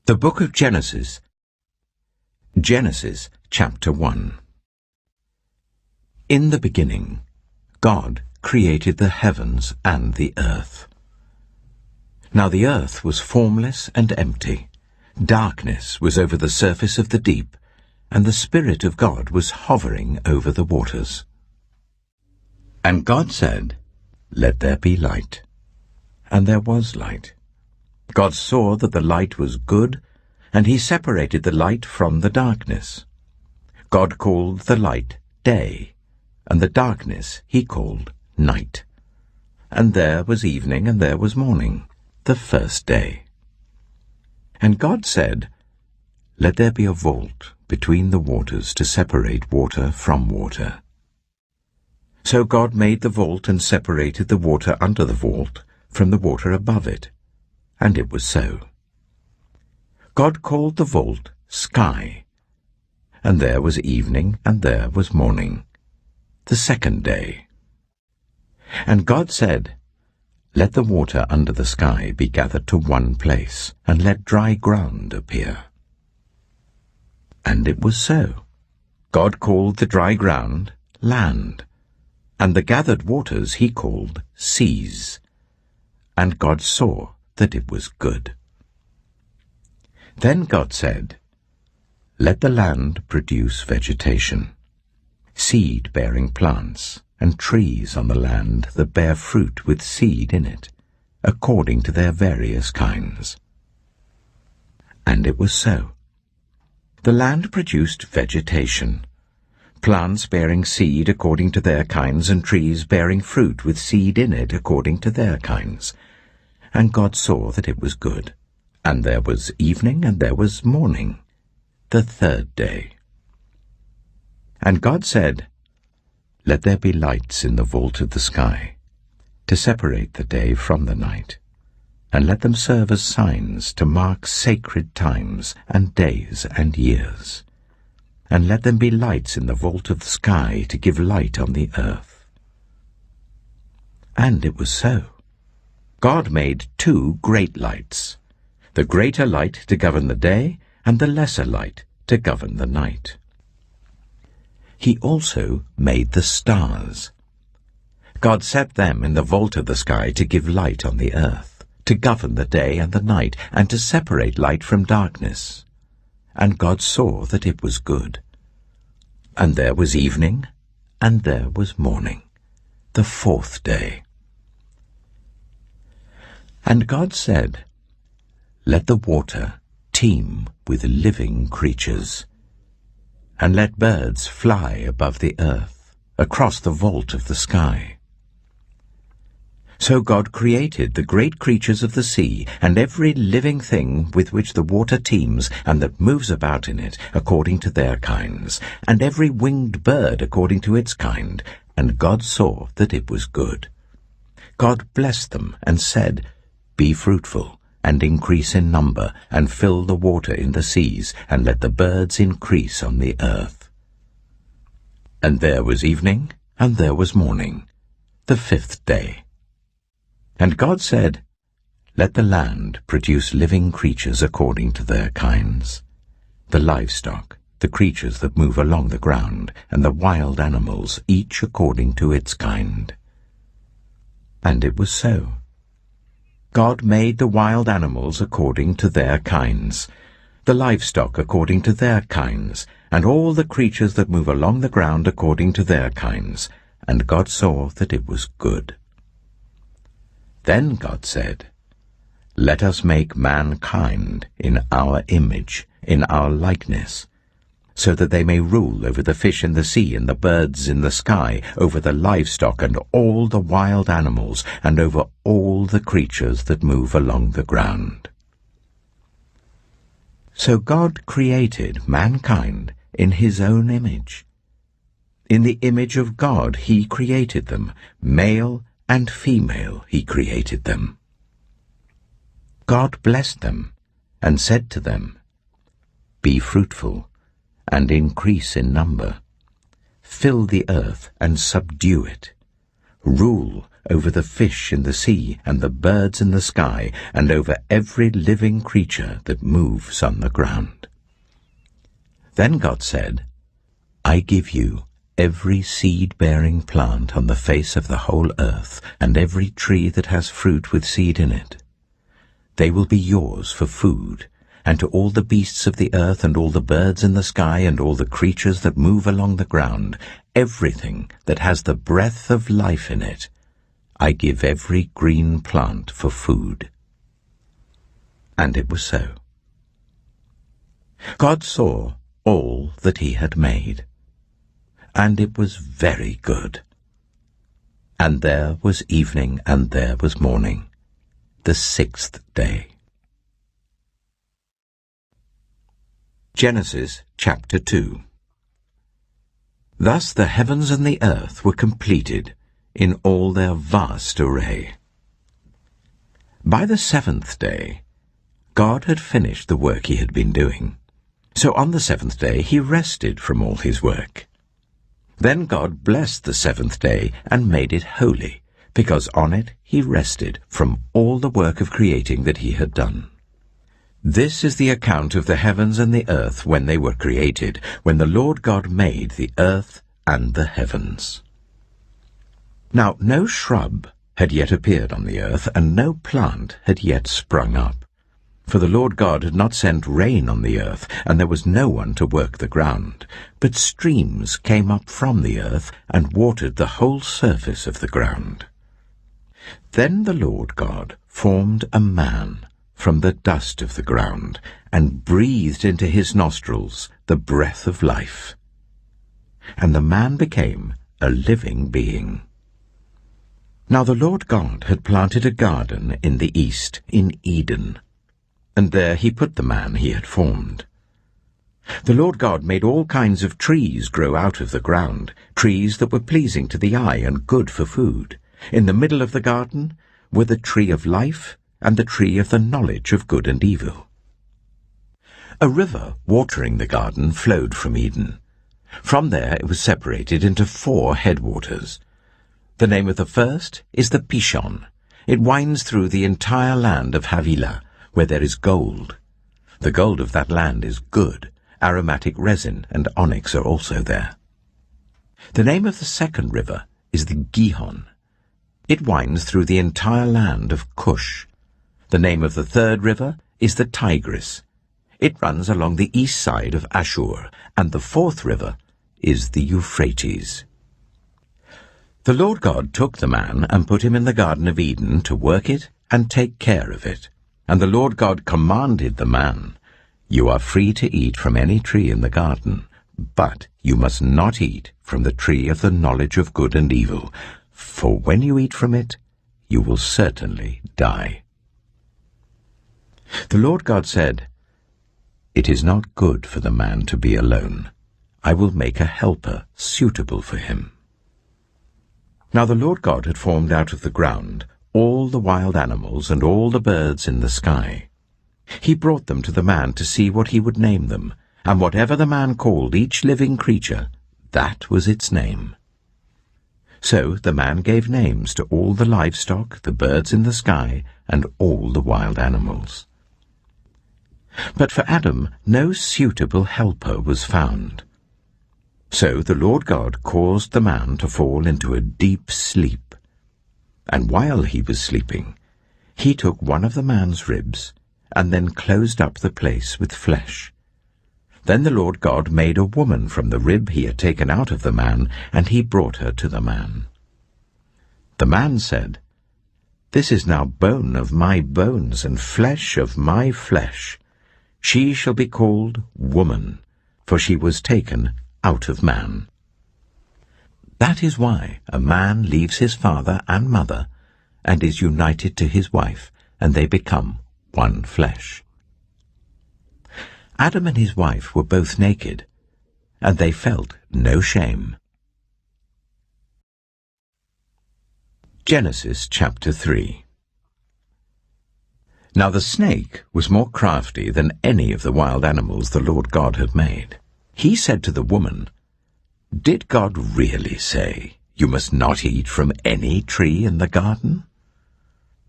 The Book of Genesis. Genesis chapter 1. In the beginning, God created the heavens and the earth. Now the earth was formless and empty. Darkness was over the surface of the deep, and the Spirit of God was hovering over the waters. And God said, "Let there be light." And there was light. God saw that the light was good, and he separated the light from the darkness. God called the light day, and the darkness he called night. And there was evening and there was morning, the first day. And God said, "Let there be a vault between the waters to separate water from water." So God made the vault and separated the water under the vault from the water above it. And it was so. God called the vault sky. And there was evening and there was morning, the second day. And God said, "Let the water under the sky be gathered to one place, and let dry ground appear." And it was so. God called the dry ground land, and the gathered waters he called seas. And God saw that it was good. Then God said, "Let the land produce vegetation, seed-bearing plants, and trees on the land that bear fruit with seed in it, according to their various kinds." And it was so. The land produced vegetation, plants bearing seed according to their kinds, and trees bearing fruit with seed in it according to their kinds. And God saw that it was good. And there was evening and there was morning, the third day. And God said, "Let there be lights in the vault of the sky, to separate the day from the night, and let them serve as signs to mark sacred times and days and years. And let them be lights in the vault of the sky to give light on the earth." And it was so. God made two great lights, the greater light to govern the day, and the lesser light to govern the night. He also made the stars. God set them in the vault of the sky to give light on the earth, to govern the day and the night, and to separate light from darkness. And God saw that it was good. And there was evening, and there was morning, the fourth day. And God said, "Let the water teem with living creatures, and let birds fly above the earth, across the vault of the sky." So God created the great creatures of the sea, and every living thing with which the water teems, and that moves about in it, according to their kinds, and every winged bird according to its kind. And God saw that it was good. God blessed them and said, "Be fruitful, and increase in number, and fill the water in the seas, and let the birds increase on the earth." And there was evening, and there was morning, the fifth day. And God said, "Let the land produce living creatures according to their kinds, the livestock, the creatures that move along the ground, and the wild animals, each according to its kind." And it was so. God made the wild animals according to their kinds, the livestock according to their kinds, and all the creatures that move along the ground according to their kinds. And God saw that it was good. Then God said, "Let us make mankind in our image, in our likeness, so that they may rule over the fish in the sea and the birds in the sky, over the livestock and all the wild animals, and over all the creatures that move along the ground." So God created mankind in his own image. In the image of God he created them, male and female he created them. God blessed them and said to them, "Be fruitful, and increase in number. Fill the earth and subdue it. Rule over the fish in the sea and the birds in the sky, and over every living creature that moves on the ground. Then God said, I give you every seed-bearing plant on the face of the whole earth, and every tree that has fruit with seed in it. They will be yours for food, and to all the beasts of the earth and all the birds in the sky and all the creatures that move along the ground, everything that has the breath of life in it, I give every green plant for food. And it was so. God saw all that he had made, and it was very good. And there was evening and there was morning, the 6th day. Genesis chapter 2. Thus the heavens and the earth were completed in all their vast array. By the 7th day, God had finished the work he had been doing. So on the 7th day he rested from all his work. Then God blessed the 7th day and made it holy, because on it he rested from all the work of creating that he had done. This is the account of the heavens and the earth when they were created, when the Lord God made the earth and the heavens. Now no shrub had yet appeared on the earth, and no plant had yet sprung up. For the Lord God had not sent rain on the earth, and there was no one to work the ground. But streams came up from the earth and watered the whole surface of the ground. Then the Lord God formed a man from the dust of the ground, and breathed into his nostrils the breath of life. And the man became a living being. Now the Lord God had planted a garden in the east, in Eden, and there he put the man he had formed. The Lord God made all kinds of trees grow out of the ground, trees that were pleasing to the eye and good for food. In the middle of the garden were the tree of life and the tree of the knowledge of good and evil. A river watering the garden flowed from Eden. From there it was separated into 4 headwaters. The name of the first is the Pishon. It winds through the entire land of Havilah, where there is gold. The gold of that land is good. Aromatic resin and onyx are also there. The name of the second river is the Gihon. It winds through the entire land of Cush. The name of the third river is the Tigris. It runs along the east side of Ashur, and the 4th river is the Euphrates. The Lord God took the man and put him in the Garden of Eden to work it and take care of it. And the Lord God commanded the man, You are free to eat from any tree in the garden, but you must not eat from the tree of the knowledge of good and evil, for when you eat from it, you will certainly die. The Lord God said, It is not good for the man to be alone. I will make a helper suitable for him. Now the Lord God had formed out of the ground all the wild animals and all the birds in the sky. He brought them to the man to see what he would name them, and whatever the man called each living creature, that was its name. So the man gave names to all the livestock, the birds in the sky, and all the wild animals. But for Adam no suitable helper was found. So the Lord God caused the man to fall into a deep sleep. And while he was sleeping, he took one of the man's ribs, and then closed up the place with flesh. Then the Lord God made a woman from the rib he had taken out of the man, and he brought her to the man. The man said, This is now bone of my bones and flesh of my flesh. She shall be called woman, for she was taken out of man. That is why a man leaves his father and mother and is united to his wife, and they become one flesh. Adam and his wife were both naked, and they felt no shame. Genesis chapter 3. Now the snake was more crafty than any of the wild animals the Lord God had made. He said to the woman, Did God really say, You must not eat from any tree in the garden?"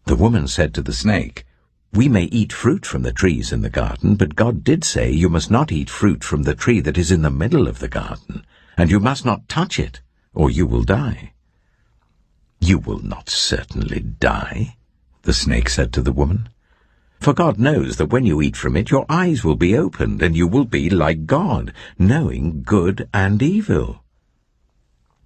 The woman said to the snake, "We may eat fruit from the trees in the garden, but God did say, 'You must not eat fruit from the tree that is in the middle of the garden, and you must not touch it, or you will die.'" "You will not certainly die," the snake said to the woman, "for God knows that when you eat from it, your eyes will be opened, and you will be like God, knowing good and evil."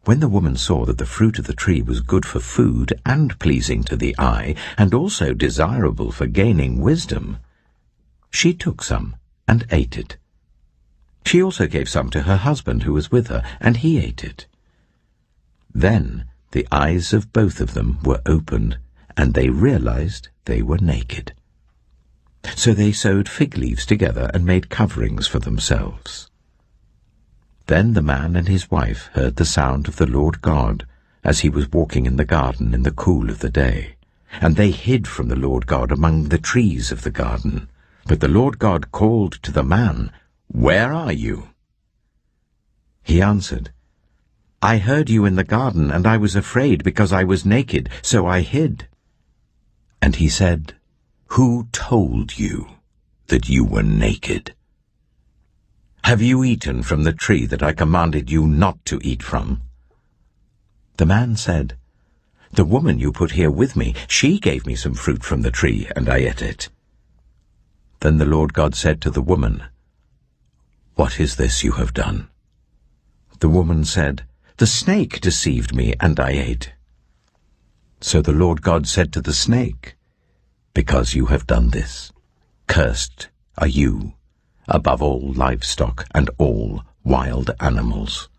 When the woman saw that the fruit of the tree was good for food and pleasing to the eye, and also desirable for gaining wisdom, she took some and ate it. She also gave some to her husband who was with her, and he ate it. Then the eyes of both of them were opened, and they realized they were naked. So they sewed fig leaves together and made coverings for themselves. Then the man and his wife heard the sound of the Lord God as he was walking in the garden in the cool of the day, and they hid from the Lord God among the trees of the garden. But the Lord God called to the man, "Where are you?" He answered, "I heard you in the garden, and I was afraid because I was naked, so I hid." And he said, "Who told you that you were naked? Have you eaten from the tree that I commanded you not to eat from?" The man said, "The woman you put here with me, she gave me some fruit from the tree, and I ate it." Then the Lord God said to the woman, "What is this you have done?" The woman said, "The snake deceived me, and I ate." So the Lord God said to the snake, "Because you have done this, cursed are you above all livestock and all wild animals.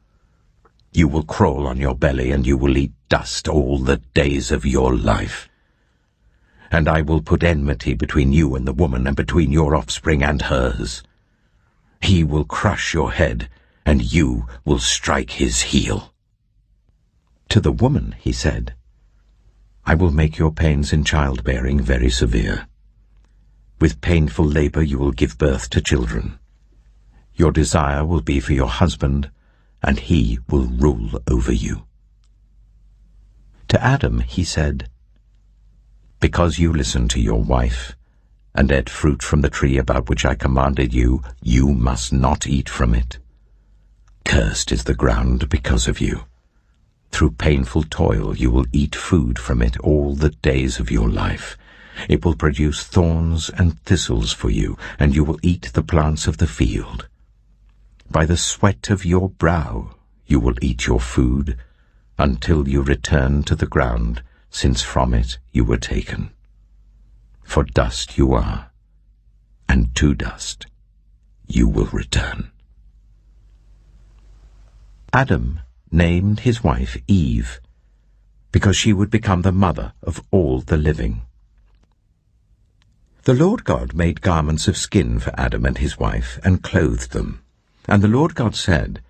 You will crawl on your belly, and you will eat dust all the days of your life. And I will put enmity between you and the woman, and between your offspring and hers. He will crush your head, and you will strike his heel." To the woman he said, "I will make your pains in childbearing very severe. With painful labor you will give birth to children. Your desire will be for your husband, and he will rule over you." To Adam he said, "Because you listened to your wife, and ate fruit from the tree about which I commanded you, you must not eat from it. Cursed is the ground because of you. Through painful toil you will eat food from it all the days of your life. It will produce thorns and thistles for you, and you will eat the plants of the field. By the sweat of your brow you will eat your food, until you return to the ground, since from it you were taken. For dust you are, and to dust you will return." Adam named his wife Eve, because she would become the mother of all the living. The Lord God made garments of skin for Adam and his wife, and clothed them. And the Lord God said,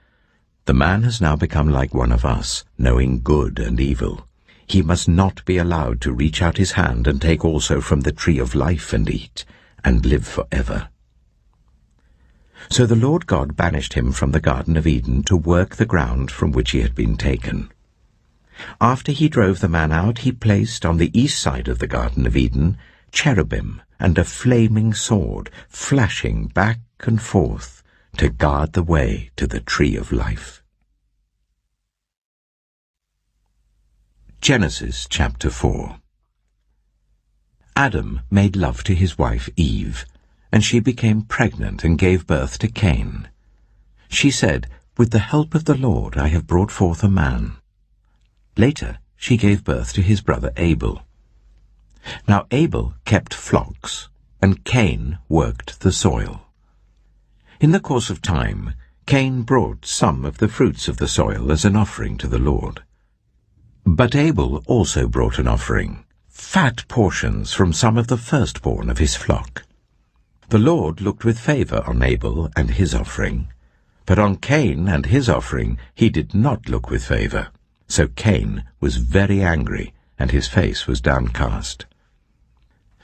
"The man has now become like one of us, knowing good and evil. He must not be allowed to reach out his hand and take also from the tree of life and eat, and live forever." So the Lord God banished him from the Garden of Eden to work the ground from which he had been taken. After he drove the man out, he placed on the east side of the Garden of Eden cherubim and a flaming sword, flashing back and forth to guard the way to the tree of life. Genesis chapter 4. Adam made love to his wife Eve, and she became pregnant and gave birth to Cain. She said, "With the help of the Lord I have brought forth a man." Later she gave birth to his brother Abel. Now Abel kept flocks, and Cain worked the soil. In the course of time, Cain brought some of the fruits of the soil as an offering to the Lord. But Abel also brought an offering, fat portions from some of the firstborn of his flock. The Lord looked with favor on Abel and his offering, but on Cain and his offering he did not look with favor. So Cain was very angry, and his face was downcast.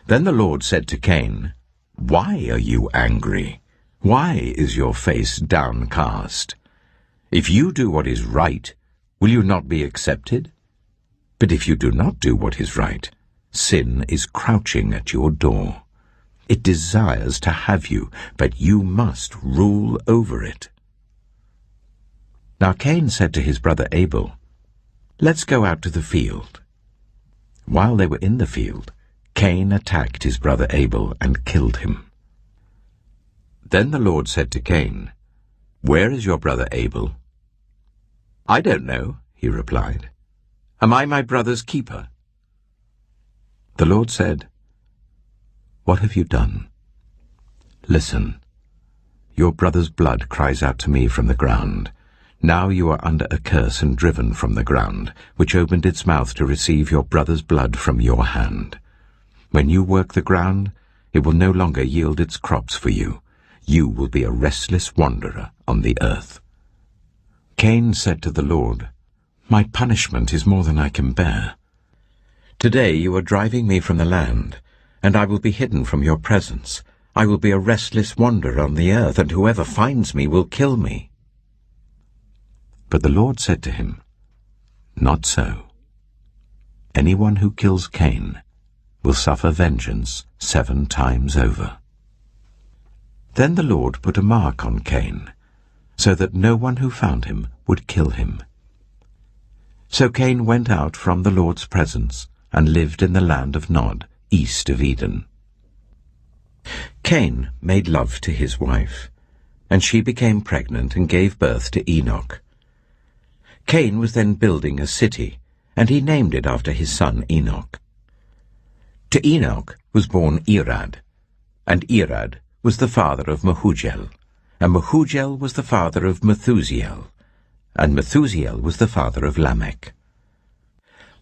Then the Lord said to Cain, "Why are you angry? Why is your face downcast? If you do what is right, will you not be accepted? But if you do not do what is right, sin is crouching at your door. It desires to have you, but you must rule over it. Now Cain said to his brother Abel, "Let's go out to the field." While they were in the field, Cain attacked his brother Abel and killed him. Then the Lord said to Cain, "Where is your brother Abel?" "I don't know," he replied. "Am I my brother's keeper?" The Lord said, "What have you done? Listen, your brother's blood cries out to me from the ground. Now you are under a curse and driven from the ground, which opened its mouth to receive your brother's blood from your hand. When you work the ground, it will no longer yield its crops for you. You will be a restless wanderer on the earth." Cain said to the Lord, "My punishment is more than I can bear. Today you are driving me from the land, and I will be hidden from your presence. I will be a restless wanderer on the earth, and whoever finds me will kill me." But the Lord said to him, "Not so. Anyone who kills Cain will suffer vengeance 7 times over." Then the Lord put a mark on Cain, so that no one who found him would kill him. So Cain went out from the Lord's presence and lived in the land of Nod, east of Eden. Cain made love to his wife, and she became pregnant and gave birth to Enoch. Cain was then building a city, and he named it after his son Enoch. To Enoch was born Irad, and Irad was the father of Mehujael, and Mehujael was the father of Methusael, and Methusael was the father of Lamech.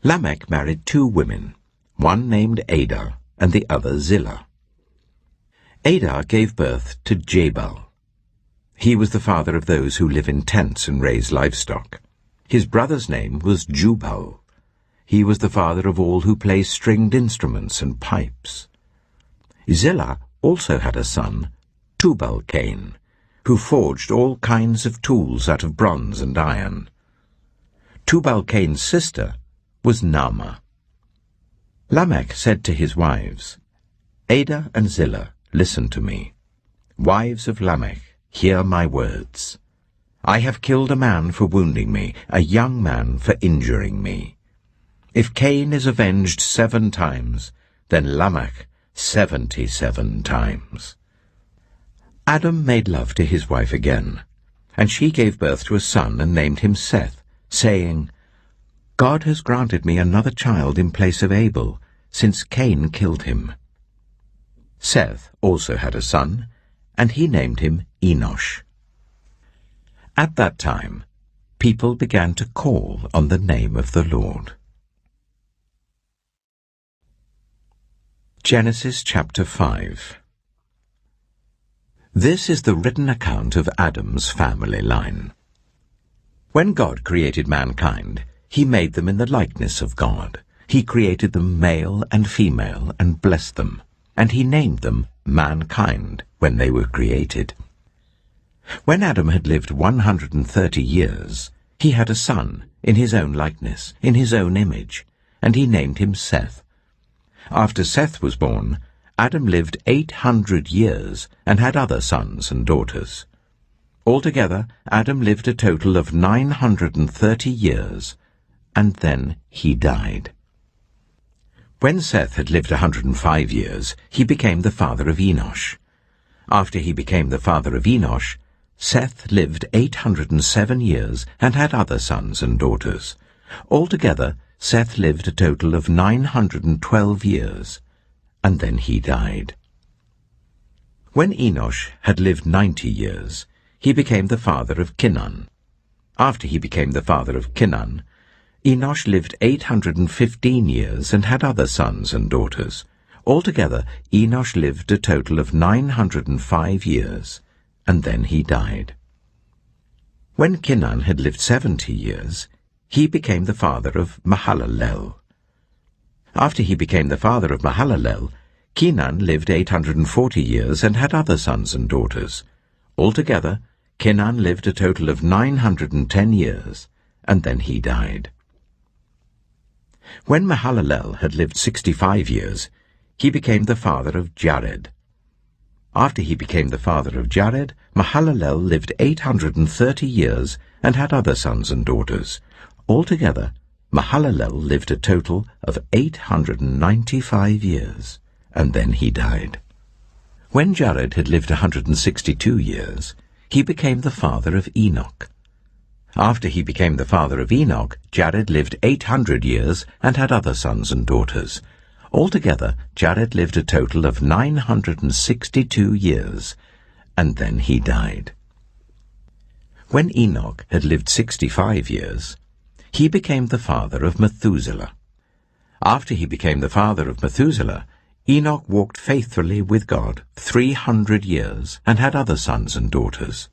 Lamech married 2 women, one named Ada and the other Zillah. Ada gave birth to Jabal. He was the father of those who live in tents and raise livestock. His brother's name was Jubal. He was the father of all who play stringed instruments and pipes. Zillah also had a son, Tubal-Cain, who forged all kinds of tools out of bronze and iron. Tubal-Cain's sister was Naamah. Lamech said to his wives, "Ada and Zillah, listen to me. Wives of Lamech, hear my words. I have killed a man for wounding me, a young man for injuring me. If Cain is avenged 7 times, then Lamech 77 times. Adam made love to his wife again, and she gave birth to a son and named him Seth, saying, "God has granted me another child in place of Abel, since Cain killed him." Seth also had a son, and he named him Enosh. At that time, people began to call on the name of the Lord. Genesis chapter 5. This is the written account of Adam's family line. When God created mankind, he made them in the likeness of God. He created them male and female and blessed them, and he named them mankind when they were created. When Adam had lived 130 years, he had a son in his own likeness, in his own image, and he named him Seth. After Seth was born, Adam lived 800 years and had other sons and daughters. Altogether, Adam lived a total of 930 years, and then he died. When Seth had lived 105 years, he became the father of Enosh. After he became the father of Enosh, Seth lived 807 years and had other sons and daughters. Altogether, Seth lived a total of 912 years, and then he died. When Enosh had lived 90 years, he became the father of Kinan. After he became the father of Kinan, Enosh lived 815 years and had other sons and daughters. Altogether, Enosh lived a total of 905 years, and then he died. When Kinan had lived 70 years, he became the father of Mahalalel. After he became the father of Mahalalel, Kinan lived 840 years and had other sons and daughters. Altogether, Kinan lived a total of 910 years, and then he died. When Mahalalel had lived 65 years, he became the father of Jared. After he became the father of Jared, Mahalalel lived 830 years and had other sons and daughters. Altogether, Mahalalel lived a total of 895 years, and then he died. When Jared had lived 162 years, he became the father of Enoch. After he became the father of Enoch, Jared lived 800 years and had other sons and daughters. Altogether, Jared lived a total of 962 years, and then he died. When Enoch had lived 65 years, he became the father of Methuselah. After he became the father of Methuselah, Enoch walked faithfully with God 300 years and had other sons and daughters.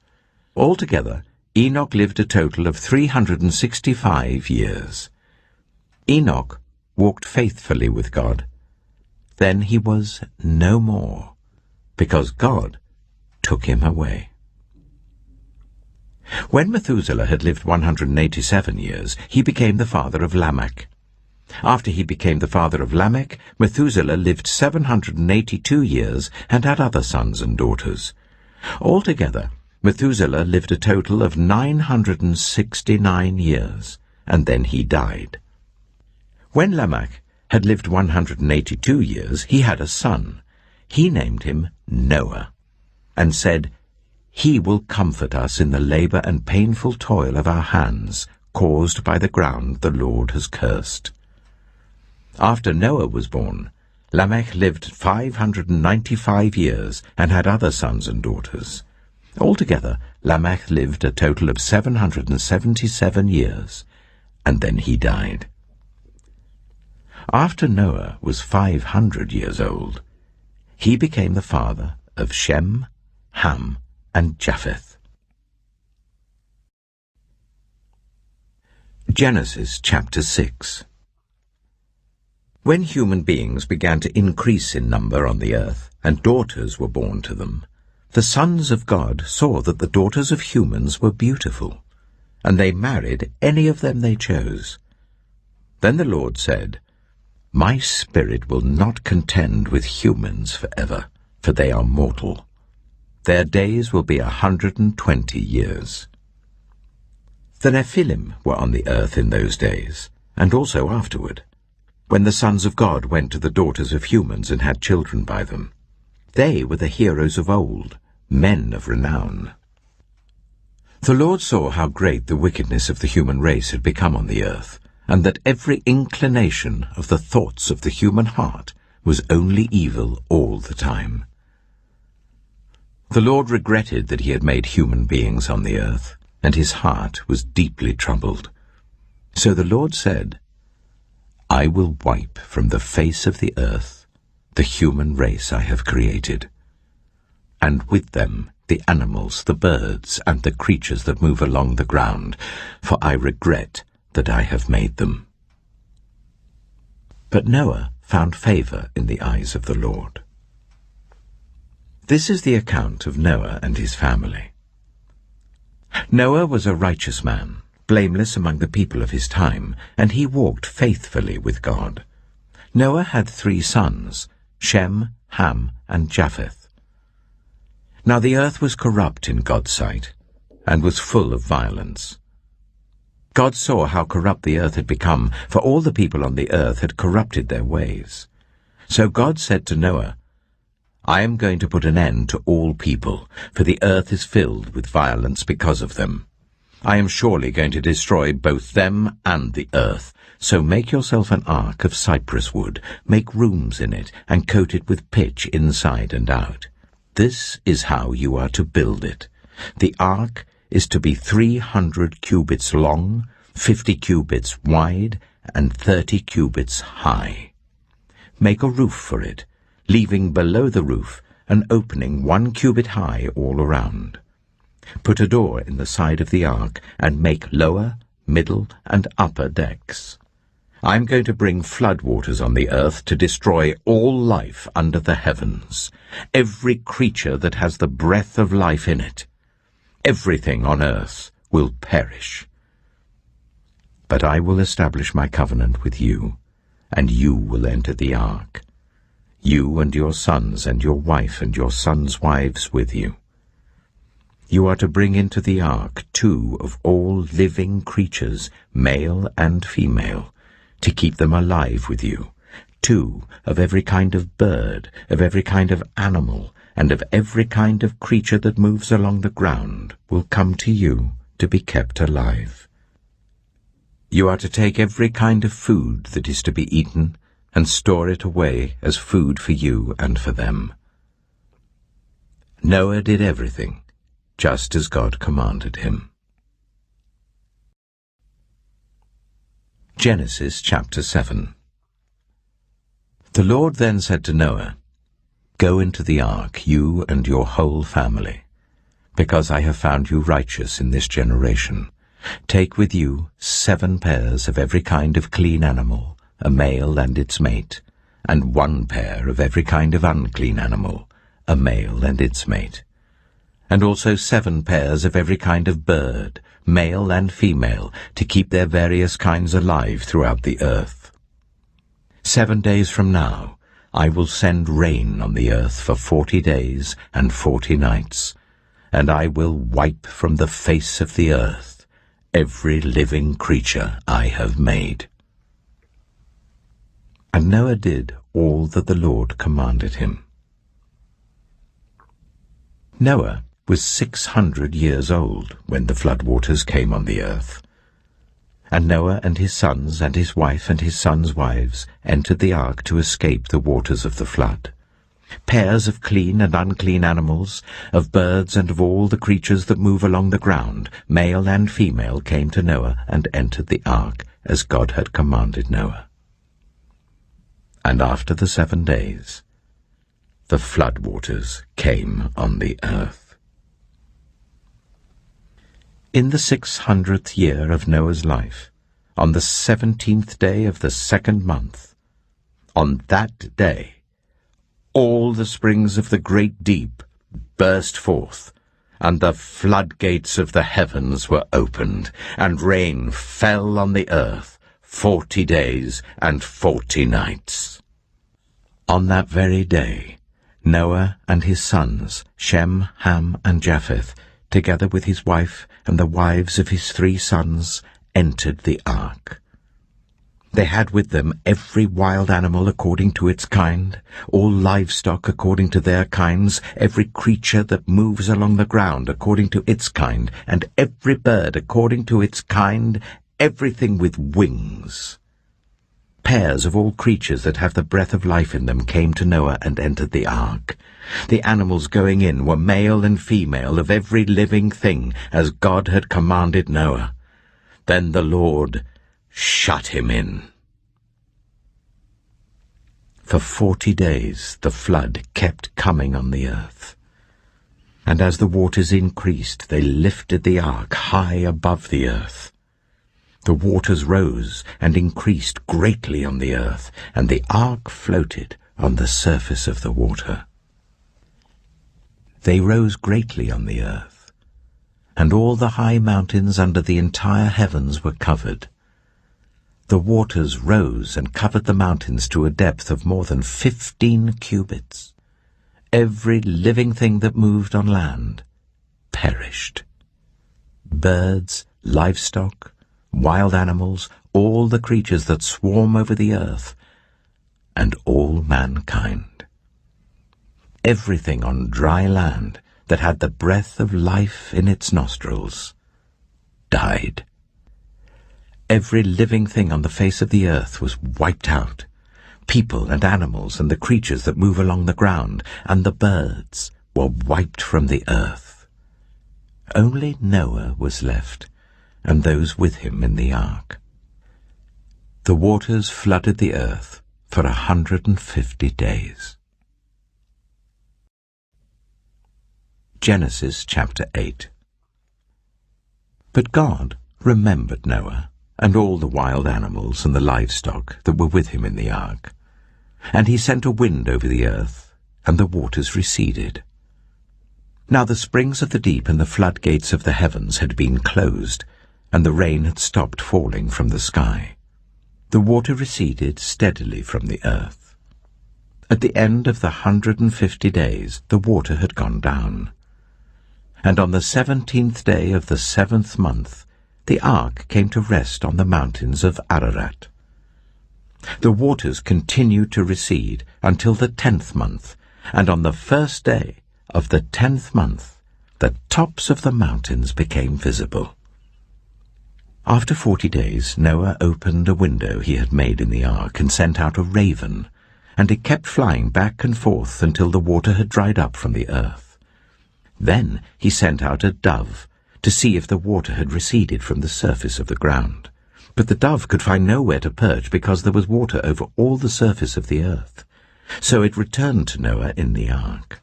Altogether, Enoch lived a total of 365 years. Enoch walked faithfully with God. Then he was no more, because God took him away. When Methuselah had lived 187 years, he became the father of Lamech. After he became the father of Lamech, Methuselah lived 782 years and had other sons and daughters. Altogether, Methuselah lived a total of 969 years, and then he died. When Lamech had lived 182 years, he had a son. He named him Noah, and said, "He will comfort us in the labor and painful toil of our hands, caused by the ground the Lord has cursed." After Noah was born, Lamech lived 595 years and had other sons and daughters. Altogether, Lamech lived a total of 777 years, and then he died. After Noah was 500 years old, he became the father of Shem, Ham, and Japheth. Genesis chapter 6. When human beings began to increase in number on the earth, and daughters were born to them, the sons of God saw that the daughters of humans were beautiful, and they married any of them they chose. Then the Lord said, "My spirit will not contend with humans forever, for they are mortal. Their days will be 120 years. The Nephilim were on the earth in those days, and also afterward, when the sons of God went to the daughters of humans and had children by them. They were the heroes of old, men of renown. The Lord saw how great the wickedness of the human race had become on the earth, and that every inclination of the thoughts of the human heart was only evil all the time. The Lord regretted that he had made human beings on the earth, and his heart was deeply troubled. So the Lord said, "I will wipe from the face of the earth the human race I have created, and with them the animals, the birds, and the creatures that move along the ground, for I regret that I have made them." But Noah found favor in the eyes of the Lord. This is the account of Noah and his family. Noah was a righteous man, blameless among the people of his time, and he walked faithfully with God. Noah had 3 sons, Shem, Ham, and Japheth. Now the earth was corrupt in God's sight, and was full of violence. God saw how corrupt the earth had become, for all the people on the earth had corrupted their ways. So God said to Noah, "I am going to put an end to all people, for the earth is filled with violence because of them. I am surely going to destroy both them and the earth. So make yourself an ark of cypress wood, make rooms in it, and coat it with pitch inside and out. This is how you are to build it. The ark is to be 300 cubits long, 50 cubits wide, and 30 cubits high. Make a roof for it, leaving below the roof an opening 1 cubit high all around. Put a door in the side of the ark, and make lower, middle, and upper decks. I am going to bring flood waters on the earth to destroy all life under the heavens, every creature that has the breath of life in it. Everything on earth will perish. But I will establish my covenant with you, and you will enter the ark, you and your sons and your wife and your sons' wives with you. You are to bring into the ark 2 of all living creatures, male and female, to keep them alive with you, 2 of every kind of bird, of every kind of animal, and of every kind of creature that moves along the ground will come to you to be kept alive. You are to take every kind of food that is to be eaten and store it away as food for you and for them. Noah did everything just as God commanded him. Genesis chapter 7. The Lord then said to Noah, "Go into the ark, you and your whole family, because I have found you righteous in this generation. Take with you 7 pairs of every kind of clean animal, a male and its mate, and 1 pair of every kind of unclean animal, a male and its mate, and also 7 pairs of every kind of bird, male and female, to keep their various kinds alive throughout the earth. 7 days from now I will send rain on the earth for 40 days and 40 nights, and I will wipe from the face of the earth every living creature I have made." And Noah did all that the Lord commanded him. Noah was 600 years old when the floodwaters came on the earth. And Noah and his sons and his wife and his sons' wives entered the ark to escape the waters of the flood. Pairs of clean and unclean animals, of birds and of all the creatures that move along the ground, male and female, came to Noah and entered the ark, as God had commanded Noah. And after the 7 days, the floodwaters came on the earth. In the 600th year of Noah's life, on the 17th day of the 2nd month, on that day, all the springs of the great deep burst forth, and the floodgates of the heavens were opened, and rain fell on the earth 40 days and 40 nights. On that very day, Noah and his sons, Shem, Ham, and Japheth, together with his wife and the wives of his 3 sons, entered the ark. They had with them every wild animal according to its kind, all livestock according to their kinds, every creature that moves along the ground according to its kind, and every bird according to its kind, everything with wings. Pairs of all creatures that have the breath of life in them came to Noah and entered the ark. The animals going in were male and female of every living thing, as God had commanded Noah. Then the Lord shut him in. For 40 days the flood kept coming on the earth. And as the waters increased, they lifted the ark high above the earth. The waters rose and increased greatly on the earth, and the ark floated on the surface of the water. They rose greatly on the earth, and all the high mountains under the entire heavens were covered. The waters rose and covered the mountains to a depth of more than 15 cubits. Every living thing that moved on land perished. Birds, livestock, wild animals, all the creatures that swarm over the earth, and all mankind. Everything on dry land that had the breath of life in its nostrils died. Every living thing on the face of the earth was wiped out, people and animals and the creatures that move along the ground, and the birds were wiped from the earth. Only Noah was left, and those with him in the ark. The waters flooded the earth for 150 days. Genesis chapter 8. But God remembered Noah, and all the wild animals and the livestock that were with him in the ark. And he sent a wind over the earth, and the waters receded. Now the springs of the deep and the floodgates of the heavens had been closed, and the rain had stopped falling from the sky. The water receded steadily from the earth. At the end of the 150 days, the water had gone down. And on the 17th day of the 7th month, the ark came to rest on the mountains of Ararat. The waters continued to recede until the 10th month, and on the first day of the 10th month, the tops of the mountains became visible. After 40 days, Noah opened a window he had made in the ark and sent out a raven, and it kept flying back and forth until the water had dried up from the earth. Then he sent out a dove to see if the water had receded from the surface of the ground. But the dove could find nowhere to perch because there was water over all the surface of the earth. So it returned to Noah in the ark.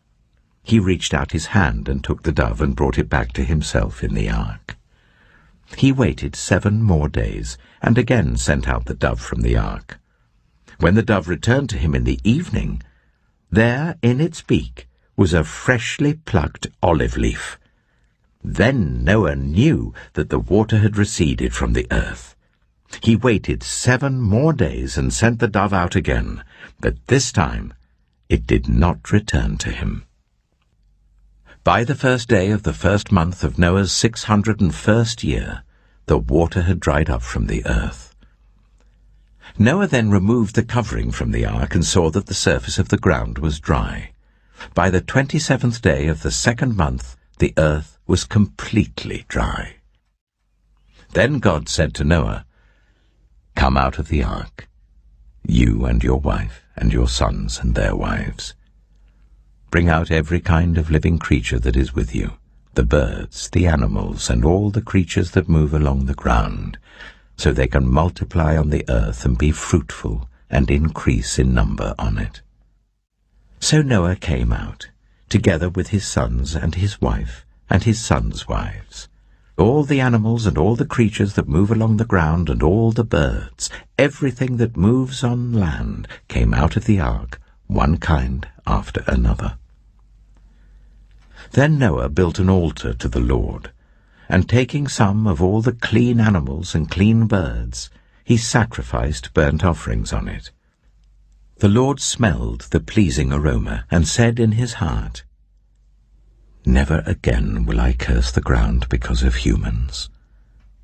He reached out his hand and took the dove and brought it back to himself in the ark. He waited 7 more days and again sent out the dove from the ark. When the dove returned to him in the evening, there in its beak was a freshly plucked olive leaf. Then Noah knew that the water had receded from the earth. He waited 7 more days and sent the dove out again, but this time it did not return to him. By the first day of the 1st month of Noah's 601st year, the water had dried up from the earth. Noah then removed the covering from the ark and saw that the surface of the ground was dry. By the 27th day of the 2nd month, the earth was completely dry. Then God said to Noah, "Come out of the ark, you and your wife and your sons and their wives. Bring out every kind of living creature that is with you, the birds, the animals, and all the creatures that move along the ground, so they can multiply on the earth and be fruitful and increase in number on it." So Noah came out, together with his sons and his wife and his sons' wives. All the animals and all the creatures that move along the ground and all the birds, everything that moves on land, came out of the ark, one kind after another. Then Noah built an altar to the Lord, and taking some of all the clean animals and clean birds, he sacrificed burnt offerings on it. The Lord smelled the pleasing aroma and said in his heart, "Never again will I curse the ground because of humans,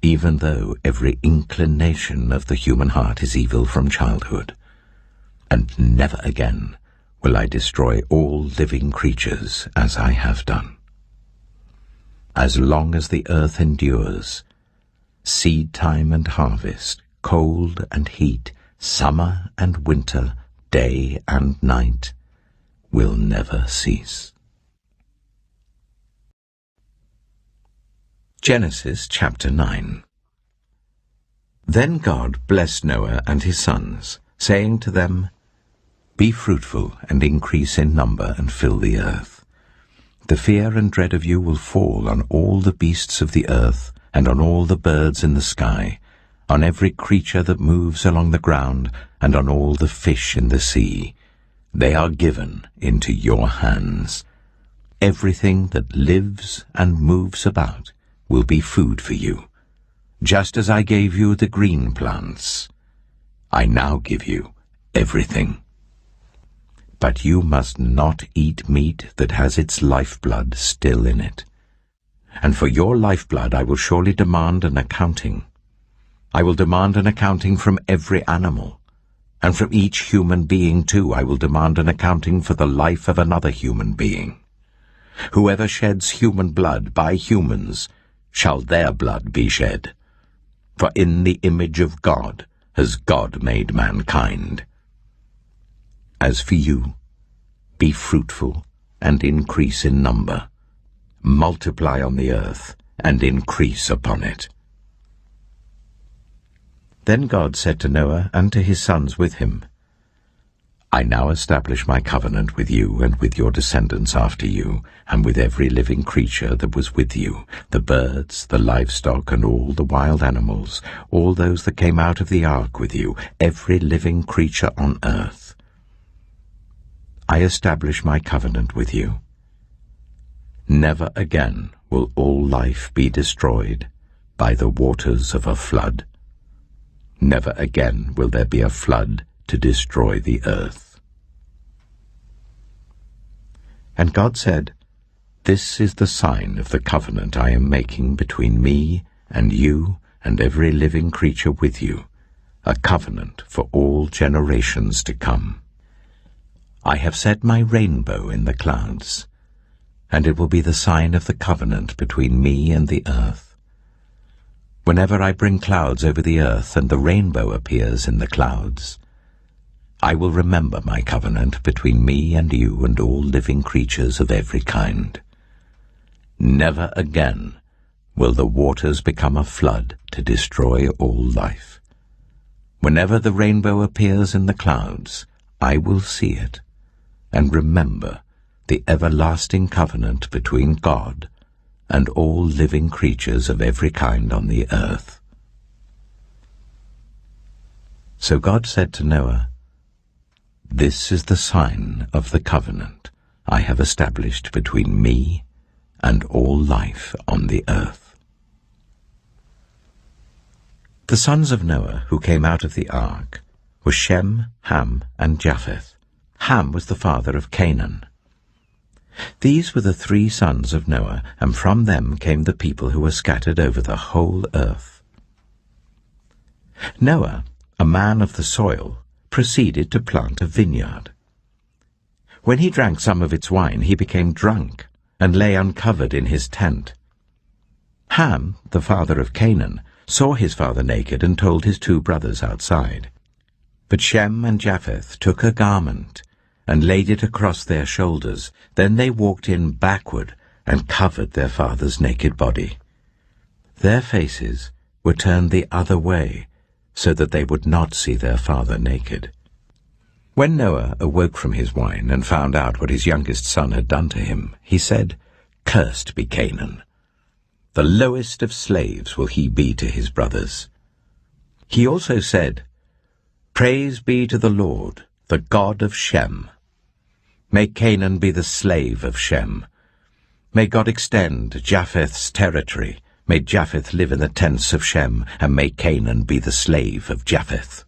even though every inclination of the human heart is evil from childhood. And never again will I destroy all living creatures as I have done. As long as the earth endures, seed time and harvest, cold and heat, summer and winter, day and night, will never cease." Genesis chapter 9. Then God blessed Noah and his sons, saying to them, "Be fruitful and increase in number and fill the earth. The fear and dread of you will fall on all the beasts of the earth and on all the birds in the sky, on every creature that moves along the ground and on all the fish in the sea. They are given into your hands. Everything that lives and moves about will be food for you. Just as I gave you the green plants, I now give you everything. But you must not eat meat that has its lifeblood still in it. And for your lifeblood I will surely demand an accounting. I will demand an accounting from every animal, and from each human being too I will demand an accounting for the life of another human being. Whoever sheds human blood by humans shall their blood be shed. For in the image of God has God made mankind. As for you, be fruitful and increase in number. Multiply on the earth and increase upon it." Then God said to Noah and to his sons with him, "I now establish my covenant with you and with your descendants after you, and with every living creature that was with you, the birds, the livestock, and all the wild animals, all those that came out of the ark with you, every living creature on earth. I establish my covenant with you. Never again will all life be destroyed, by the waters of a flood. Never again will there be a flood to destroy the earth. And God said, "This is the sign of the covenant I am making between me and you and every living creature with you, a covenant for all generations to come. I have set my rainbow in the clouds, and it will be the sign of the covenant between me and the earth. Whenever I bring clouds over the earth and the rainbow appears in the clouds, I will remember my covenant between me and you and all living creatures of every kind. Never again will the waters become a flood to destroy all life. Whenever the rainbow appears in the clouds, I will see it and remember the everlasting covenant between God and all living creatures of every kind on the earth." So God said to Noah, "This is the sign of the covenant I have established between me and all life on the earth." The sons of Noah who came out of the ark were Shem, Ham, and Japheth. Ham was the father of Canaan. These were the 3 sons of Noah, and from them came the people who were scattered over the whole earth. Noah, a man of the soil, proceeded to plant a vineyard. When he drank some of its wine, he became drunk and lay uncovered in his tent. Ham, the father of Canaan, saw his father naked and told his 2 brothers outside. But Shem and Japheth took a garment and laid it across their shoulders. Then they walked in backward and covered their father's naked body. Their faces were turned the other way, so that they would not see their father naked. When Noah awoke from his wine and found out what his youngest son had done to him, he said, "Cursed be Canaan. The lowest of slaves will he be to his brothers." He also said, "Praise be to the Lord, the God of Shem. May Canaan be the slave of Shem. May God extend Japheth's territory. May Japheth live in the tents of Shem, and may Canaan be the slave of Japheth."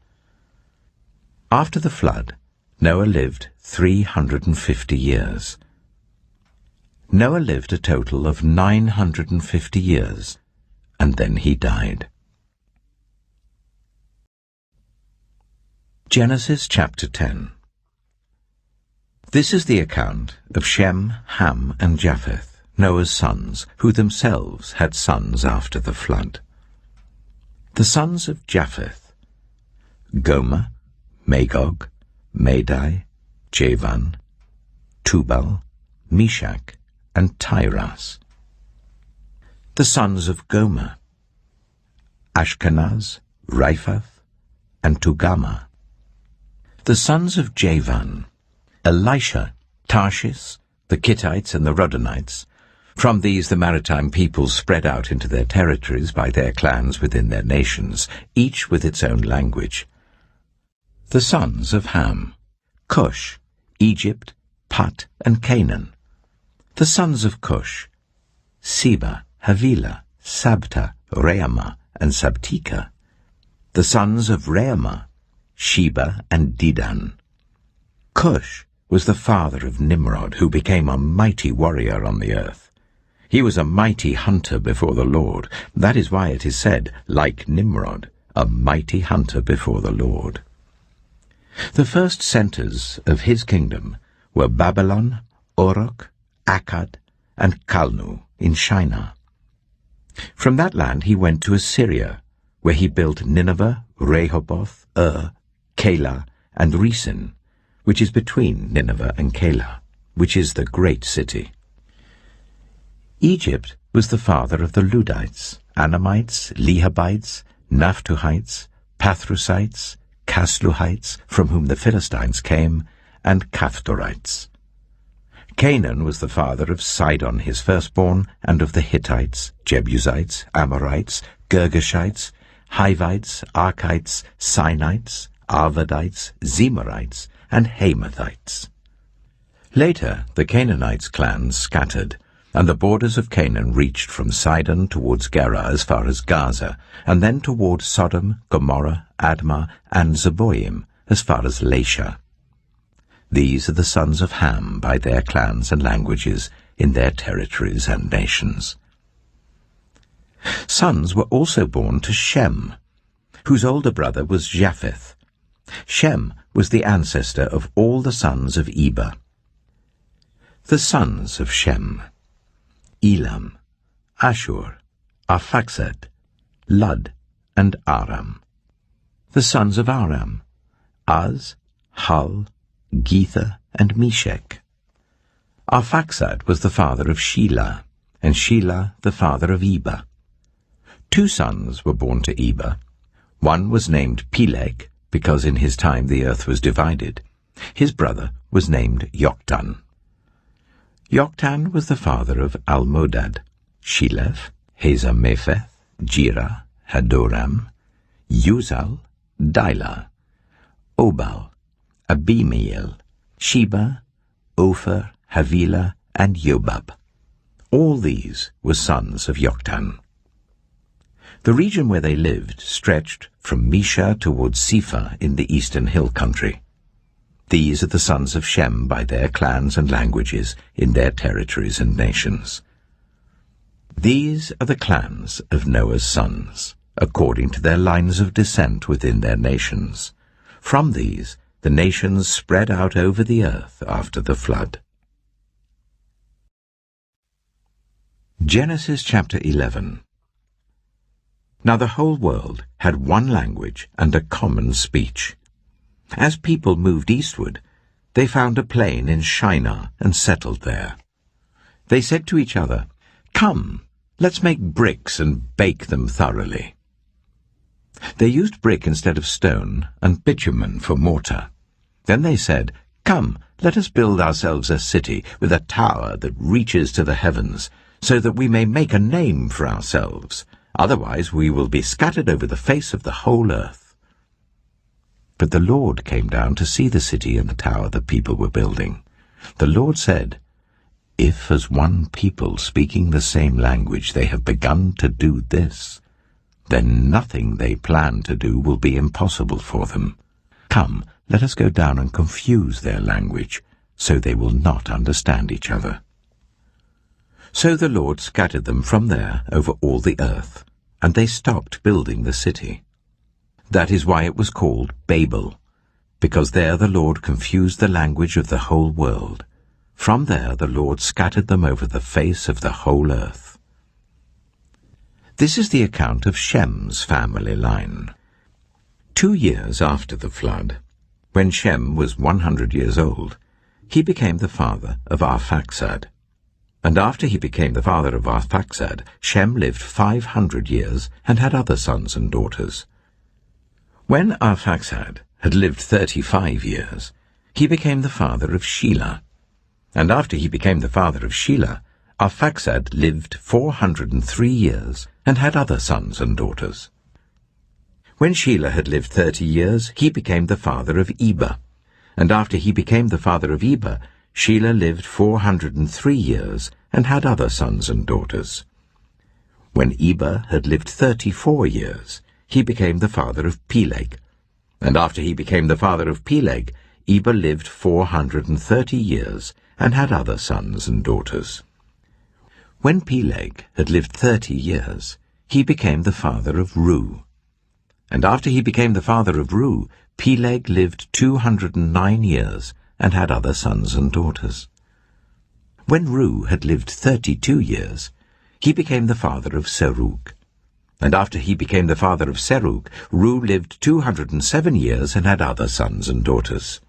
After the flood, Noah lived 350 years. Noah lived a total of 950 years, and then he died. Genesis chapter 10. This is the account of Shem, Ham, and Japheth, Noah's sons, who themselves had sons after the flood. The sons of Japheth: Gomer, Magog, Madai, Javan, Tubal, Meshach, and Tiras. The sons of Gomer: Ashkenaz, Riphath, and Togarmah. The sons of Javan: Elisha, Tarshish, the Kittites, and the Rodanites. From these the maritime peoples spread out into their territories by their clans within their nations, each with its own language. The sons of Ham: Cush, Egypt, Put, and Canaan. The sons of Cush: Seba, Havilah, Sabta, Reamah, and Sabteka. The sons of Reamah: Sheba and Dedan. Cush was the father of Nimrod, who became a mighty warrior on the earth. He was a mighty hunter before the Lord. That is why it is said, like Nimrod, a mighty hunter before the Lord. The first centers of his kingdom were Babylon, Uruk, Akkad, and Calnu in Shinar. From that land he went to Assyria, where he built Nineveh, Rehoboth, Calah, and Resen, which is between Nineveh and Calah, which is the great city. Egypt was the father of the Ludites, Anamites, Lehabites, Naphtuhites, Pathrusites, Casluhites, from whom the Philistines came, and Caphtorites. Canaan was the father of Sidon his firstborn, and of the Hittites, Jebusites, Amorites, Girgashites, Hivites, Archites, Sinites, Arvadites, Zemarites, and Hamathites. Later the Canaanites' clans scattered, And the borders of Canaan reached from Sidon towards Gerar as far as Gaza, and then toward Sodom, Gomorrah, Admah, and Zeboim as far as Lasha. These are the sons of Ham by their clans and languages, in their territories and nations. Sons were also born to Shem, whose older brother was Japheth. Shem was the ancestor of all the sons of Eber. The sons of Shem: Elam, Ashur, Arphaxad, Lud, and Aram. The sons of Aram: Az, Hul, Gether, and Meshech. Arphaxad was the father of Shelah, and Shelah the father of Eber. 2 sons were born to Eber. One was named Peleg, because in his time the earth was divided. His brother was named Joktan. Joktan was the father of Almodad, Sheleph, Hazamepheth, Jirah, Hadoram, Uzal, Dilah, Obal, Abimael, Sheba, Ophir, Havilah, and Jobab. All these were sons of Joktan. The region where they lived stretched from Mesha towards Sephah in the eastern hill country. These are the sons of Shem by their clans and languages, in their territories and nations. These are the clans of Noah's sons, according to their lines of descent within their nations. From these the nations spread out over the earth after the flood. Genesis chapter 11. Now the whole world had one language and a common speech. As people moved eastward, they found a plain in Shinar and settled there. They said to each other, "Come, let's make bricks and bake them thoroughly." They used brick instead of stone and bitumen for mortar. Then they said, "Come, let us build ourselves a city with a tower that reaches to the heavens, so that we may make a name for ourselves. Otherwise we will be scattered over the face of the whole earth." But the Lord came down to see the city and the tower the people were building. The Lord said, "If as one people speaking the same language they have begun to do this, then nothing they plan to do will be impossible for them. Come, let us go down and confuse their language, so they will not understand each other." So the Lord scattered them from there over all the earth, and they stopped building the city. That is why it was called Babel, because there the Lord confused the language of the whole world. From there the Lord scattered them over the face of the whole earth. This is the account of Shem's family line. 2 years after the flood, when Shem was 100 years old, he became the father of Arphaxad. And after he became the father of Arphaxad, Shem lived 500 years and had other sons and daughters. When Arphaxad had lived 35 years, he became the father of Shelah. And after he became the father of Shelah, Arphaxad lived 403 years and had other sons and daughters. When Shelah had lived 30 years, he became the father of Eber. And after he became the father of Eber, Shelah lived 403 years and had other sons and daughters. When Eber had lived 34 years, he became the father of Peleg. And after he became the father of Peleg, Eber lived 430 years and had other sons and daughters. When Peleg had lived 30 years, he became the father of Reu. And after he became the father of Reu, Peleg lived 209 years and had other sons and daughters. When Reu had lived 32 years, he became the father of Serug. And after he became the father of Serug, Reu lived 207 years and had other sons and daughters.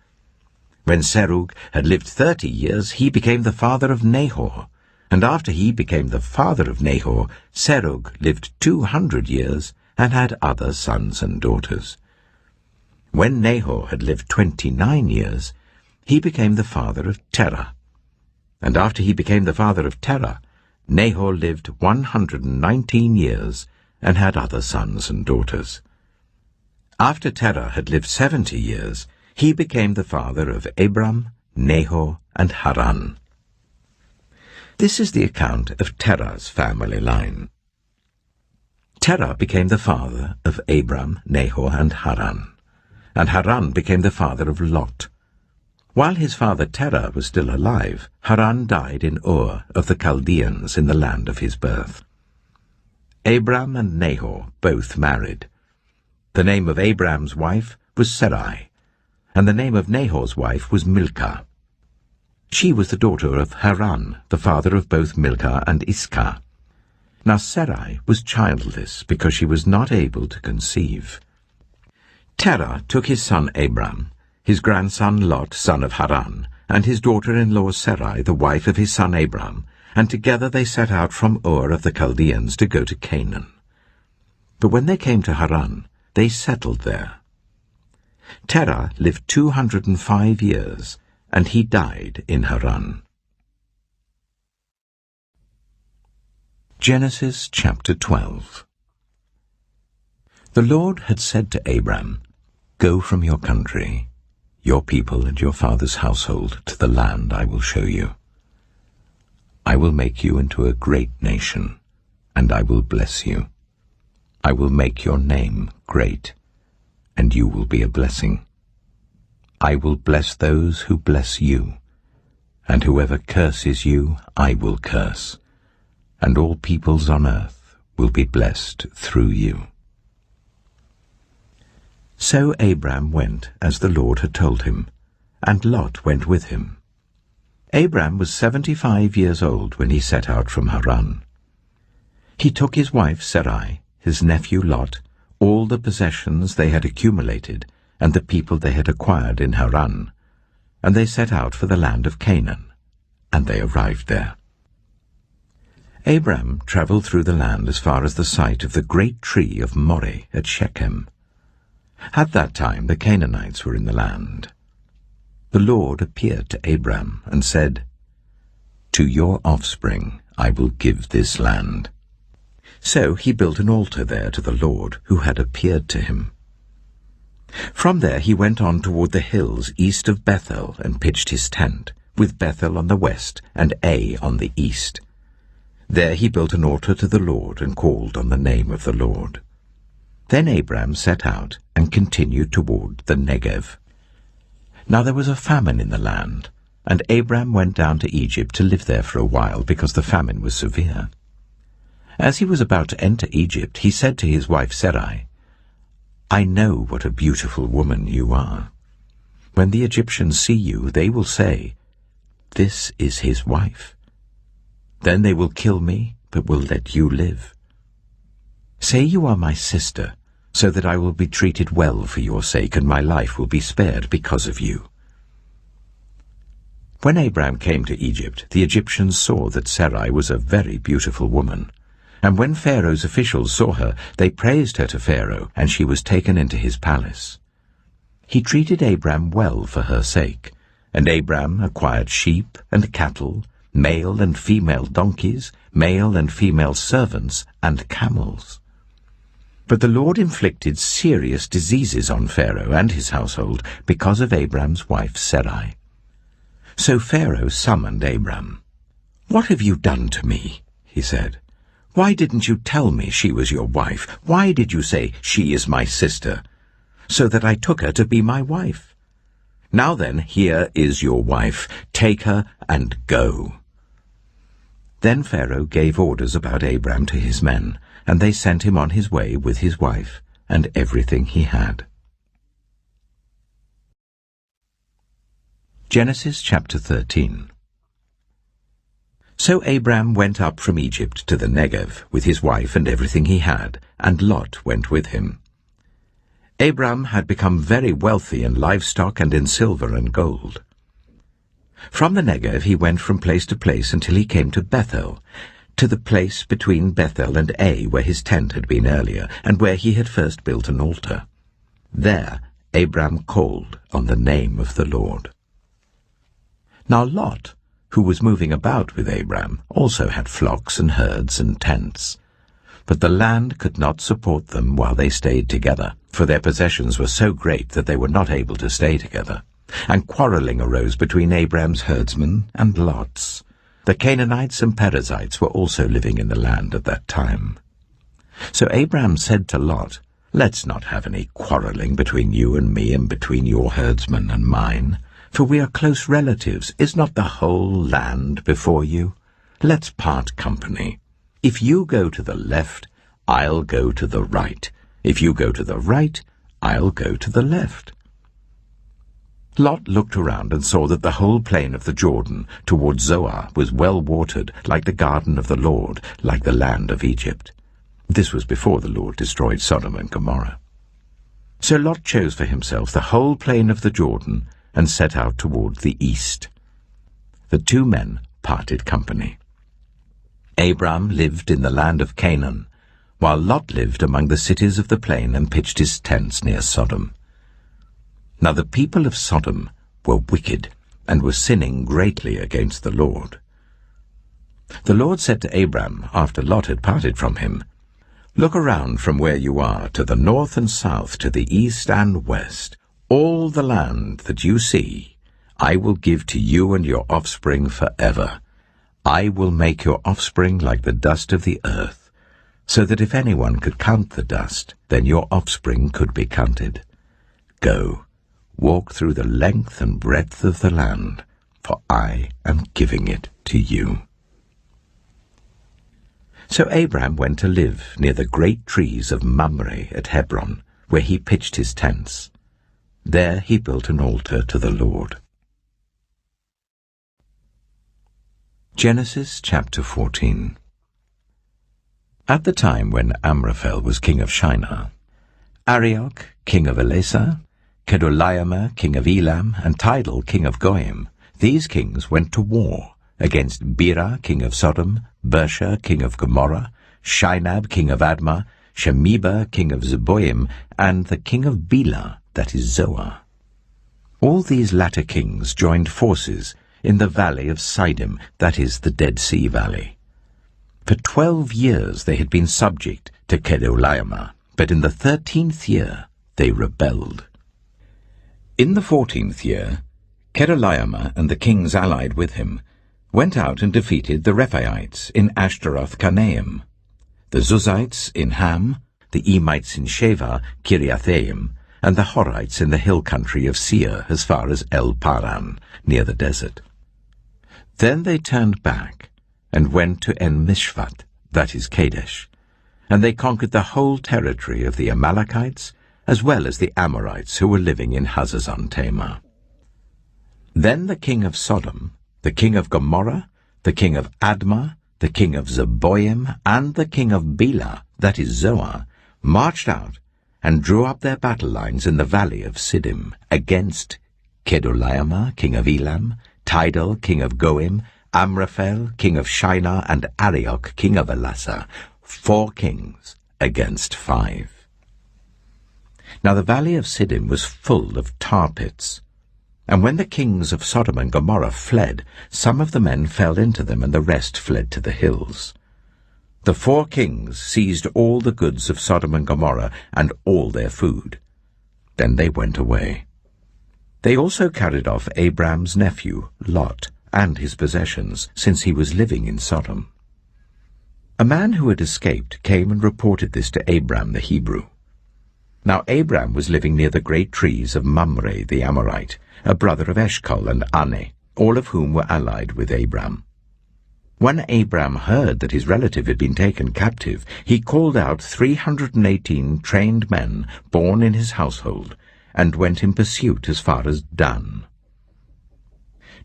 When Serug had lived 30 years, he became the father of Nahor. And after he became the father of Nahor, Serug lived 200 years and had other sons and daughters. When Nahor had lived 29 years, he became the father of Terah. And after he became the father of Terah, Nahor lived 119 years and had other sons and daughters. After Terah had lived 70 years, he became the father of Abram, Nahor, and Haran. This is the account of Terah's family line. Terah became the father of Abram, Nahor, and Haran became the father of Lot. While his father Terah was still alive, Haran died in Ur of the Chaldeans in the land of his birth. Abram and Nahor both married. The name of Abram's wife was Sarai, and the name of Nahor's wife was Milcah. She was the daughter of Haran, the father of both Milcah and Iscah. Now Sarai was childless because she was not able to conceive. Terah took his son Abram, his grandson Lot, son of Haran, and his daughter-in-law Sarai, the wife of his son Abram, and together they set out from Ur of the Chaldeans to go to Canaan. But when they came to Haran, they settled there. Terah lived 205 years, and he died in Haran. Genesis chapter 12. The Lord had said to Abram, "Go from your country, your people and your father's household, to the land I will show you. I will make you into a great nation, and I will bless you. I will make your name great, and you will be a blessing. I will bless those who bless you, and whoever curses you I will curse, and all peoples on earth will be blessed through you." So Abram went as the Lord had told him, and Lot went with him. Abram was 75 years old when he set out from Haran. He took his wife Sarai, his nephew Lot, all the possessions they had accumulated, and the people they had acquired in Haran, and they set out for the land of Canaan, and they arrived there. Abram travelled through the land as far as the site of the great tree of Moreh at Shechem. At that time the Canaanites were in the land. The Lord appeared to Abram and said, "To your offspring I will give this land." So he built an altar there to the Lord who had appeared to him. From there he went on toward the hills east of Bethel and pitched his tent, with Bethel on the west and Ai on the east. There he built an altar to the Lord and called on the name of the Lord. Then Abram set out and continued toward the Negev. Now there was a famine in the land, and Abram went down to Egypt to live there for a while because the famine was severe. As he was about to enter Egypt, he said to his wife Sarai, "I know what a beautiful woman you are. When the Egyptians see you, they will say, 'This is his wife.' Then they will kill me, but will let you live. Say you are my sister, so that I will be treated well for your sake, and my life will be spared because of you." When Abram came to Egypt, the Egyptians saw that Sarai was a very beautiful woman. And when Pharaoh's officials saw her, they praised her to Pharaoh, and she was taken into his palace. He treated Abram well for her sake, and Abram acquired sheep and cattle, male and female donkeys, male and female servants, and camels. But the Lord inflicted serious diseases on Pharaoh and his household because of Abram's wife Sarai. So Pharaoh summoned Abram. "What have you done to me?" he said. "Why didn't you tell me she was your wife? Why did you say, 'She is my sister,' so that I took her to be my wife? Now then, here is your wife. Take her and go." Then Pharaoh gave orders about Abram to his men, and they sent him on his way with his wife and everything he had. Genesis chapter 13. So Abram went up from Egypt to the Negev with his wife and everything he had, and Lot went with him. Abram had become very wealthy in livestock and in silver and gold. From the Negev he went from place to place until he came to Bethel, to the place between Bethel and Ai where his tent had been earlier, and where he had first built an altar. There Abram called on the name of the Lord. Now Lot, who was moving about with Abram, also had flocks and herds and tents. But the land could not support them while they stayed together, for their possessions were so great that they were not able to stay together. And quarreling arose between Abram's herdsmen and Lot's. The Canaanites and Perizzites were also living in the land at that time. So Abram said to Lot, "Let's not have any quarrelling between you and me and between your herdsmen and mine, for we are close relatives. Is not the whole land before you? Let's part company. If you go to the left, I'll go to the right. If you go to the right, I'll go to the left." Lot looked around and saw that the whole plain of the Jordan toward Zoar was well watered, like the garden of the Lord, like the land of Egypt. This was before the Lord destroyed Sodom and Gomorrah. So Lot chose for himself the whole plain of the Jordan and set out toward the east. The two men parted company. Abram lived in the land of Canaan, while Lot lived among the cities of the plain and pitched his tents near Sodom. Now the people of Sodom were wicked and were sinning greatly against the Lord. The Lord said to Abram, after Lot had parted from him, "Look around from where you are to the north and south, to the east and west. All the land that you see, I will give to you and your offspring forever. I will make your offspring like the dust of the earth, so that if anyone could count the dust, then your offspring could be counted. Go, walk through the length and breadth of the land, for I am giving it to you." So Abram went to live near the great trees of Mamre at Hebron, where he pitched his tents. There he built an altar to the Lord. Genesis chapter 14. At the time when Amraphel was king of Shinar, Arioch, king of Elasah, Kedorlaomer, king of Elam, and Tidal, king of Goyim, these kings went to war against Bera, king of Sodom, Bersha, king of Gomorrah, Shinab, king of Admah, Shemeba, king of Zeboim, and the king of Bela, that is Zoar. All these latter kings joined forces in the valley of Siddim, that is the Dead Sea Valley. For 12 years they had been subject to Kedorlaomer, but in the 13th year they rebelled. In the 14th year, Kedorlaomer and the kings allied with him went out and defeated the Rephaites in Ashtaroth-Karnaim, the Zuzites in Ham, the Emites in Sheva, Kiriathaim, and the Horites in the hill country of Seir as far as El-Paran, near the desert. Then they turned back and went to En-Mishvat, that is Kadesh, and they conquered the whole territory of the Amalekites, as well as the Amorites who were living in Hazazon-Tamar. Then the king of Sodom, the king of Gomorrah, the king of Admah, the king of Zeboim, and the king of Bela, that is Zoar, marched out and drew up their battle lines in the valley of Siddim against Kedorlaomer, king of Elam, Tidal, king of Goim, Amraphel, king of Shinar, and Arioch, king of Elasah, 4 kings against 5. Now the valley of Siddim was full of tar pits, and when the kings of Sodom and Gomorrah fled, some of the men fell into them, and the rest fled to the hills. The 4 kings seized all the goods of Sodom and Gomorrah and all their food. Then they went away. They also carried off Abram's nephew, Lot, and his possessions, since he was living in Sodom. A man who had escaped came and reported this to Abram the Hebrew. Now Abram was living near the great trees of Mamre the Amorite, a brother of Eshcol and Ane, all of whom were allied with Abram. When Abram heard that his relative had been taken captive, he called out 318 trained men born in his household, and went in pursuit as far as Dan.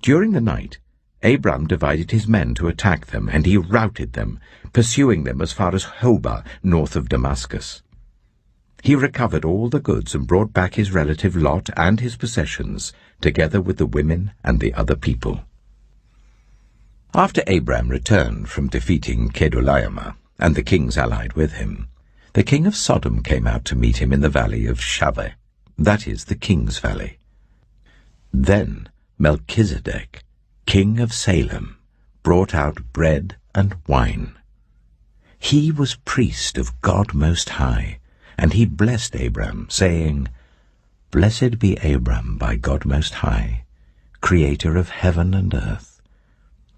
During the night, Abram divided his men to attack them, and he routed them, pursuing them as far as Hobah, north of Damascus. He recovered all the goods and brought back his relative Lot and his possessions, together with the women and the other people. After Abram returned from defeating Kedorlaomer and the kings allied with him, the king of Sodom came out to meet him in the valley of Shaveh, that is the king's valley. Then Melchizedek, king of Salem, brought out bread and wine. He was priest of God Most High, and he blessed Abram, saying, "Blessed be Abram by God Most High, creator of heaven and earth.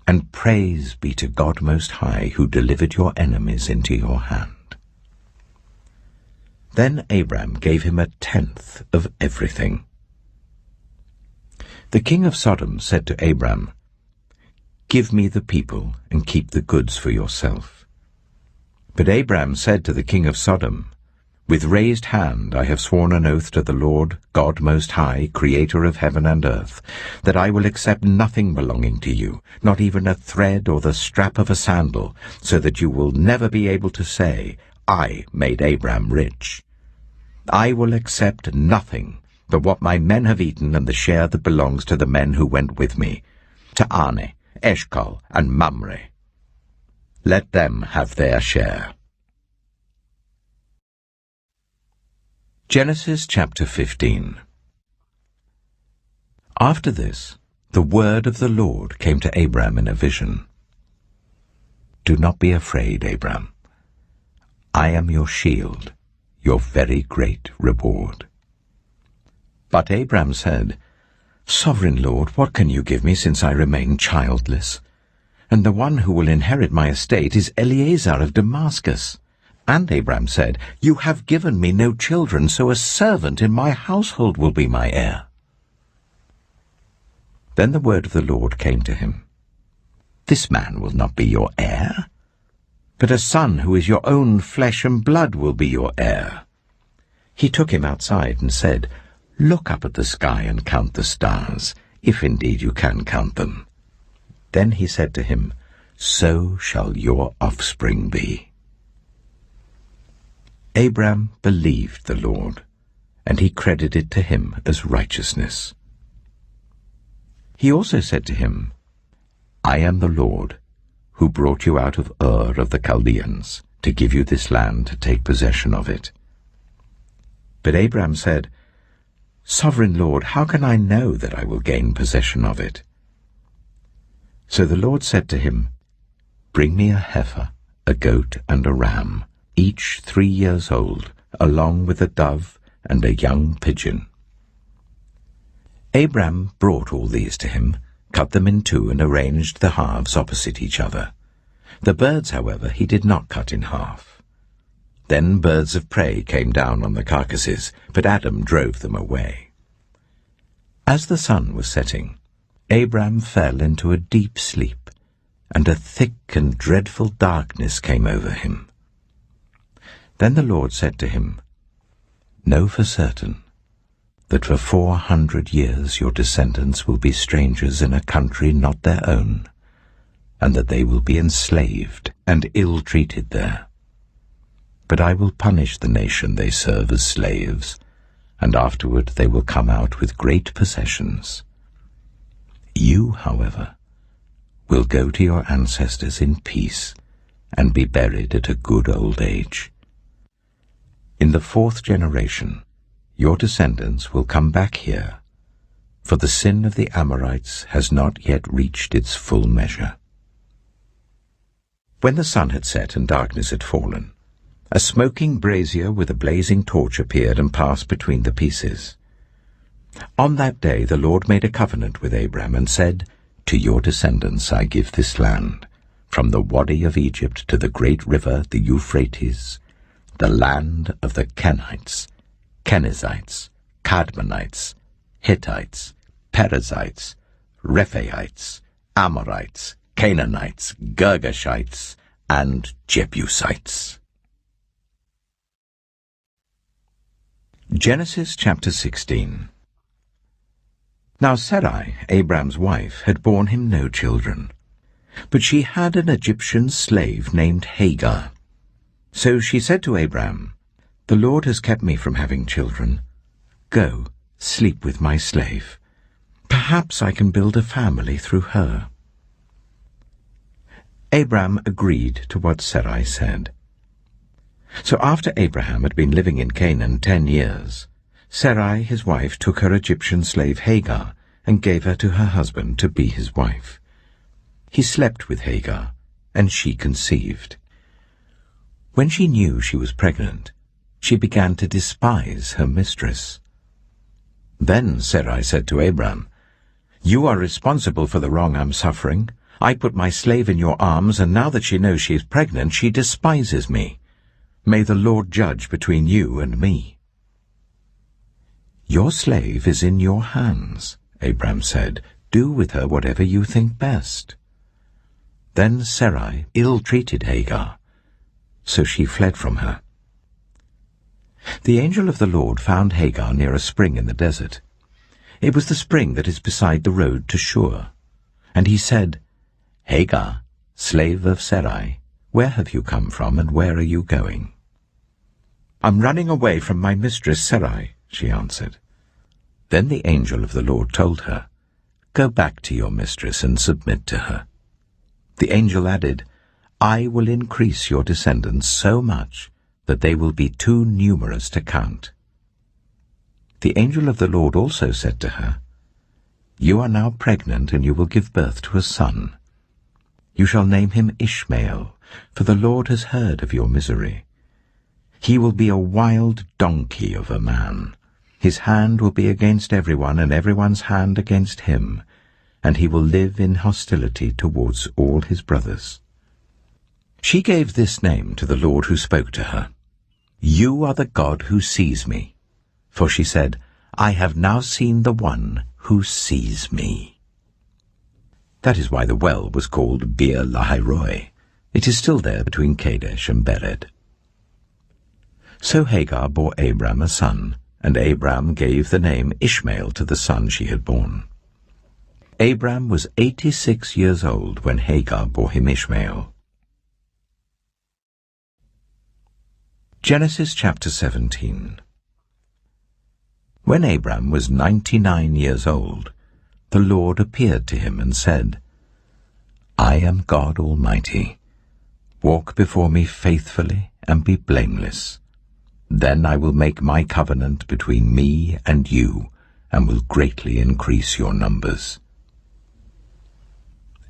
and praise be to God Most High, who delivered your enemies into your hand." Then Abram gave him 1/10 of everything. The king of Sodom said to Abram, "Give me the people and keep the goods for yourself." But Abram said to the king of Sodom, "With raised hand I have sworn an oath to the Lord, God Most High, creator of heaven and earth, that I will accept nothing belonging to you, not even a thread or the strap of a sandal, so that you will never be able to say, 'I made Abram rich.' I will accept nothing but what my men have eaten and the share that belongs to the men who went with me, to Ane, Eshcol, and Mamre. Let them have their share." Genesis chapter 15. After this, the word of the Lord came to Abram in a vision. "Do not be afraid, Abram. I am your shield, your very great reward." But Abram said, "Sovereign Lord, what can you give me since I remain childless? And the one who will inherit my estate is Eliezer of Damascus." And Abram said, "You have given me no children, so a servant in my household will be my heir." Then the word of the Lord came to him, "This man will not be your heir, but a son who is your own flesh and blood will be your heir." He took him outside and said, "Look up at the sky and count the stars, if indeed you can count them." Then he said to him, "So shall your offspring be." Abram believed the Lord, and he credited to him as righteousness. He also said to him, "I am the Lord, who brought you out of Ur of the Chaldeans, to give you this land to take possession of it." But Abram said, "Sovereign Lord, how can I know that I will gain possession of it?" So the Lord said to him, "Bring me a heifer, a goat, and a ram, each 3 years old, along with a dove and a young pigeon." Abram brought all these to him, cut them in two, and arranged the halves opposite each other. The birds, however, he did not cut in half. Then birds of prey came down on the carcasses, but Adam drove them away. As the sun was setting, Abram fell into a deep sleep, and a thick and dreadful darkness came over him. Then the Lord said to him, "Know for certain that for 400 years your descendants will be strangers in a country not their own, and that they will be enslaved and ill-treated there. But I will punish the nation they serve as slaves, and afterward they will come out with great possessions. You, however, will go to your ancestors in peace and be buried at a good old age. In the 4th generation, your descendants will come back here, for the sin of the Amorites has not yet reached its full measure." When the sun had set and darkness had fallen, a smoking brazier with a blazing torch appeared and passed between the pieces. On that day the Lord made a covenant with Abram and said, "To your descendants I give this land, from the Wadi of Egypt to the great river, the Euphrates, the land of the Kenites, Kenizzites, Cadmonites, Hittites, Perizzites, Rephaites, Amorites, Canaanites, Girgashites, and Jebusites." Genesis chapter 16. Now Sarai, Abram's wife, had borne him no children, but she had an Egyptian slave named Hagar. So she said to Abram, "The Lord has kept me from having children. Go, sleep with my slave. Perhaps I can build a family through her." Abram agreed to what Sarai said. So after Abraham had been living in Canaan 10 years, Sarai his wife took her Egyptian slave Hagar and gave her to her husband to be his wife. He slept with Hagar, and she conceived. When she knew she was pregnant, she began to despise her mistress. Then Sarai said to Abram, "You are responsible for the wrong I'm suffering. I put my slave in your arms, and now that she knows she is pregnant, she despises me. May the Lord judge between you and me." "Your slave is in your hands," Abram said. "Do with her whatever you think best." Then Sarai ill-treated Hagar, so she fled from her. The angel of the Lord found Hagar near a spring in the desert. It was the spring that is beside the road to Shur. And he said, "Hagar, slave of Sarai, where have you come from, and where are you going?" "I'm running away from my mistress Sarai," she answered. Then the angel of the Lord told her, "Go back to your mistress and submit to her." The angel added, "I will increase your descendants so much that they will be too numerous to count." The angel of the Lord also said to her, "You are now pregnant, and you will give birth to a son. You shall name him Ishmael, for the Lord has heard of your misery. He will be a wild donkey of a man. His hand will be against everyone, and everyone's hand against him, and he will live in hostility towards all his brothers." She gave this name to the Lord who spoke to her, "You are the God who sees me." For she said, "I have now seen the one who sees me." That is why the well was called Beer Lahai-roi. It is still there between Kadesh and Bered. So Hagar bore Abram a son, and Abram gave the name Ishmael to the son she had borne. Abram was 86 years old when Hagar bore him Ishmael. Genesis chapter 17. When Abram was 99 years old, the Lord appeared to him and said, "I am God Almighty. Walk before me faithfully and be blameless. Then I will make my covenant between me and you, and will greatly increase your numbers."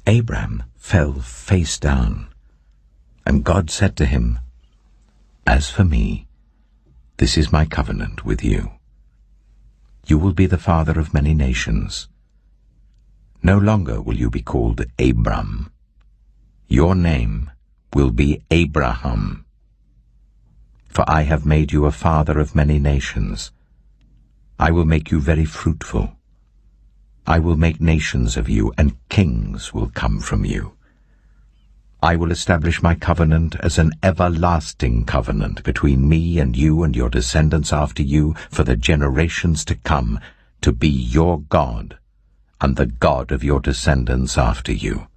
Abram fell face down, and God said to him, "As for me, this is my covenant with you. You will be the father of many nations. No longer will you be called Abram. Your name will be Abraham. For I have made you a father of many nations. I will make you very fruitful. I will make nations of you, and kings will come from you. I will establish my covenant as an everlasting covenant between me and you and your descendants after you for the generations to come, to be your God and the God of your descendants after you.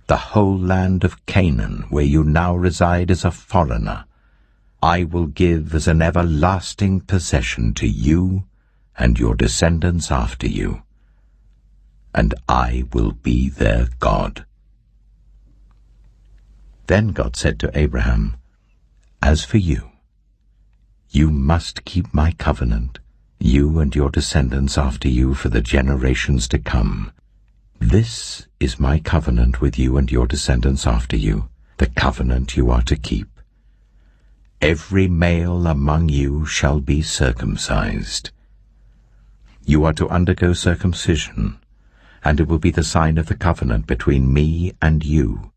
The whole land of Canaan, where you now reside as a foreigner, I will give as an everlasting possession to you and your descendants after you, and I will be their God." Then God said to Abraham, "As for you, you must keep my covenant, you and your descendants after you for the generations to come. This is my covenant with you and your descendants after you, the covenant you are to keep. Every male among you shall be circumcised. You are to undergo circumcision, and it will be the sign of the covenant between me and you.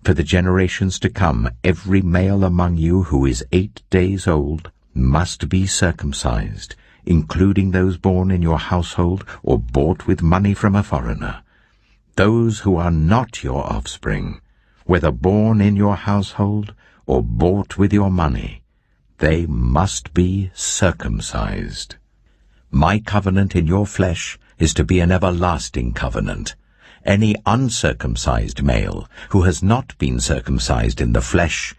For the generations to come, every male among you who is 8 days old must be circumcised, including those born in your household or bought with money from a foreigner. Those who are not your offspring, whether born in your household or bought with your money, they must be circumcised. My covenant in your flesh is to be an everlasting covenant. Any uncircumcised male who has not been circumcised in the flesh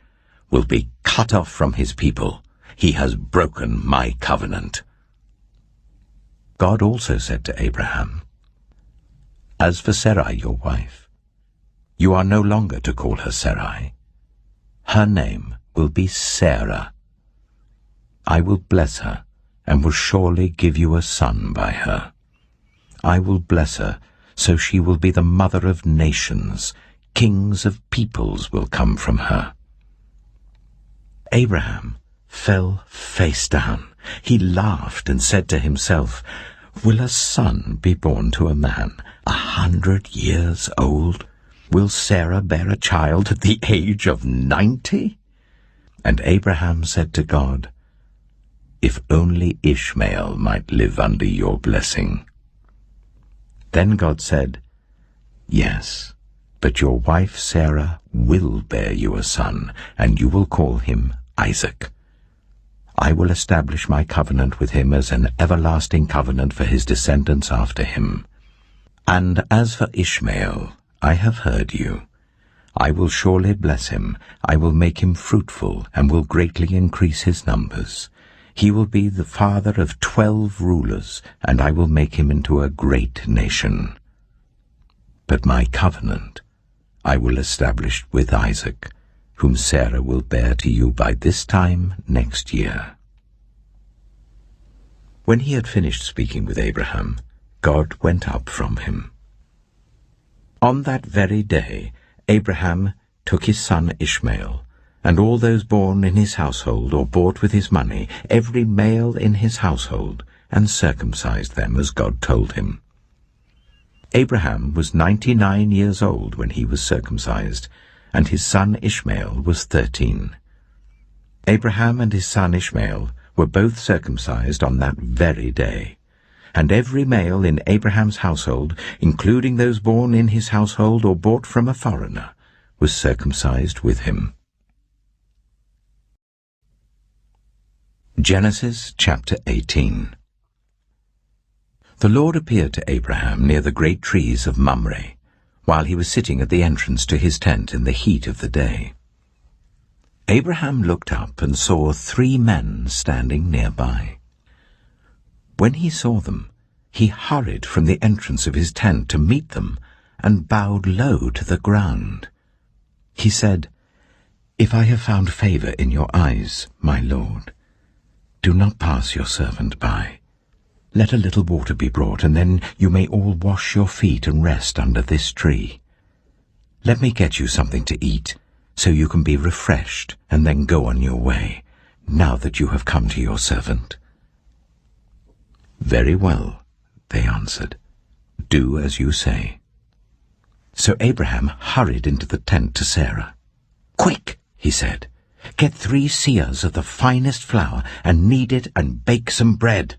will be cut off from his people. He has broken my covenant." God also said to Abraham, "As for Sarai your wife, you are no longer to call her Sarai. Her name will be Sarah. I will bless her, and will surely give you a son by her. I will bless her, so she will be the mother of nations. Kings of peoples will come from her." Abraham fell face down. He laughed and said to himself, "Will a son be born to a man 100 years old? Will Sarah bear a child at the age of 90? And Abraham said to God, If only Ishmael might live under your blessing. Then God said, Yes, but your wife Sarah will bear you a son, and you will call him Isaac. I will establish my covenant with him as an everlasting covenant for his descendants after him. And as for Ishmael, I have heard you. I will surely bless him. I will make him fruitful, and will greatly increase his numbers. He will be the father of 12 rulers, and I will make him into a great nation. But my covenant I will establish with Isaac, whom Sarah will bear to you by this time next year. When he had finished speaking with Abraham, God went up from him. On that very day, Abraham took his son Ishmael, and all those born in his household or bought with his money, every male in his household, and circumcised them as God told him. Abraham was 99 years old when he was circumcised, and his son Ishmael was 13. Abraham and his son Ishmael were both circumcised on that very day, and every male in Abraham's household, including those born in his household or bought from a foreigner, was circumcised with him. Genesis chapter 18. The Lord appeared to Abraham near the great trees of Mamre, while he was sitting at the entrance to his tent in the heat of the day. Abraham looked up and saw 3 men standing nearby. When he saw them, he hurried from the entrance of his tent to meet them and bowed low to the ground. He said, If I have found favor in your eyes, my Lord, do not pass your servant by. Let a little water be brought, and then you may all wash your feet and rest under this tree. Let me get you something to eat, so you can be refreshed, and then go on your way, now that you have come to your servant. Very well, they answered. Do as you say. So Abraham hurried into the tent to Sarah. Quick, he said, get 3 seahs of the finest flour, and knead it and bake some bread.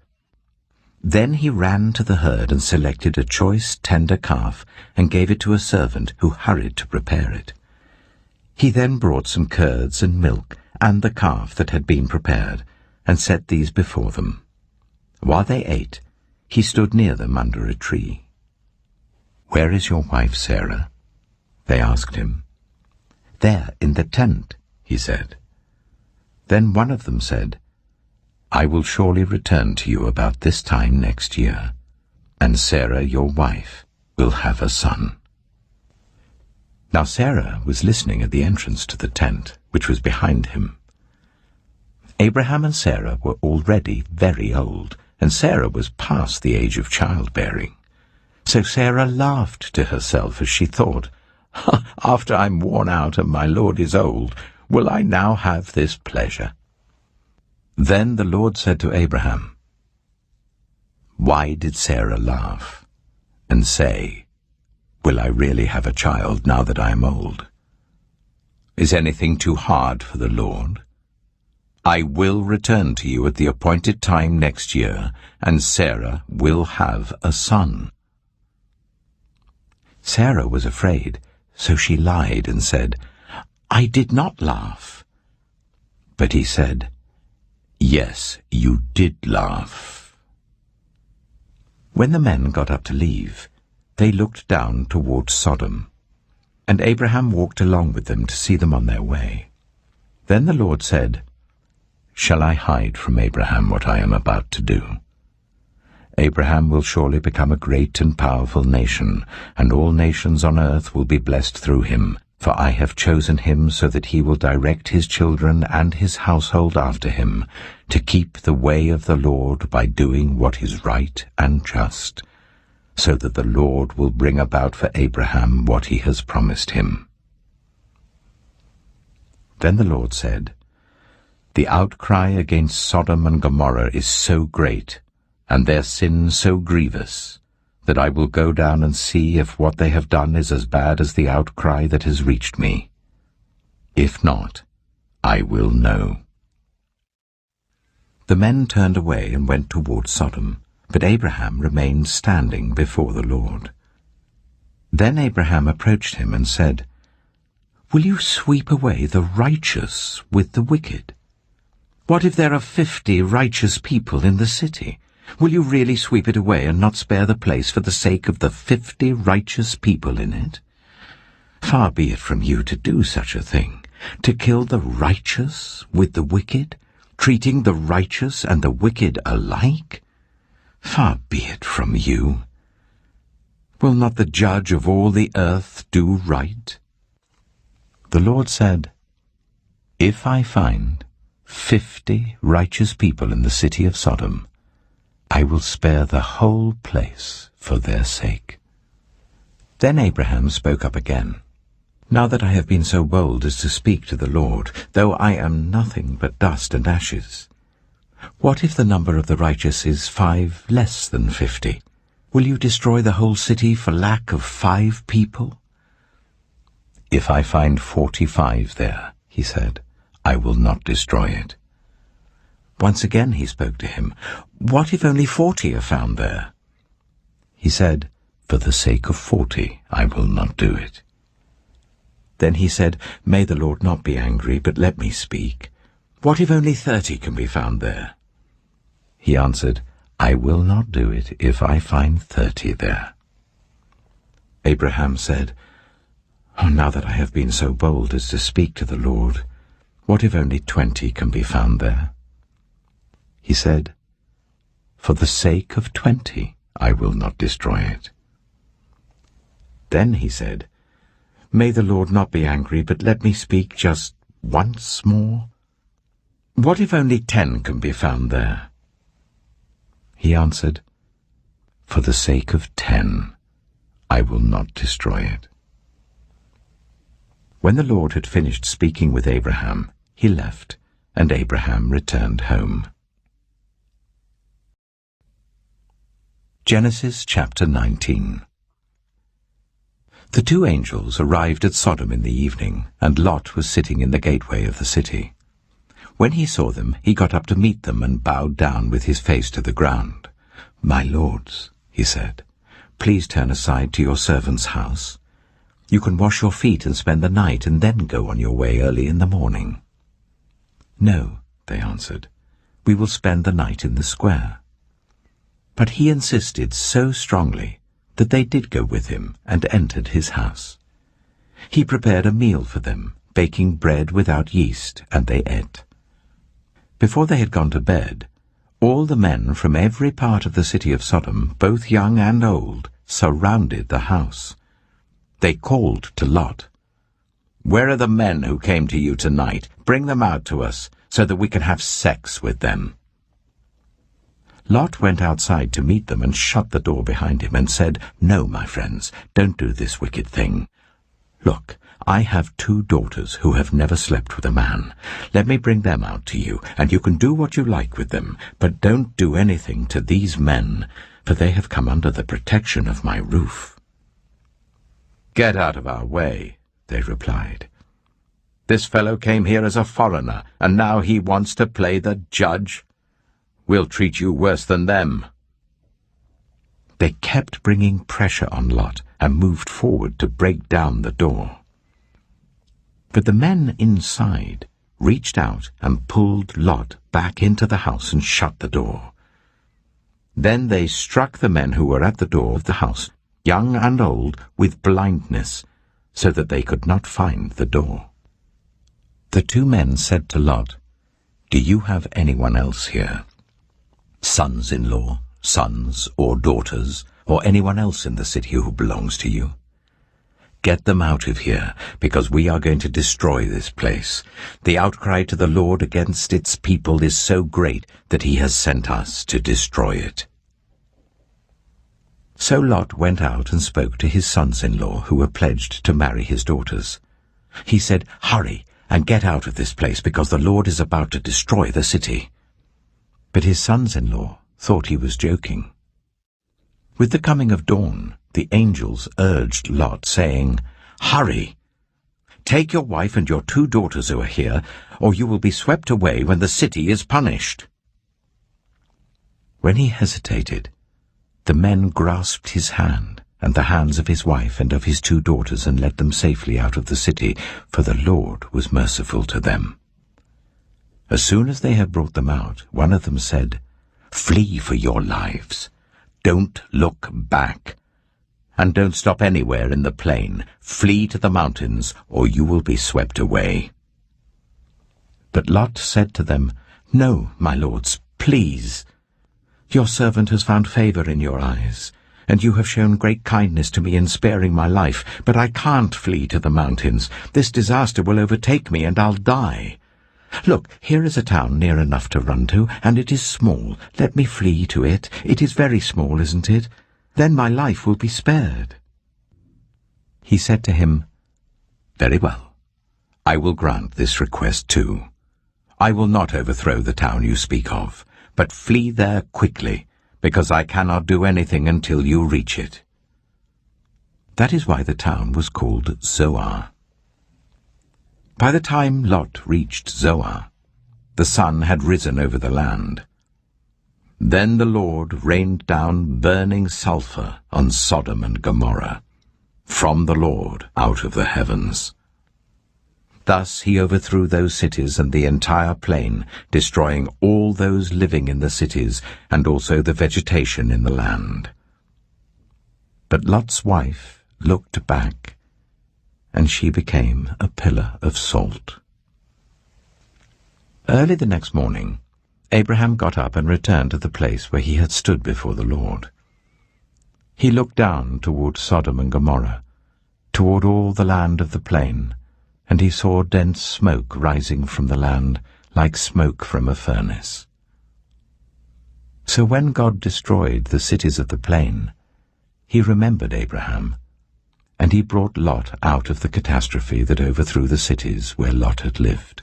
Then he ran to the herd and selected a choice, tender calf and gave it to a servant who hurried to prepare it. He then brought some curds and milk and the calf that had been prepared and set these before them. While they ate, he stood near them under a tree. Where is your wife Sarah? They asked him. There in the tent, he said. Then one of them said, I will surely return to you about this time next year, and Sarah, your wife, will have a son. Now Sarah was listening at the entrance to the tent, which was behind him. Abraham and Sarah were already very old, and Sarah was past the age of childbearing. So Sarah laughed to herself as she thought, After I'm worn out and my Lord is old, will I now have this pleasure? Then the Lord said to Abraham, Why did Sarah laugh and say, Will I really have a child now that I am old? Is anything too hard for the Lord? I will return to you at the appointed time next year, and Sarah will have a son. Sarah was afraid, so she lied and said, I did not laugh. But he said, Yes, you did laugh. When the men got up to leave, they looked down towards Sodom, and Abraham walked along with them to see them on their way. Then the Lord said, Shall I hide from Abraham what I am about to do? Abraham will surely become a great and powerful nation, and all nations on earth will be blessed through him, for I have chosen him so that he will direct his children and his household after him, to keep the way of the Lord by doing what is right and just, so that the Lord will bring about for Abraham what he has promised him. Then the Lord said, The outcry against Sodom and Gomorrah is so great, and their sin so grievous, that I will go down and see if what they have done is as bad as the outcry that has reached me. If not, I will know." The men turned away and went towards Sodom, but Abraham remained standing before the Lord. Then Abraham approached him and said, "Will you sweep away the righteous with the wicked? What if there are 50 righteous people in the city? Will you really sweep it away and not spare the place for the sake of the 50 righteous people in it? Far be it from you to do such a thing, to kill the righteous with the wicked, treating the righteous and the wicked alike? Far be it from you. Will not the judge of all the earth do right?" The Lord said, "If I find 50 righteous people in the city of Sodom, I will spare the whole place for their sake." Then Abraham spoke up again. "Now that I have been so bold as to speak to the Lord, though I am nothing but dust and ashes, what if the number of the righteous is 5 less than 50? Will you destroy the whole city for lack of 5 people? If I find 45 there," he said, "I will not destroy it." Once again he spoke to him. "What if only 40 are found there?" He said, "For the sake of 40, I will not do it." Then he said, "May the Lord not be angry, but let me speak. What if only 30 can be found there?" He answered, "I will not do it if I find 30 there." Abraham said, "Now that I have been so bold as to speak to the Lord, what if only 20 can be found there?" He said, "For the sake of 20, I will not destroy it." Then he said, "May the Lord not be angry, but let me speak just once more. What if only 10 can be found there?" He answered, "For the sake of 10, I will not destroy it." When the Lord had finished speaking with Abraham, he left, and Abraham returned home. Genesis chapter 19. The 2 angels arrived at Sodom in the evening, and Lot was sitting in the gateway of the city. When he saw them, he got up to meet them and bowed down with his face to the ground. "My lords," he said, "please turn aside to your servant's house. You can wash your feet and spend the night and then go on your way early in the morning." "No," they answered, "we will spend the night in the square." But he insisted so strongly that they did go with him and entered his house. He prepared a meal for them, baking bread without yeast, and they ate. Before they had gone to bed, all the men from every part of the city of Sodom, both young and old, surrounded the house. They called to Lot, "Where are the men who came to you tonight? Bring them out to us, so that we can have sex with them." Lot went outside to meet them and shut the door behind him and said, "No, my friends, don't do this wicked thing. Look, I have 2 daughters who have never slept with a man. Let me bring them out to you, and you can do what you like with them, but don't do anything to these men, for they have come under the protection of my roof." "Get out of our way," they replied. "This fellow came here as a foreigner, and now he wants to play the judge. We'll treat you worse than them." They kept bringing pressure on Lot and moved forward to break down the door. But the men inside reached out and pulled Lot back into the house and shut the door. Then they struck the men who were at the door of the house, young and old, with blindness, so that they could not find the door. The 2 men said to Lot, "Do you have anyone else here? Sons-in-law, sons or daughters, or anyone else in the city who belongs to you? Get them out of here, because we are going to destroy this place. The outcry to the Lord against its people is so great that he has sent us to destroy it." So Lot went out and spoke to his sons-in-law who were pledged to marry his daughters. He said, "Hurry and get out of this place, because the Lord is about to destroy the city." But his sons-in-law thought he was joking. With the coming of dawn, the angels urged Lot, saying, "Hurry! Take your wife and your 2 daughters who are here, or you will be swept away when the city is punished." When he hesitated, the men grasped his hand and the hands of his wife and of his 2 daughters and led them safely out of the city, for the Lord was merciful to them. As soon as they had brought them out, one of them said, "Flee for your lives. Don't look back. And don't stop anywhere in the plain. Flee to the mountains, or you will be swept away." But Lot said to them, "No, my lords, please. Your servant has found favor in your eyes, and you have shown great kindness to me in sparing my life, but I can't flee to the mountains. This disaster will overtake me, and I'll die. Look, here is a town near enough to run to, and it is small. Let me flee to it. It is very small, isn't it? Then my life will be spared." He said to him, "Very well. I will grant this request too. I will not overthrow the town you speak of, but flee there quickly, because I cannot do anything until you reach it." That is why the town was called Zoar. By the time Lot reached Zoar, the sun had risen over the land. Then the Lord rained down burning sulfur on Sodom and Gomorrah, from the Lord out of the heavens. Thus he overthrew those cities and the entire plain, destroying all those living in the cities and also the vegetation in the land. But Lot's wife looked back, and she became a pillar of salt. Early the next morning, Abraham got up and returned to the place where he had stood before the Lord. He looked down toward Sodom and Gomorrah, toward all the land of the plain, and he saw dense smoke rising from the land like smoke from a furnace. So when God destroyed the cities of the plain, he remembered Abraham, and he brought Lot out of the catastrophe that overthrew the cities where Lot had lived.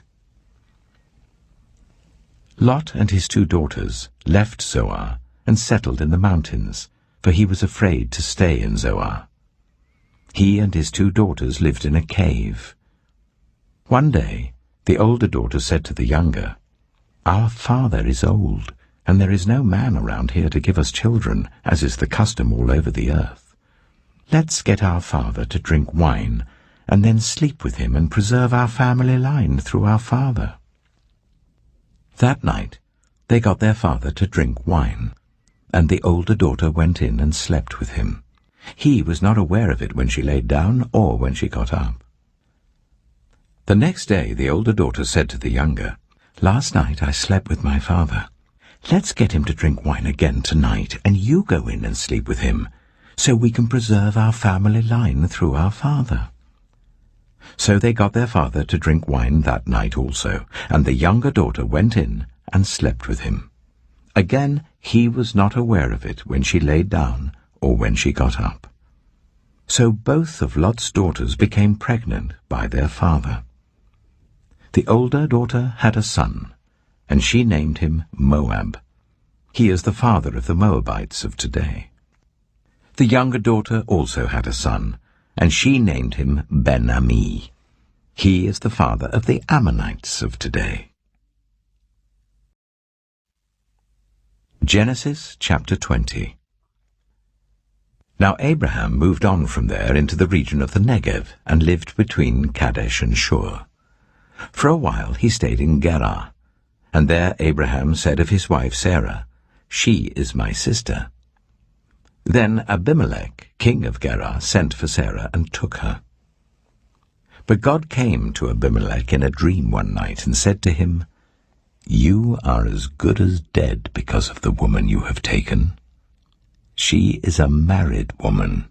Lot and his 2 daughters left Zoar and settled in the mountains, for he was afraid to stay in Zoar. He and his 2 daughters lived in a cave. One day, the older daughter said to the younger, "Our father is old, and there is no man around here to give us children, as is the custom all over the earth. Let's get our father to drink wine, and then sleep with him and preserve our family line through our father." That night, they got their father to drink wine, and the older daughter went in and slept with him. He was not aware of it when she laid down or when she got up. The next day the older daughter said to the younger, "Last night I slept with my father. Let's get him to drink wine again tonight, and you go in and sleep with him, so we can preserve our family line through our father." So they got their father to drink wine that night also, and the younger daughter went in and slept with him. Again he was not aware of it when she laid down or when she got up. So both of Lot's daughters became pregnant by their father. The older daughter had a son, and she named him Moab. He is the father of the Moabites of today. The younger daughter also had a son, and she named him Ben-Ami. He is the father of the Ammonites of today. Genesis chapter 20. Now Abraham moved on from there into the region of the Negev and lived between Kadesh and Shur. For a while he stayed in Gerar, and there Abraham said of his wife Sarah, "She is my sister." Then Abimelech, king of Gerar, sent for Sarah and took her. But God came to Abimelech in a dream one night and said to him, "You are as good as dead because of the woman you have taken. She is a married woman."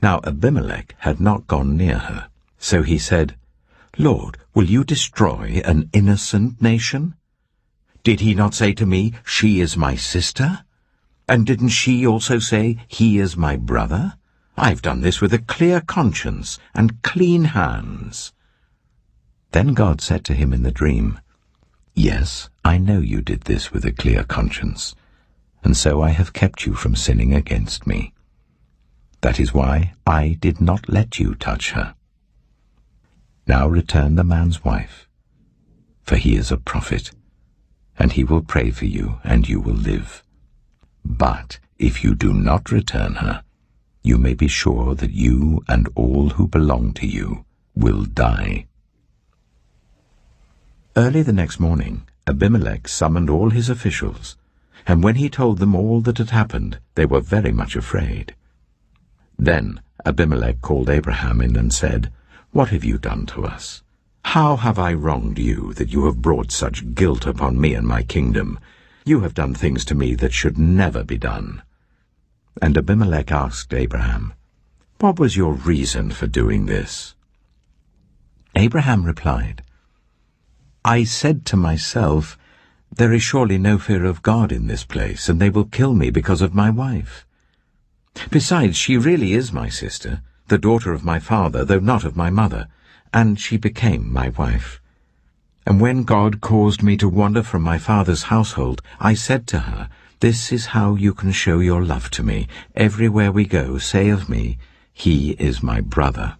Now Abimelech had not gone near her, so he said, "Lord, will you destroy an innocent nation? Did he not say to me, 'She is my sister'? And didn't she also say, 'He is my brother'? I've done this with a clear conscience and clean hands." Then God said to him in the dream, "Yes, I know you did this with a clear conscience, and so I have kept you from sinning against me. That is why I did not let you touch her. Now return the man's wife, for he is a prophet, and he will pray for you, and you will live. But if you do not return her, you may be sure that you and all who belong to you will die." Early the next morning, Abimelech summoned all his officials, and when he told them all that had happened, they were very much afraid. Then Abimelech called Abraham in and said, "What have you done to us? How have I wronged you that you have brought such guilt upon me and my kingdom? You have done things to me that should never be done." And Abimelech asked Abraham, "What was your reason for doing this?" Abraham replied, "I said to myself, there is surely no fear of God in this place, and they will kill me because of my wife. Besides, she really is my sister, the daughter of my father, though not of my mother, and she became my wife. And when God caused me to wander from my father's household, I said to her, 'This is how you can show your love to me. Everywhere we go, say of me, he is my brother.'"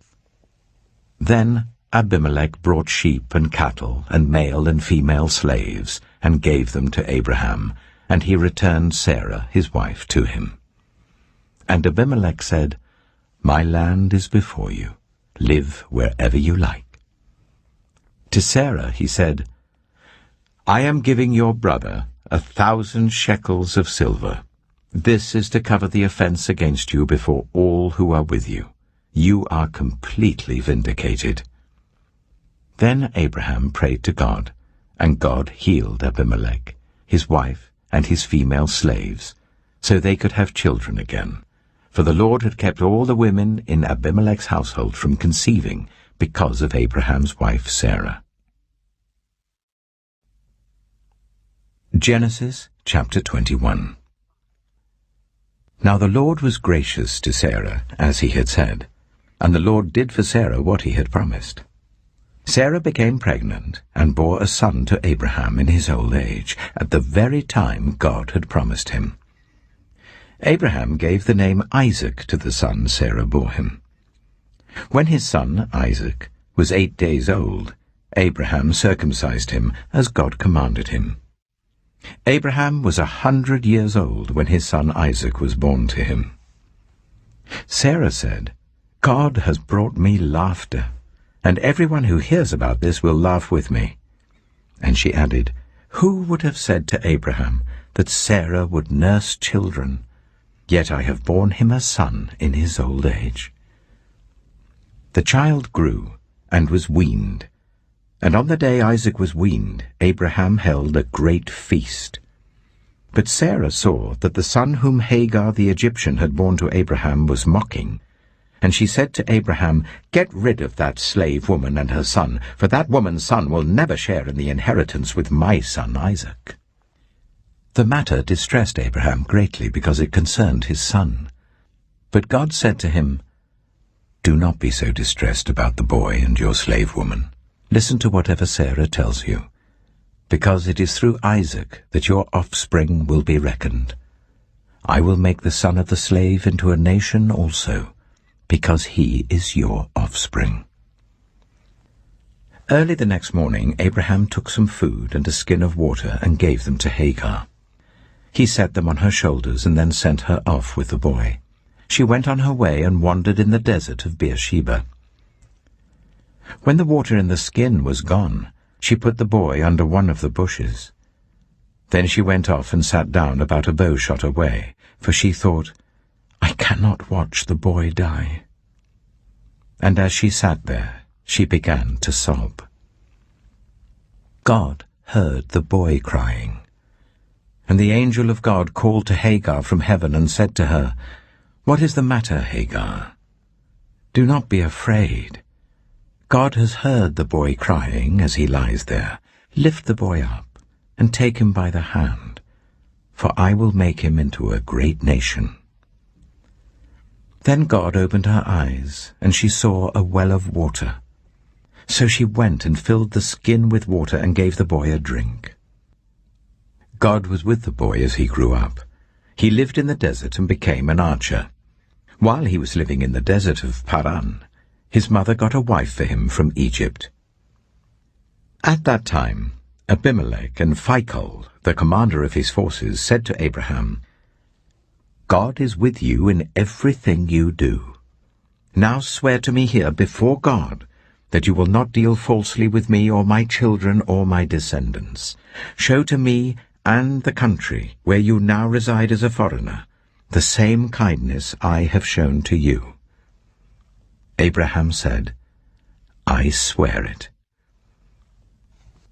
Then Abimelech brought sheep and cattle and male and female slaves and gave them to Abraham, and he returned Sarah, his wife, to him. And Abimelech said, "My land is before you. Live wherever you like." To Sarah he said, "I am giving your brother 1,000 shekels of silver. This is to cover the offense against you before all who are with you. You are completely vindicated." Then Abraham prayed to God, and God healed Abimelech, his wife, and his female slaves, so they could have children again. For the Lord had kept all the women in Abimelech's household from conceiving because of Abraham's wife Sarah. Genesis chapter 21. Now the Lord was gracious to Sarah, as he had said, and the Lord did for Sarah what he had promised. Sarah became pregnant and bore a son to Abraham in his old age, at the very time God had promised him. Abraham gave the name Isaac to the son Sarah bore him. When his son, Isaac, was 8 days old, Abraham circumcised him as God commanded him. Abraham was 100 years old when his son Isaac was born to him. Sarah said, "God has brought me laughter, and everyone who hears about this will laugh with me." And she added, "Who would have said to Abraham that Sarah would nurse children? Yet I have borne him a son in his old age." The child grew and was weaned, and on the day Isaac was weaned, Abraham held a great feast. But Sarah saw that the son whom Hagar the Egyptian had borne to Abraham was mocking, and she said to Abraham, "Get rid of that slave woman and her son, for that woman's son will never share in the inheritance with my son Isaac." The matter distressed Abraham greatly because it concerned his son. But God said to him, "Do not be so distressed about the boy and your slave woman. Listen to whatever Sarah tells you, because it is through Isaac that your offspring will be reckoned. I will make the son of the slave into a nation also, because he is your offspring." Early the next morning Abraham took some food and a skin of water and gave them to Hagar. He set them on her shoulders and then sent her off with the boy. She went on her way and wandered in the desert of Beersheba. When the water in the skin was gone, she put the boy under one of the bushes. Then she went off and sat down about a bowshot away, for she thought, "I cannot watch the boy die." And as she sat there, she began to sob. God heard the boy crying. And the angel of God called to Hagar from heaven and said to her, "What is the matter, Hagar? Do not be afraid. God has heard the boy crying as he lies there. Lift the boy up and take him by the hand, for I will make him into a great nation." Then God opened her eyes, and she saw a well of water. So she went and filled the skin with water and gave the boy a drink. God was with the boy as he grew up, He lived in the desert and became an archer. While he was living in the desert of Paran, his mother got a wife for him from Egypt. At that time, Abimelech and Phicol, the commander of his forces, said to Abraham, "God is with you in everything you do. Now swear to me here before God that you will not deal falsely with me or my children or my descendants. Show to me and the country where you now reside as a foreigner the same kindness I have shown to you." Abraham said, "I swear it."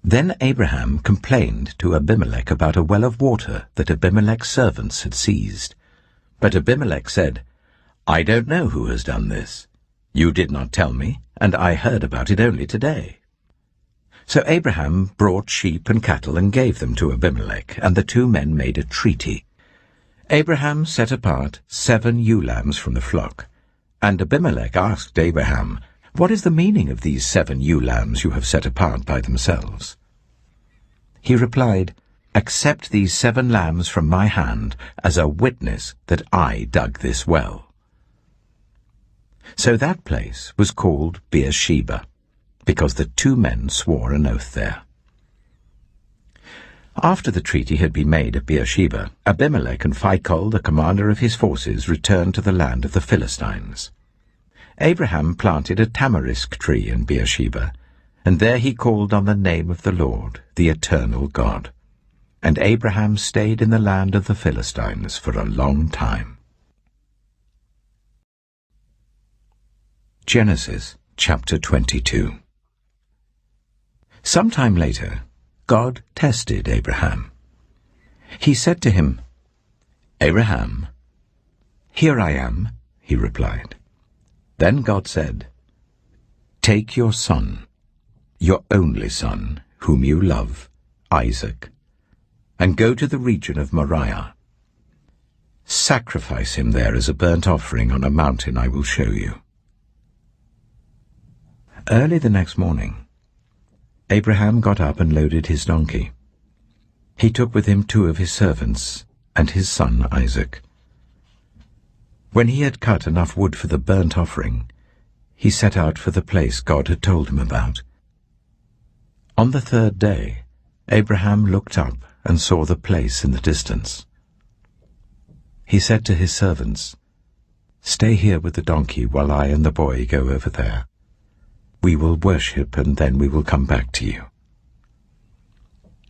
Then Abraham complained to Abimelech about a well of water that Abimelech's servants had seized. But Abimelech said, "I don't know who has done this. You did not tell me, and I heard about it only today." So Abraham brought sheep and cattle and gave them to Abimelech, and the two men made a treaty. Abraham set apart 7 ewe lambs from the flock, and Abimelech asked Abraham, "What is the meaning of these 7 ewe lambs you have set apart by themselves?" He replied, "Accept these 7 lambs from my hand as a witness that I dug this well." So that place was called Beersheba, because the two men swore an oath there. After the treaty had been made at Beersheba, Abimelech and Phicol, the commander of his forces, returned to the land of the Philistines. Abraham planted a tamarisk tree in Beersheba, and there he called on the name of the Lord, the eternal God. And Abraham stayed in the land of the Philistines for a long time. Genesis chapter 22. Sometime later, God tested Abraham. He said to him, "Abraham." "Here I am," he replied. Then God said, "Take your son, your only son, whom you love, Isaac, and go to the region of Moriah. Sacrifice him there as a burnt offering on a mountain I will show you." Early the next morning, Abraham got up and loaded his donkey. He took with him 2 of his servants and his son Isaac. When he had cut enough wood for the burnt offering, he set out for the place God had told him about. On the 3rd day, Abraham looked up and saw the place in the distance. He said to his servants, "Stay here with the donkey while I and the boy go over there. We will worship, and then we will come back to you."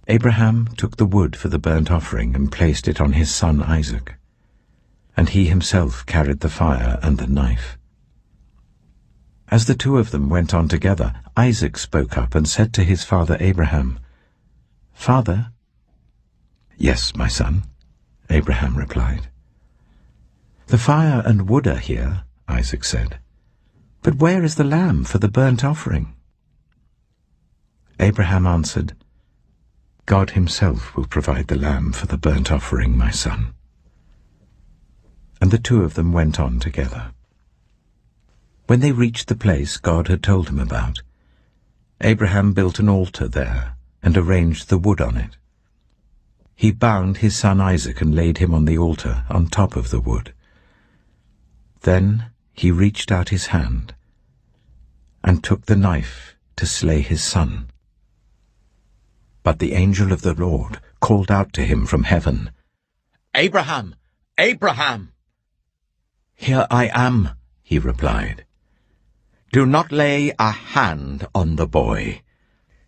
Abraham took the wood for the burnt offering and placed it on his son Isaac, and he himself carried the fire and the knife. As the 2 of them went on together, Isaac spoke up and said to his father Abraham, "Father?" "Yes, my son," Abraham replied. "The fire and wood are here," Isaac said. "But where is the lamb for the burnt offering?" Abraham answered, "God himself will provide the lamb for the burnt offering, my son." And the 2 of them went on together. When they reached the place God had told him about, Abraham built an altar there and arranged the wood on it. He bound his son Isaac and laid him on the altar on top of the wood. Then he reached out his hand and took the knife to slay his son. But the angel of the Lord called out to him from heaven, "Abraham! Abraham!" "Here I am," he replied. "Do not lay a hand on the boy,"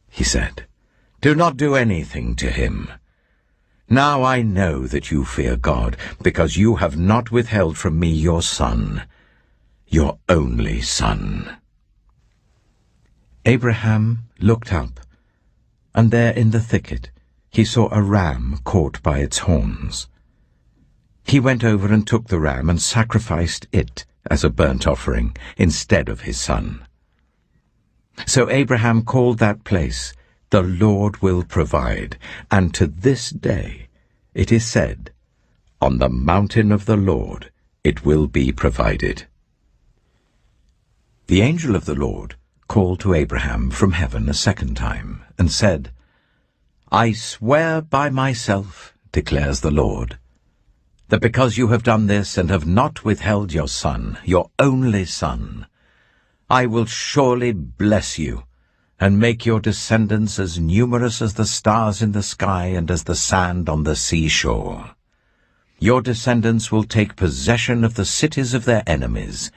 he said. "Do not do anything to him. Now I know that you fear God, because you have not withheld from me your son, your only son." Abraham looked up, and there in the thicket he saw a ram caught by its horns. He went over and took the ram and sacrificed it as a burnt offering instead of his son. So Abraham called that place, "The Lord will provide," and to this day it is said, "On the mountain of the Lord it will be provided." The angel of the Lord called to Abraham from heaven a 2nd time, and said, "I swear by myself, declares the Lord, that because you have done this and have not withheld your son, your only son, I will surely bless you, and make your descendants as numerous as the stars in the sky and as the sand on the seashore. Your descendants will take possession of the cities of their enemies,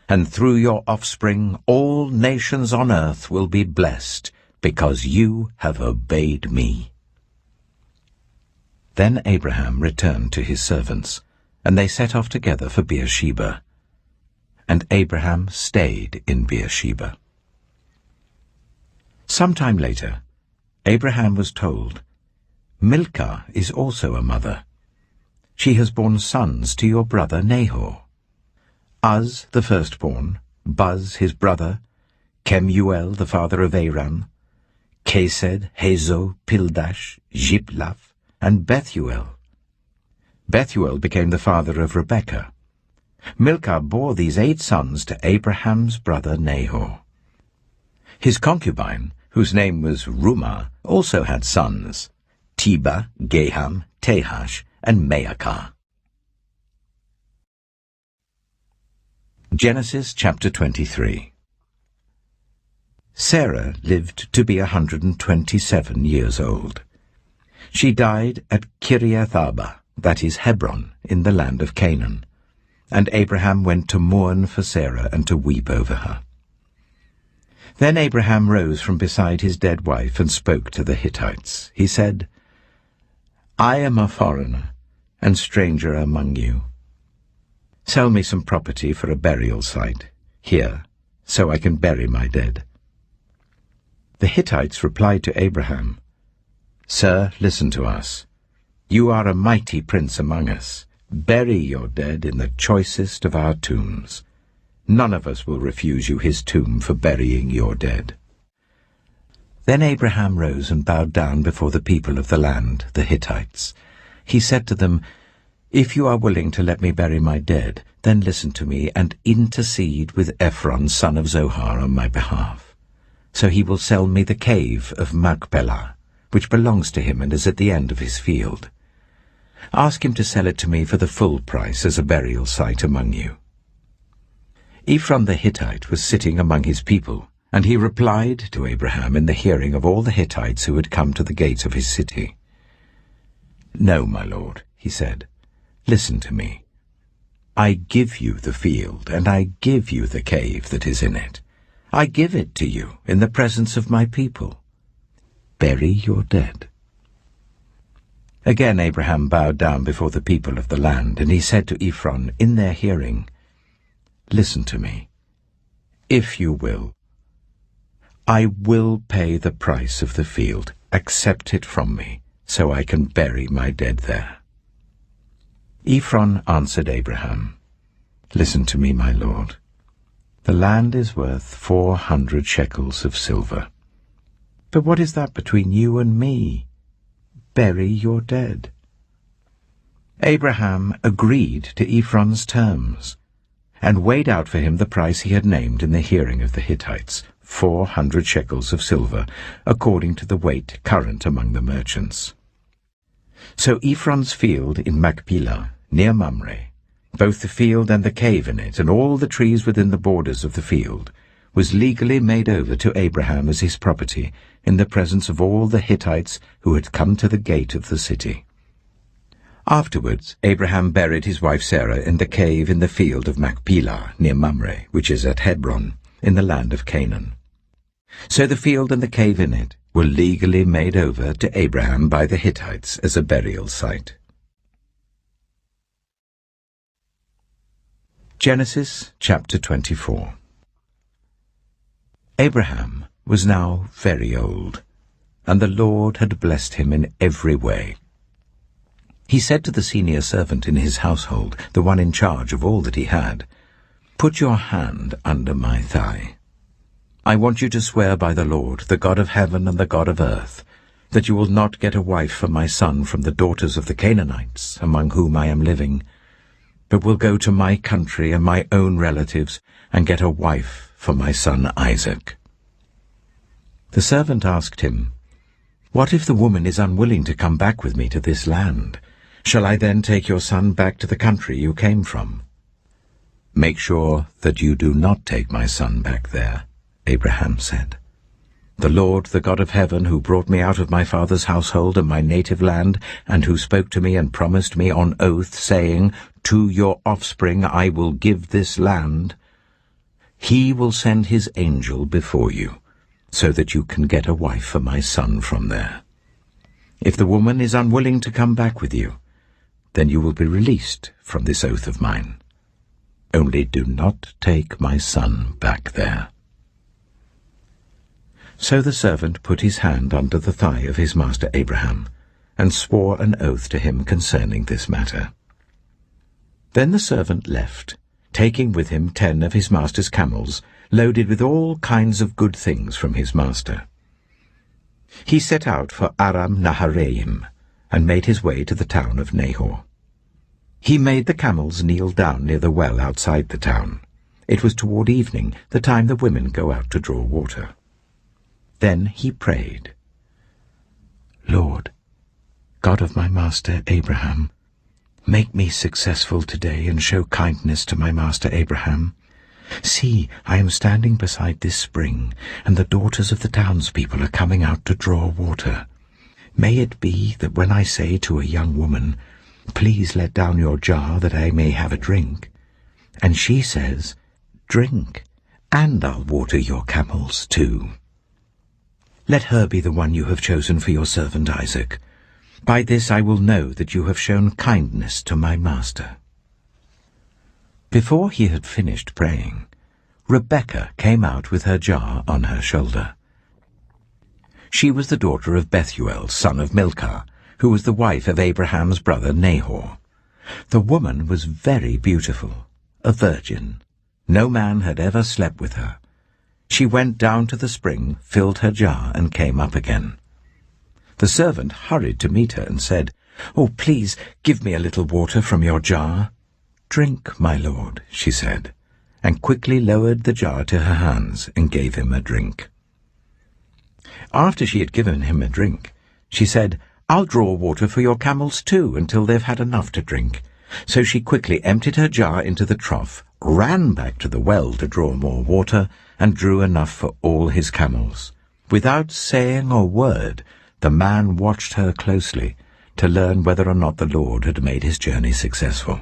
and through your offspring all nations on earth will be blessed, because you have obeyed me." Then Abraham returned to his servants, and they set off together for Beersheba. And Abraham stayed in Beersheba. Some time later, Abraham was told, "Milcah is also a mother. She has borne sons to your brother Nahor. Uz the firstborn, Buz his brother, Kemuel the father of Aram, Kesed, Hazo, Pildash, Jiplaph, and Bethuel. Bethuel became the father of Rebekah. Milcah bore these 8 sons to Abraham's brother Nahor. His concubine, whose name was Rumah, also had sons, Teba, Gaham, Tehash, and Maacah." Genesis chapter 23. Sarah lived to be 127 years old. She died at Kiriath-arba, that is Hebron, in the land of Canaan, and Abraham went to mourn for Sarah and to weep over her. Then Abraham rose from beside his dead wife and spoke to the Hittites. He said, "I am a foreigner and stranger among you. Sell me some property for a burial site here, so I can bury my dead." The Hittites replied to Abraham, "Sir, listen to us. You are a mighty prince among us. Bury your dead in the choicest of our tombs. None of us will refuse you his tomb for burying your dead." Then Abraham rose and bowed down before the people of the land, the Hittites. He said to them, "If you are willing to let me bury my dead, then listen to me and intercede with Ephron, son of Zohar, on my behalf. So he will sell me the cave of Machpelah, which belongs to him and is at the end of his field. Ask him to sell it to me for the full price as a burial site among you." Ephron the Hittite was sitting among his people, and he replied to Abraham in the hearing of all the Hittites who had come to the gate of his city. "No, my lord," he said, "listen to me. I give you the field, and I give you the cave that is in it. I give it to you in the presence of my people. Bury your dead." Again Abraham bowed down before the people of the land, and he said to Ephron in their hearing, "Listen to me. If you will, I will pay the price of the field. Accept it from me, so I can bury my dead there." Ephron answered Abraham, "Listen to me, my lord. The land is worth 400 shekels of silver. But what is that between you and me? Bury your dead." Abraham agreed to Ephron's terms, and weighed out for him the price he had named in the hearing of the Hittites, 400 shekels of silver, according to the weight current among the merchants. So Ephron's field in Machpelah, near Mamre, both the field and the cave in it, and all the trees within the borders of the field, was legally made over to Abraham as his property in the presence of all the Hittites who had come to the gate of the city. Afterwards Abraham buried his wife Sarah in the cave in the field of Machpelah, near Mamre, which is at Hebron, in the land of Canaan. So the field and the cave in it were legally made over to Abraham by the Hittites as a burial site. Genesis chapter 24. Abraham was now very old, and the Lord had blessed him in every way. He said to the senior servant in his household, the one in charge of all that he had, "Put your hand under my thigh. I want you to swear by the Lord, the God of heaven and the God of earth, that you will not get a wife for my son from the daughters of the Canaanites, among whom I am living, but will go to my country and my own relatives and get a wife for my son Isaac." The servant asked him, "What if the woman is unwilling to come back with me to this land? Shall I then take your son back to the country you came from?" "Make sure that you do not take my son back there," Abraham said. "The Lord, the God of heaven, who brought me out of my father's household and my native land, and who spoke to me and promised me on oath, saying, 'To your offspring I will give this land,' he will send his angel before you, so that you can get a wife for my son from there. If the woman is unwilling to come back with you, then you will be released from this oath of mine. Only do not take my son back there." So the servant put his hand under the thigh of his master Abraham, and swore an oath to him concerning this matter. Then the servant left, taking with him 10 of his master's camels, loaded with all kinds of good things from his master. He set out for Aram Naharaim, and made his way to the town of Nahor. He made the camels kneel down near the well outside the town. It was toward evening, the time the women go out to draw water. Then he prayed, "Lord, God of my master Abraham, make me successful today and show kindness to my master Abraham. See, I am standing beside this spring, and the daughters of the townspeople are coming out to draw water. May it be that when I say to a young woman, 'Please let down your jar that I may have a drink,' and she says, 'Drink, and I'll water your camels too.' Let her be the one you have chosen for your servant Isaac. By this I will know that you have shown kindness to my master." Before he had finished praying, Rebekah came out with her jar on her shoulder. She was the daughter of Bethuel, son of Milcah, who was the wife of Abraham's brother Nahor. The woman was very beautiful, a virgin. No man had ever slept with her. She went down to the spring, filled her jar, and came up again. The servant hurried to meet her and said, "Oh, please, give me a little water from your jar." "Drink, my lord," she said, and quickly lowered the jar to her hands and gave him a drink. After she had given him a drink, she said, "I'll draw water for your camels too, until they've had enough to drink." So she quickly emptied her jar into the trough, ran back to the well to draw more water, and drew enough for all his camels. Without saying a word, the man watched her closely to learn whether or not the Lord had made his journey successful.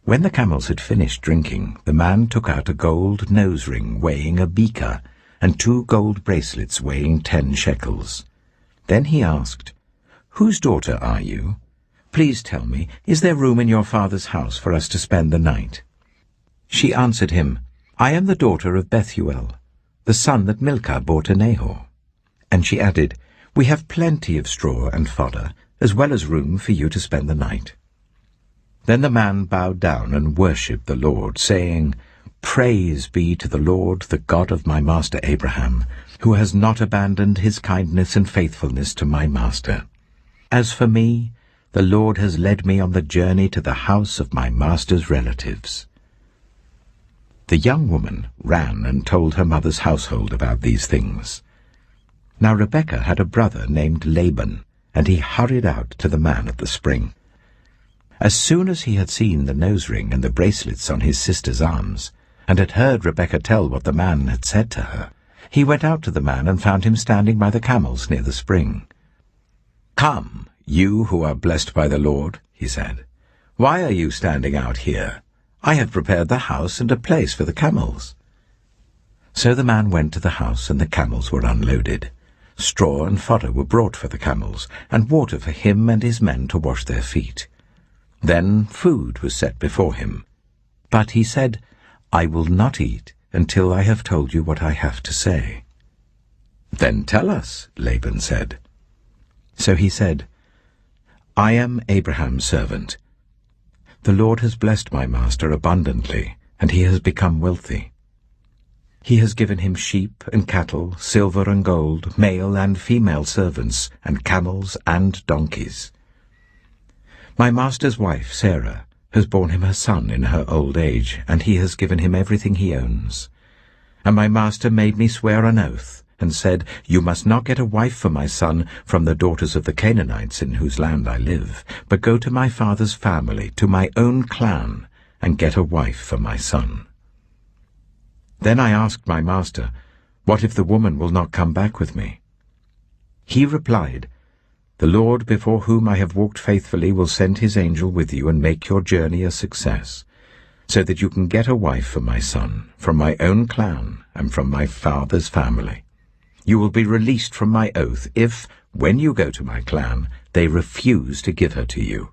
When the camels had finished drinking, the man took out a gold nose ring weighing a beaker and 2 gold bracelets weighing 10 shekels. Then he asked, "Whose daughter are you? Please tell me, is there room in your father's house for us to spend the night?" She answered him, "I am the daughter of Bethuel, the son that Milcah bore to Nahor." And she added, "We have plenty of straw and fodder, as well as room for you to spend the night." Then the man bowed down and worshipped the Lord, saying, "Praise be to the Lord, the God of my master Abraham, who has not abandoned his kindness and faithfulness to my master. As for me, the Lord has led me on the journey to the house of my master's relatives." The young woman ran and told her mother's household about these things. Now Rebekah had a brother named Laban, and he hurried out to the man at the spring. As soon as he had seen the nose ring and the bracelets on his sister's arms, and had heard Rebekah tell what the man had said to her, he went out to the man and found him standing by the camels near the spring. "Come, you who are blessed by the Lord," he said. "Why are you standing out here? I have prepared the house and a place for the camels." So the man went to the house, and the camels were unloaded. Straw and fodder were brought for the camels, and water for him and his men to wash their feet. Then food was set before him. But he said, "I will not eat until I have told you what I have to say." "Then tell us," Laban said. So he said, "I am Abraham's servant. The Lord has blessed my master abundantly, and he has become wealthy. He has given him sheep and cattle, silver and gold, male and female servants, and camels and donkeys. My master's wife, Sarah, has borne him a son in her old age, and he has given him everything he owns. And my master made me swear an oath, and said, "You must not get a wife for my son from the daughters of the Canaanites in whose land I live, but go to my father's family, to my own clan, and get a wife for my son." Then I asked my master, "What if the woman will not come back with me?" He replied, "The Lord before whom I have walked faithfully will send his angel with you and make your journey a success, so that you can get a wife for my son, from my own clan and from my father's family. You will be released from my oath if, when you go to my clan, they refuse to give her to you.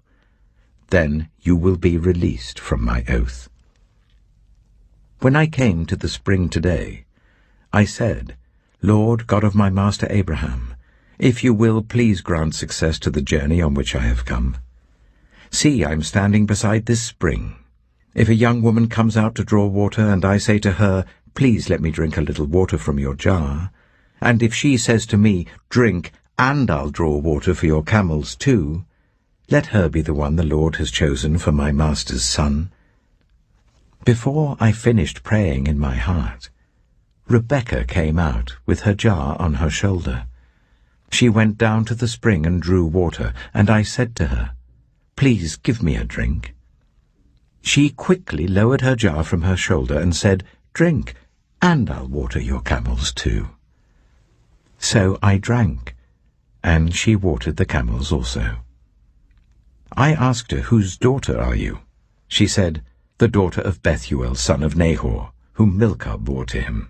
Then you will be released from my oath." When I came to the spring today, I said, "Lord, God of my master Abraham, if you will, please grant success to the journey on which I have come. See, I am standing beside this spring. If a young woman comes out to draw water, and I say to her, 'Please let me drink a little water from your jar,' and if she says to me, 'Drink, and I'll draw water for your camels too,' let her be the one the Lord has chosen for my master's son." Before I finished praying in my heart, Rebekah came out with her jar on her shoulder. She went down to the spring and drew water, and I said to her, "Please give me a drink." She quickly lowered her jar from her shoulder and said, "Drink, and I'll water your camels too." So I drank, and she watered the camels also. I asked her, "Whose daughter are you?" She said, "The daughter of Bethuel, son of Nahor, whom Milcah bore to him."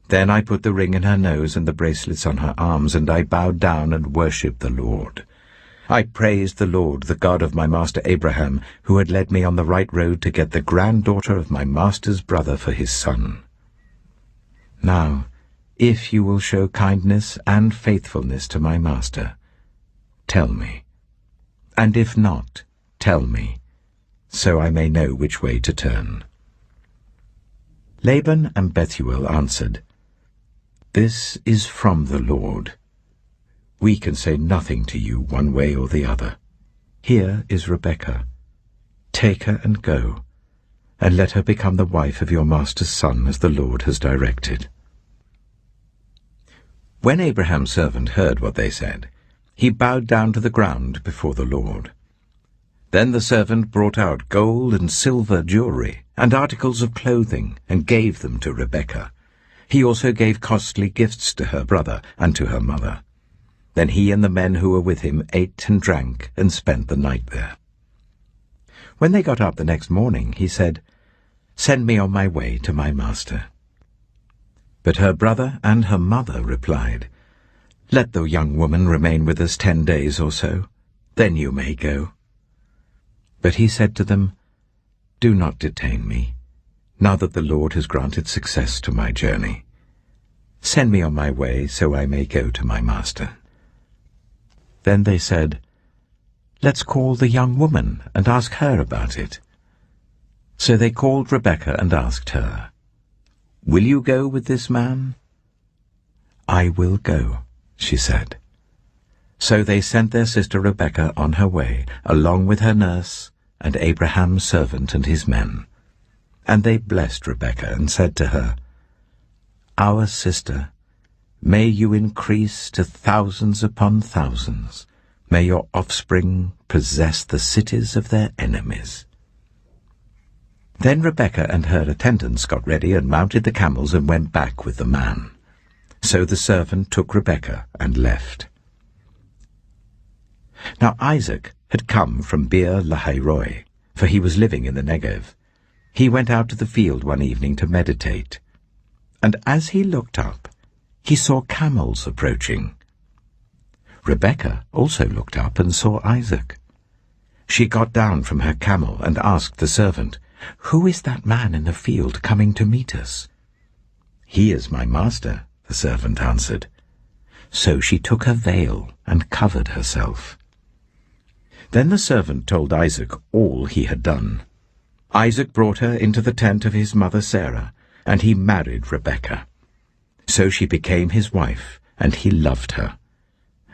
Then I put the ring in her nose and the bracelets on her arms, and I bowed down and worshipped the Lord. I praised the Lord, the God of my master Abraham, who had led me on the right road to get the granddaughter of my master's brother for his son. Now, if you will show kindness and faithfulness to my master, tell me. And if not, tell me, so I may know which way to turn." Laban and Bethuel answered, "This is from the Lord. We can say nothing to you one way or the other. Here is Rebekah. Take her and go, and let her become the wife of your master's son, as the Lord has directed." When Abraham's servant heard what they said, he bowed down to the ground before the Lord. Then the servant brought out gold and silver jewelry and articles of clothing and gave them to Rebekah. He also gave costly gifts to her brother and to her mother. Then he and the men who were with him ate and drank and spent the night there. When they got up the next morning, he said, "Send me on my way to my master." But her brother and her mother replied, "Let the young woman remain with us 10 days or so, then you may go." But he said to them, "Do not detain me, now that the Lord has granted success to my journey. Send me on my way so I may go to my master." Then they said, "Let's call the young woman and ask her about it." So they called Rebekah and asked her, "Will you go with this man?" "I will go," she said. So they sent their sister Rebekah on her way, along with her nurse and Abraham's servant and his men. And they blessed Rebekah and said to her, "Our sister, may you increase to thousands upon thousands. May your offspring possess the cities of their enemies." Then Rebekah and her attendants got ready and mounted the camels and went back with the man. So the servant took Rebekah and left. Now Isaac had come from Beer Lahai-roi, for he was living in the Negev. He went out to the field one evening to meditate, and as he looked up, he saw camels approaching. Rebekah also looked up and saw Isaac. She got down from her camel and asked the servant, "Who is that man in the field coming to meet us?" "He is my master," the servant answered. So she took her veil and covered herself. Then the servant told Isaac all he had done. Isaac brought her into the tent of his mother Sarah, and he married Rebekah. So she became his wife, and he loved her.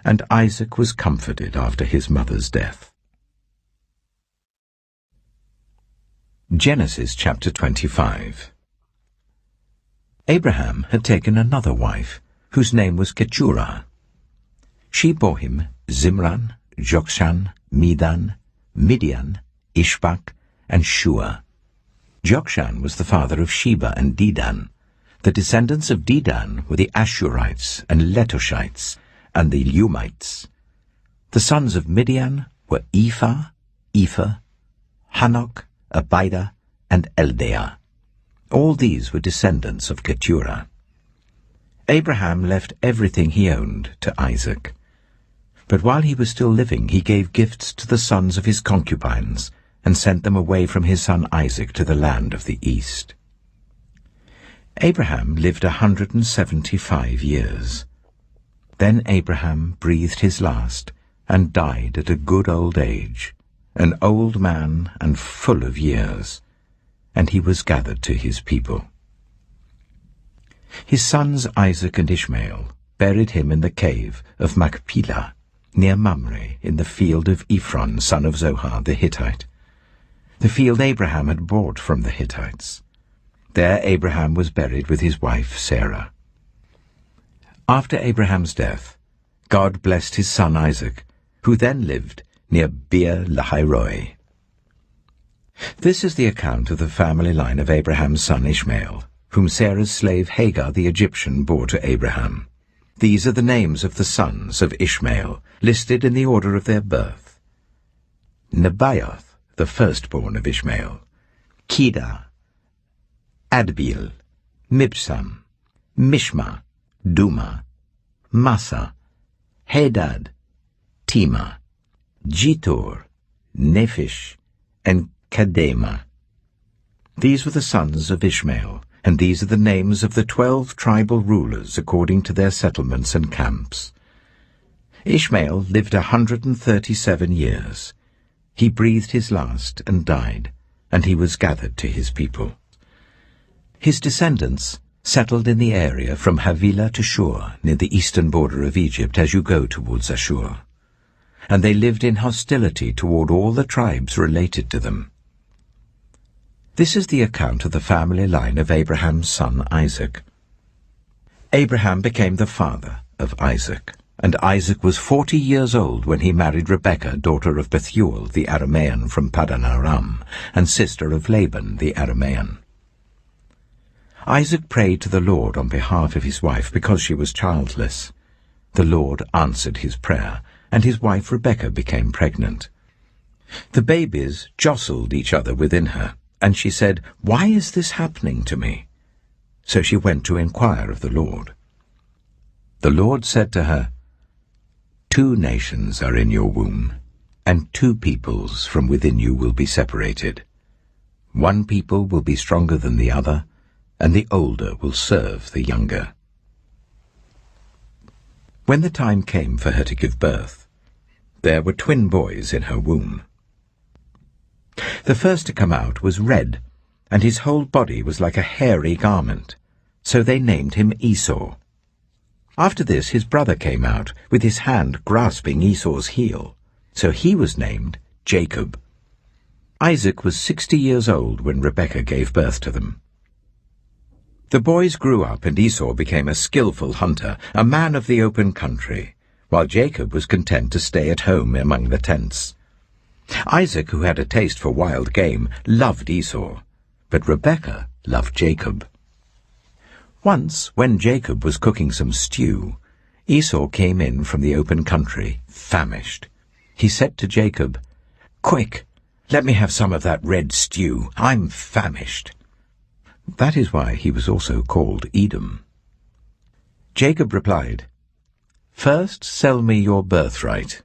And Isaac was comforted after his mother's death. Genesis chapter 25. Abraham had taken another wife, whose name was Keturah. She bore him Zimran, Jokshan, Medan, Midian, Ishbak, and Shua. Jokshan was the father of Sheba and Dedan. The descendants of Dedan were the Ashurites and Letoshites and the Lumites. The sons of Midian were Ephah, Hanok, Abida, and Eldaah. All these were descendants of Keturah. Abraham left everything he owned to Isaac. But while he was still living, he gave gifts to the sons of his concubines and sent them away from his son Isaac to the land of the east. Abraham lived 175 years. Then Abraham breathed his last and died at a good old age, an old man and full of years, and he was gathered to his people. His sons Isaac and Ishmael buried him in the cave of Machpelah, near Mamre, in the field of Ephron, son of Zohar the Hittite, the field Abraham had bought from the Hittites. There Abraham was buried with his wife Sarah. After Abraham's death, God blessed his son Isaac, who then lived near Beer Lahai-roi. This is the account of the family line of Abraham's son Ishmael, whom Sarah's slave Hagar the Egyptian bore to Abraham. These are the names of the sons of Ishmael, listed in the order of their birth. Nebaioth, the firstborn of Ishmael, Kedah, Adbeel, Mibsam, Mishma, Duma, Massa, Hadad, Tema, Jitor, Nephish, and Kadema. These were the sons of Ishmael, and these are the names of the 12 tribal rulers according to their settlements and camps. Ishmael lived 137 years. He breathed his last and died, and he was gathered to his people. His descendants settled in the area from Havilah to Shur, near the eastern border of Egypt as you go towards Ashur. And they lived in hostility toward all the tribes related to them. This is the account of the family line of Abraham's son Isaac. Abraham became the father of Isaac, and Isaac was 40 years old when he married Rebekah, daughter of Bethuel the Aramean from Paddan Aram, and sister of Laban the Aramean. Isaac prayed to the Lord on behalf of his wife because she was childless. The Lord answered his prayer, and his wife Rebekah became pregnant. The babies jostled each other within her, and she said, "Why is this happening to me?" So she went to inquire of the Lord. The Lord said to her, "2 nations are in your womb, and 2 peoples from within you will be separated. 1 people will be stronger than the other, and the older will serve the younger." When the time came for her to give birth, there were twin boys in her womb. The first to come out was red, and his whole body was like a hairy garment, so they named him Esau. After this his brother came out, with his hand grasping Esau's heel, so he was named Jacob. Isaac was 60 years old when Rebekah gave birth to them. The boys grew up, and Esau became a skillful hunter, a man of the open country, while Jacob was content to stay at home among the tents. Isaac, who had a taste for wild game, loved Esau, but Rebekah loved Jacob. Once, when Jacob was cooking some stew, Esau came in from the open country, famished. He said to Jacob, "Quick, let me have some of that red stew. I'm famished." That is why he was also called Edom. Jacob replied, "First sell me your birthright."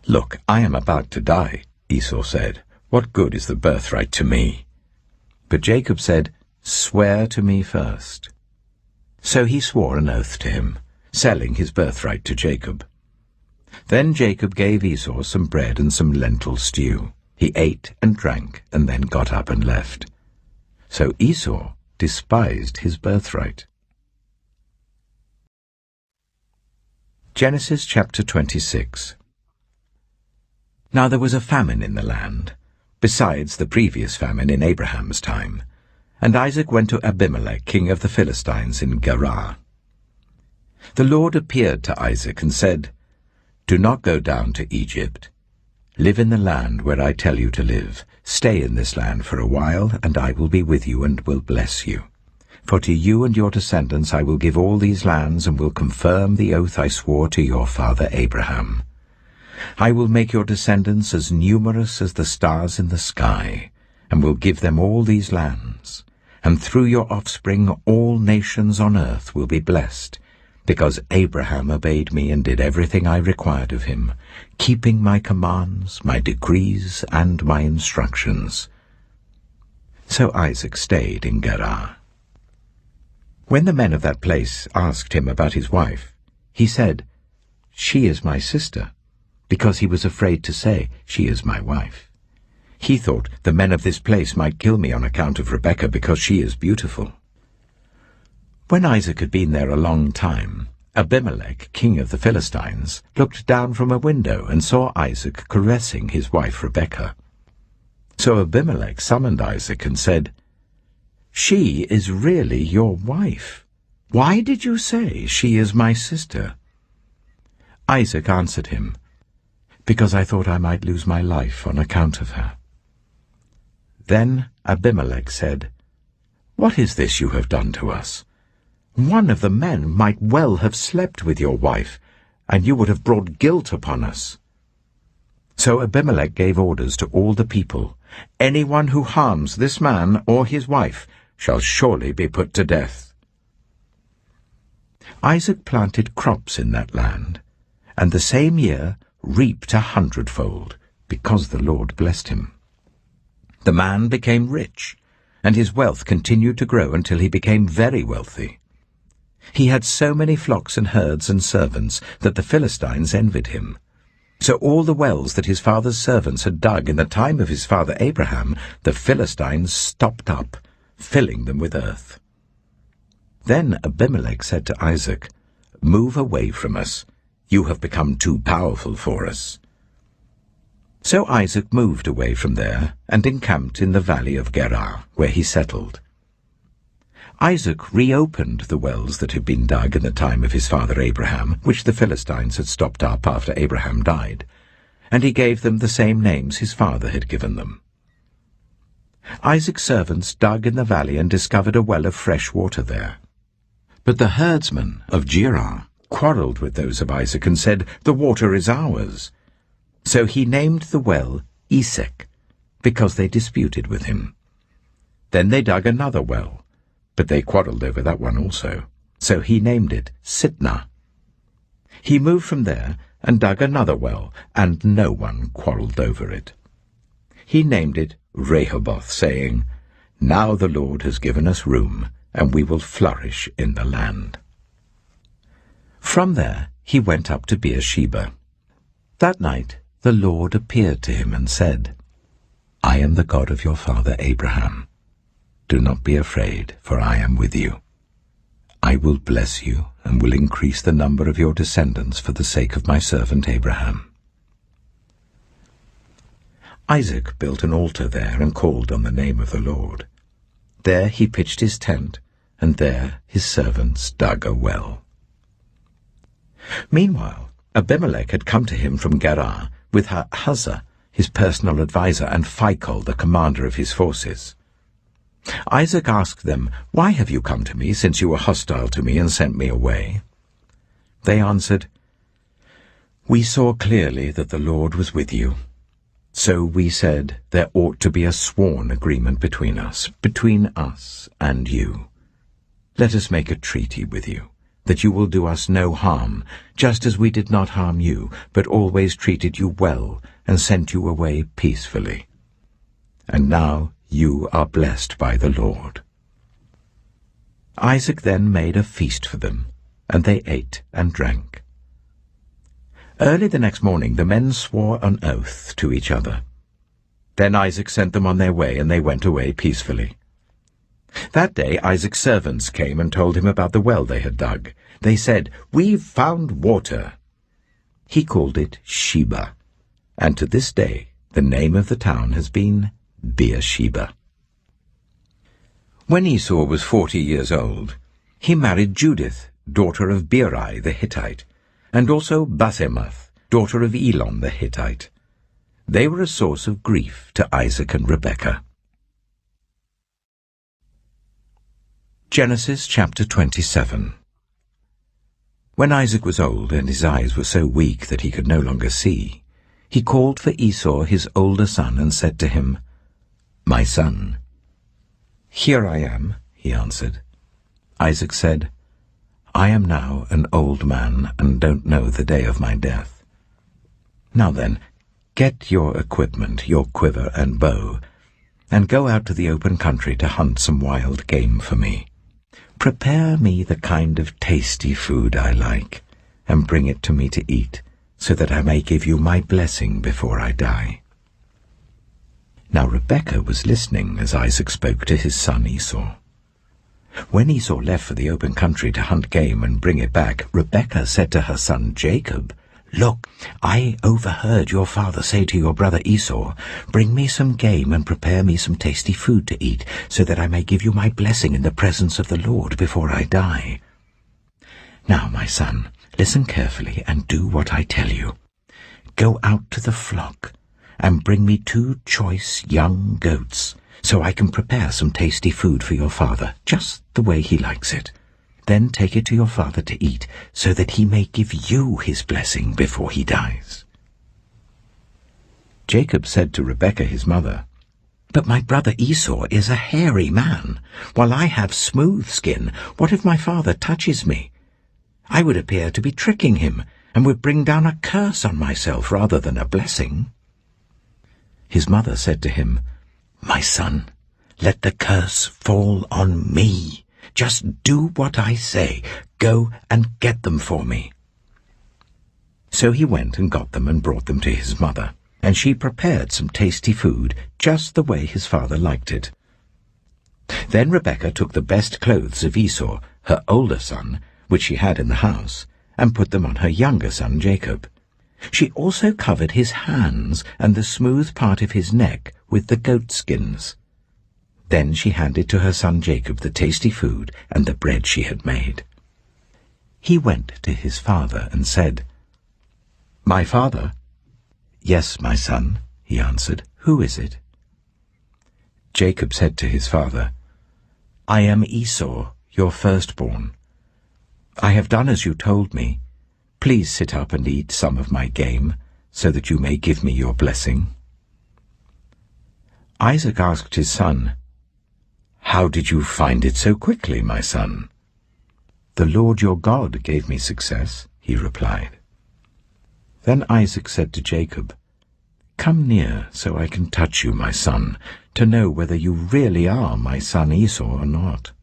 "Look, I am about to die," Esau said. "What good is the birthright to me?" But Jacob said, "Swear to me first." So he swore an oath to him, selling his birthright to Jacob. Then Jacob gave Esau some bread and some lentil stew. He ate and drank, and then got up and left. So Esau despised his birthright. Genesis chapter 26. Now there was a famine in the land, besides the previous famine in Abraham's time, And Isaac went to Abimelech, king of the Philistines, in Gerar. The Lord appeared to Isaac and said, "Do not go down to Egypt. Live in the land where I tell you to live. Stay in this land for a while, and I will be with you and will bless you. For to you and your descendants I will give all these lands and will confirm the oath I swore to your father Abraham. I will make your descendants as numerous as the stars in the sky, and will give them all these lands. And through your offspring all nations on earth will be blessed, because Abraham obeyed me and did everything I required of him, keeping my commands, my decrees, and my instructions." So Isaac stayed in Gerar. When the men of that place asked him about his wife, he said, "She is my sister," because he was afraid to say, "She is my wife." He thought, "The men of this place might kill me on account of Rebekah, because she is beautiful." When Isaac had been there a long time, Abimelech, king of the Philistines, looked down from a window and saw Isaac caressing his wife Rebekah. So Abimelech summoned Isaac and said, "She is really your wife. Why did you say, 'She is my sister'?" Isaac answered him, "Because I thought I might lose my life on account of her." Then Abimelech said, "What is this you have done to us? One of the men might well have slept with your wife, and you would have brought guilt upon us." So Abimelech gave orders to all the people, "Anyone who harms this man or his wife shall surely be put to death." Isaac planted crops in that land, and the same year reaped 100-fold, because the Lord blessed him. The man became rich, and his wealth continued to grow until he became very wealthy. He had so many flocks and herds and servants that the Philistines envied him. So all the wells that his father's servants had dug in the time of his father Abraham, the Philistines stopped up, filling them with earth. Then Abimelech said to Isaac, "Move away from us. You have become too powerful for us." So Isaac moved away from there and encamped in the valley of Gerar, where he settled. Isaac reopened the wells that had been dug in the time of his father Abraham, which the Philistines had stopped up after Abraham died, and he gave them the same names his father had given them. Isaac's servants dug in the valley and discovered a well of fresh water there. But the herdsmen of Gerar quarrelled with those of Isaac and said, "The water is ours." So he named the well Esek, because they disputed with him. Then they dug another well, but they quarrelled over that one also. So he named it Sitnah. He moved from there and dug another well, and no one quarrelled over it. He named it Rehoboth, saying, "Now the Lord has given us room, and we will flourish in the land." From there he went up to Beersheba. That night the Lord appeared to him and said, "I am the God of your father Abraham. Do not be afraid, for I am with you. I will bless you and will increase the number of your descendants for the sake of my servant Abraham." Isaac built an altar there and called on the name of the Lord. There he pitched his tent, and there his servants dug a well. Meanwhile, Abimelech had come to him from Gerar with Huzzah, his personal adviser, and Phicol, the commander of his forces. Isaac asked them, "Why have you come to me, since you were hostile to me and sent me away?" They answered, "We saw clearly that the Lord was with you. So we said, there ought to be a sworn agreement between us and you. Let us make a treaty with you, that you will do us no harm, just as we did not harm you, but always treated you well and sent you away peacefully. And now you are blessed by the Lord." Isaac then made a feast for them, and they ate and drank. Early the next morning the men swore an oath to each other. Then Isaac sent them on their way, and they went away peacefully. That day Isaac's servants came and told him about the well they had dug. They said, "We've found water." He called it Sheba, and to this day the name of the town has been Beersheba. When Esau was 40 years old, he married Judith, daughter of Beeri the Hittite, and also Basemath, daughter of Elon the Hittite. They were a source of grief to Isaac and Rebekah. Genesis chapter 27. When Isaac was old and his eyes were so weak that he could no longer see, he called for Esau his older son and said to him, "My son." "Here I am," he answered. Isaac said, "I am now an old man and don't know the day of my death. Now then, get your equipment, your quiver and bow, and go out to the open country to hunt some wild game for me. Prepare me the kind of tasty food I like, and bring it to me to eat, so that I may give you my blessing before I die." Now Rebekah was listening as Isaac spoke to his son Esau. When Esau left for the open country to hunt game and bring it back, Rebekah said to her son Jacob, "Look, I overheard your father say to your brother Esau, 'Bring me some game and prepare me some tasty food to eat, so that I may give you my blessing in the presence of the Lord before I die.' Now, my son, listen carefully and do what I tell you. Go out to the flock and bring me 2 choice young goats, so I can prepare some tasty food for your father, just the way he likes it. Then take it to your father to eat, so that he may give you his blessing before he dies." Jacob said to Rebekah his mother, "But my brother Esau is a hairy man, while I have smooth skin. What if my father touches me? I would appear to be tricking him, and would bring down a curse on myself rather than a blessing." His mother said to him, "My son, let the curse fall on me. Just do what I say. Go and get them for me." So he went and got them and brought them to his mother, and she prepared some tasty food just the way his father liked it. Then Rebekah took the best clothes of Esau, her older son, which she had in the house, and put them on her younger son Jacob. She also covered his hands and the smooth part of his neck with the goat skins. Then she handed to her son Jacob the tasty food and the bread she had made. He went to his father and said, "My father?" "Yes, my son," he answered. "Who is it?" Jacob said to his father, "I am Esau, your firstborn. I have done as you told me. Please sit up and eat some of my game, so that you may give me your blessing." Isaac asked his son, "How did you find it so quickly, my son?" "The Lord your God gave me success," he replied. Then Isaac said to Jacob, "Come near so I can touch you, my son, to know whether you really are my son Esau or not."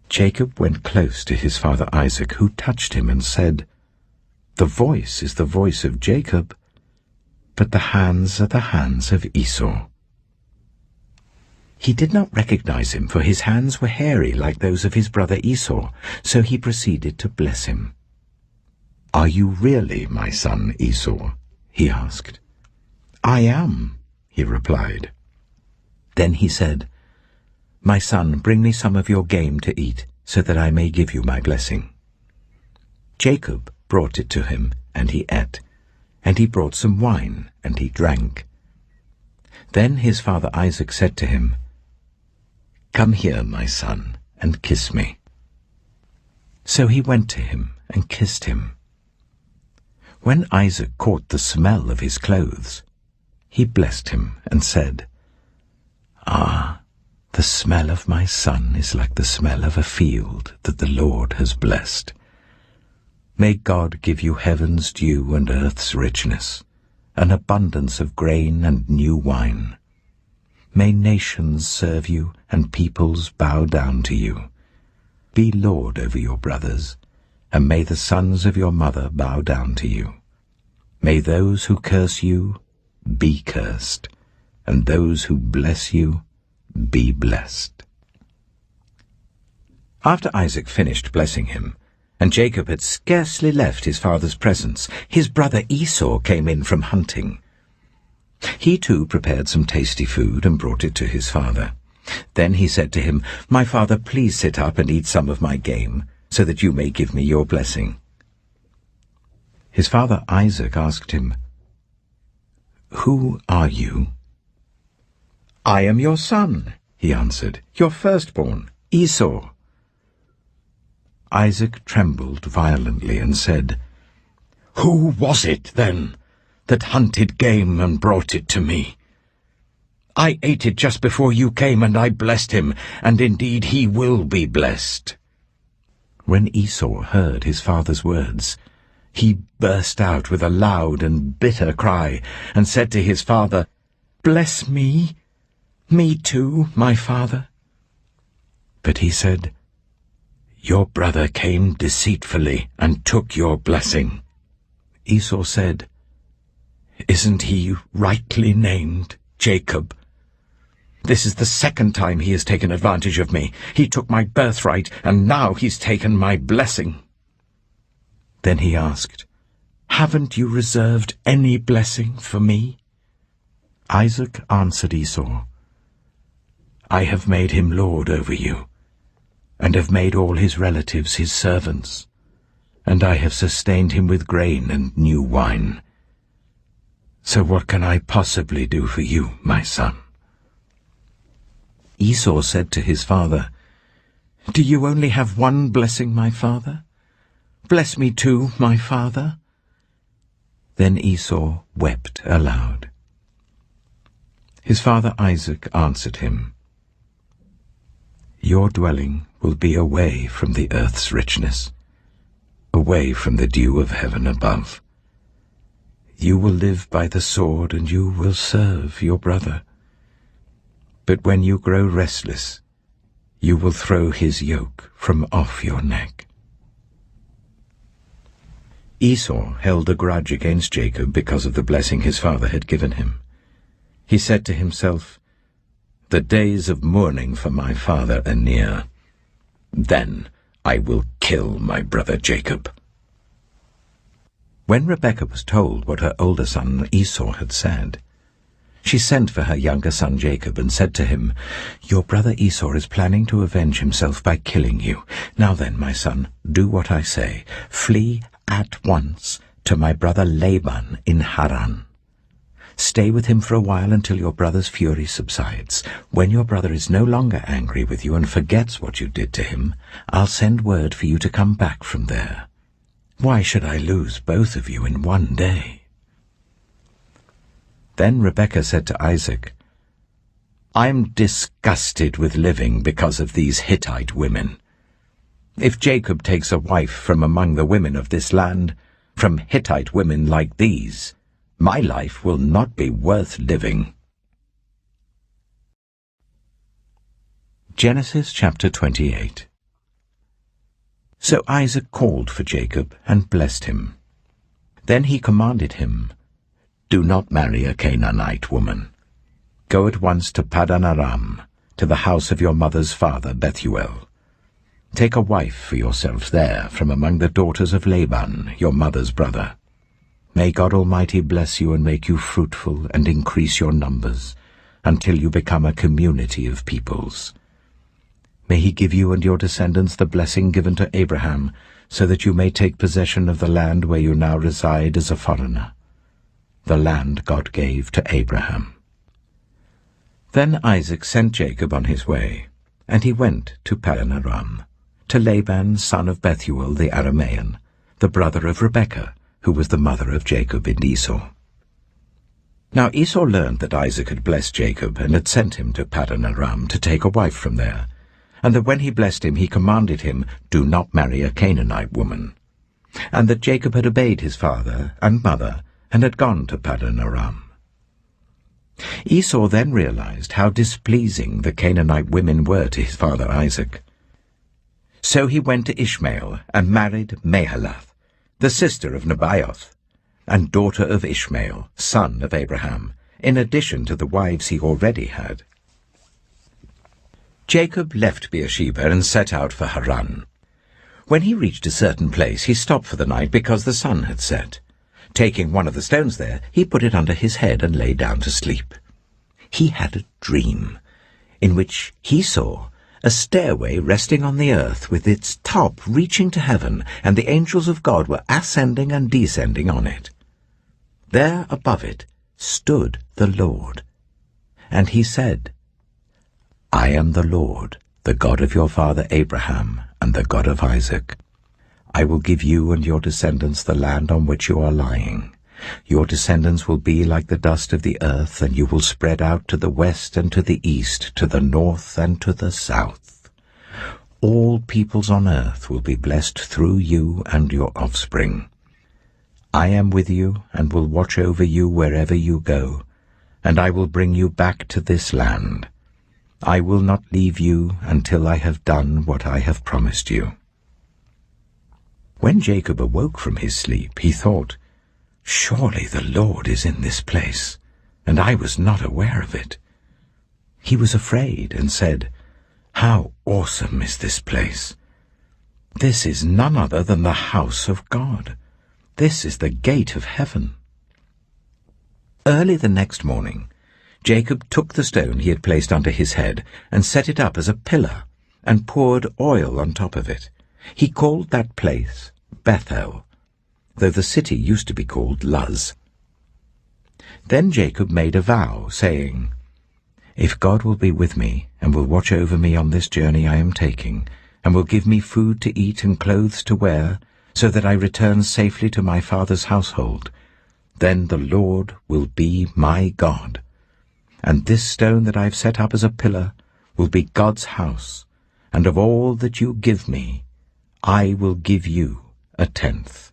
Jacob went close to his father Isaac, who touched him and said, "The voice is the voice of Jacob, but the hands are the hands of Esau." He did not recognize him, for his hands were hairy like those of his brother Esau, so he proceeded to bless him. "Are you really my son Esau?" he asked. "I am," he replied. Then he said, "My son, bring me some of your game to eat, so that I may give you my blessing." Jacob brought it to him, and he ate, and he brought some wine, and he drank. Then his father Isaac said to him, "Come here, my son, and kiss me." So he went to him and kissed him. When Isaac caught the smell of his clothes, he blessed him and said, "Ah, the smell of my son is like the smell of a field that the Lord has blessed. May God give you heaven's dew and earth's richness, an abundance of grain and new wine. May nations serve you and peoples bow down to you. Be lord over your brothers, and may the sons of your mother bow down to you. May those who curse you be cursed, and those who bless you be blessed." After Isaac finished blessing him, and Jacob had scarcely left his father's presence, his brother Esau came in from hunting. He too prepared some tasty food and brought it to his father. Then he said to him, "My father, please sit up and eat some of my game, so that you may give me your blessing." His father Isaac asked him, "Who are you?" "I am your son," he answered, "your firstborn, Esau." Isaac trembled violently and said, "Who was it, then, that hunted game and brought it to me? I ate it just before you came, and I blessed him, and indeed he will be blessed." When Esau heard his father's words, he burst out with a loud and bitter cry, and said to his father, "Bless me, me too, my father." But he said, "Your brother came deceitfully and took your blessing." Esau said, "Isn't he rightly named Jacob? This is the second time he has taken advantage of me. He took my birthright, and now he's taken my blessing." Then he asked, "Haven't you reserved any blessing for me?" Isaac answered Esau, "I have made him lord over you, and have made all his relatives his servants, and I have sustained him with grain and new wine. So what can I possibly do for you, my son?" Esau said to his father, "Do you only have one blessing, my father? Bless me too, my father." Then Esau wept aloud. His father Isaac answered him, "Your dwelling will be away from the earth's richness, away from the dew of heaven above. You will live by the sword, and you will serve your brother. But when you grow restless, you will throw his yoke from off your neck." Esau held a grudge against Jacob because of the blessing his father had given him. He said to himself, "The days of mourning for my father are near. Then I will kill my brother Jacob." When Rebekah was told what her older son Esau had said, she sent for her younger son Jacob and said to him, "Your brother Esau is planning to avenge himself by killing you. Now then, my son, do what I say. Flee at once to my brother Laban in Haran. Stay with him for a while until your brother's fury subsides. When your brother is no longer angry with you and forgets what you did to him, I'll send word for you to come back from there. Why should I lose both of you in one day?" Then Rebekah said to Isaac, "I'm disgusted with living because of these Hittite women. If Jacob takes a wife from among the women of this land, from Hittite women like these, my life will not be worth living." Genesis chapter 28. So Isaac called for Jacob and blessed him. Then he commanded him, "Do not marry a Canaanite woman. Go at once to Paddan Aram, to the house of your mother's father Bethuel. Take a wife for yourself there from among the daughters of Laban, your mother's brother. May God Almighty bless you and make you fruitful and increase your numbers, until you become a community of peoples. May he give you and your descendants the blessing given to Abraham, so that you may take possession of the land where you now reside as a foreigner, the land God gave to Abraham." Then Isaac sent Jacob on his way, and he went to Paddan Aram, to Laban son of Bethuel the Aramean, the brother of Rebekah, who was the mother of Jacob and Esau. Now Esau learned that Isaac had blessed Jacob and had sent him to Paddan Aram to take a wife from there, and that when he blessed him he commanded him, "Do not marry a Canaanite woman," and that Jacob had obeyed his father and mother and had gone to Paddan Aram. Esau then realized how displeasing the Canaanite women were to his father Isaac. So he went to Ishmael and married Mahalath, the sister of Nebaioth, and daughter of Ishmael, son of Abraham, in addition to the wives he already had. Jacob left Beersheba and set out for Haran. When he reached a certain place, he stopped for the night because the sun had set. Taking one of the stones there, he put it under his head and lay down to sleep. He had a dream. in which he saw a stairway resting on the earth with its top reaching to heaven, and the angels of God were ascending and descending on it. There above it stood the Lord, and he said, I am the Lord, the God of your father Abraham and the God of Isaac. I will give you and your descendants the land on which you are lying. Your descendants will be like the dust of the earth, and you will spread out to the west and to the east, to the north and to the south. All peoples on earth will be blessed through you and your offspring. I am with you and will watch over you wherever you go, and I will bring you back to this land. I will not leave you until I have done what I have promised you. When Jacob awoke from his sleep, he thought, Surely the Lord is in this place, and I was not aware of it. He was afraid and said, How awesome is this place! This is none other than the house of God. This is the gate of heaven. Early the next morning, Jacob took the stone he had placed under his head and set it up as a pillar and poured oil on top of it. He called that place Bethel, though the city used to be called Luz. Then Jacob made a vow, saying, If God will be with me, and will watch over me on this journey I am taking, and will give me food to eat and clothes to wear, so that I return safely to my father's household, then the Lord will be my God, and this stone that I have set up as a pillar will be God's house, and of all that you give me, I will give you 1/10.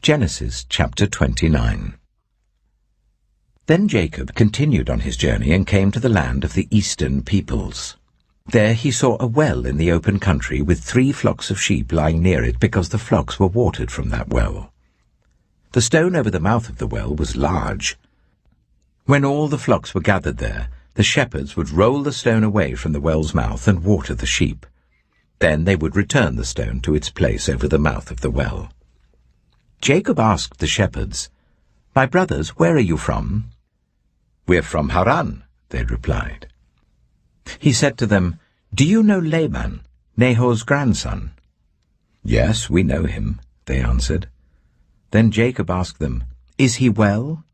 Genesis chapter 29. Then Jacob continued on his journey and came to the land of the eastern peoples. There he saw a well in the open country with 3 flocks of sheep lying near it, because the flocks were watered from that well. The stone over the mouth of the well was large. When all the flocks were gathered there, the shepherds would roll the stone away from the well's mouth and water the sheep. Then they would return the stone to its place over the mouth of the well. Jacob asked the shepherds, My brothers, where are you from? We're from Haran, they replied. He said to them, Do you know Laban, Nahor's grandson? Yes, we know him, they answered. Then Jacob asked them, Is he well?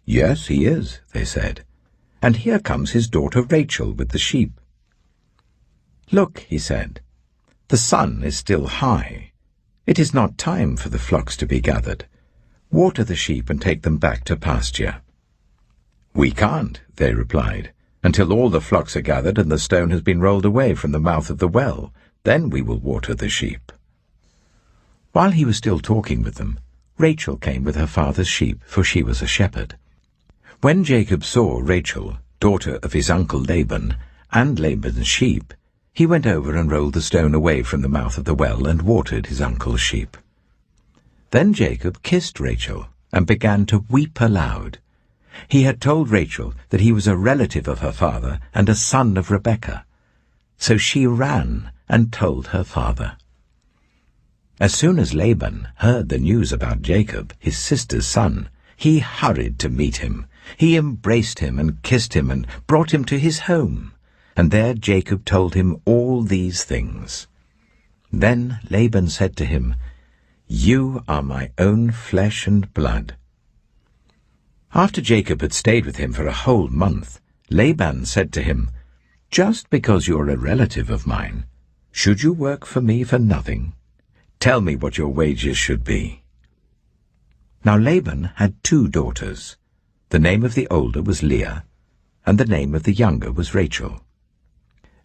Yes, he is, they said. And here comes his daughter Rachel with the sheep. Look, he said, the sun is still high. It is not time for the flocks to be gathered. Water the sheep and take them back to pasture. We can't, they replied, until all the flocks are gathered and the stone has been rolled away from the mouth of the well. Then we will water the sheep. While he was still talking with them, Rachel came with her father's sheep, for she was a shepherd. When Jacob saw Rachel, daughter of his uncle Laban, and Laban's sheep, he went over and rolled the stone away from the mouth of the well and watered his uncle's sheep. Then Jacob kissed Rachel and began to weep aloud. He had told Rachel that he was a relative of her father and a son of Rebekah. So she ran and told her father. As soon as Laban heard the news about Jacob, his sister's son, he hurried to meet him. He embraced him and kissed him and brought him to his home. And there Jacob told him all these things. Then Laban said to him, You are my own flesh and blood. After Jacob had stayed with him for a whole month, Laban said to him, Just because you're a relative of mine, should you work for me for nothing? Tell me what your wages should be. Now Laban had 2 daughters. The name of the older was Leah, and the name of the younger was Rachel.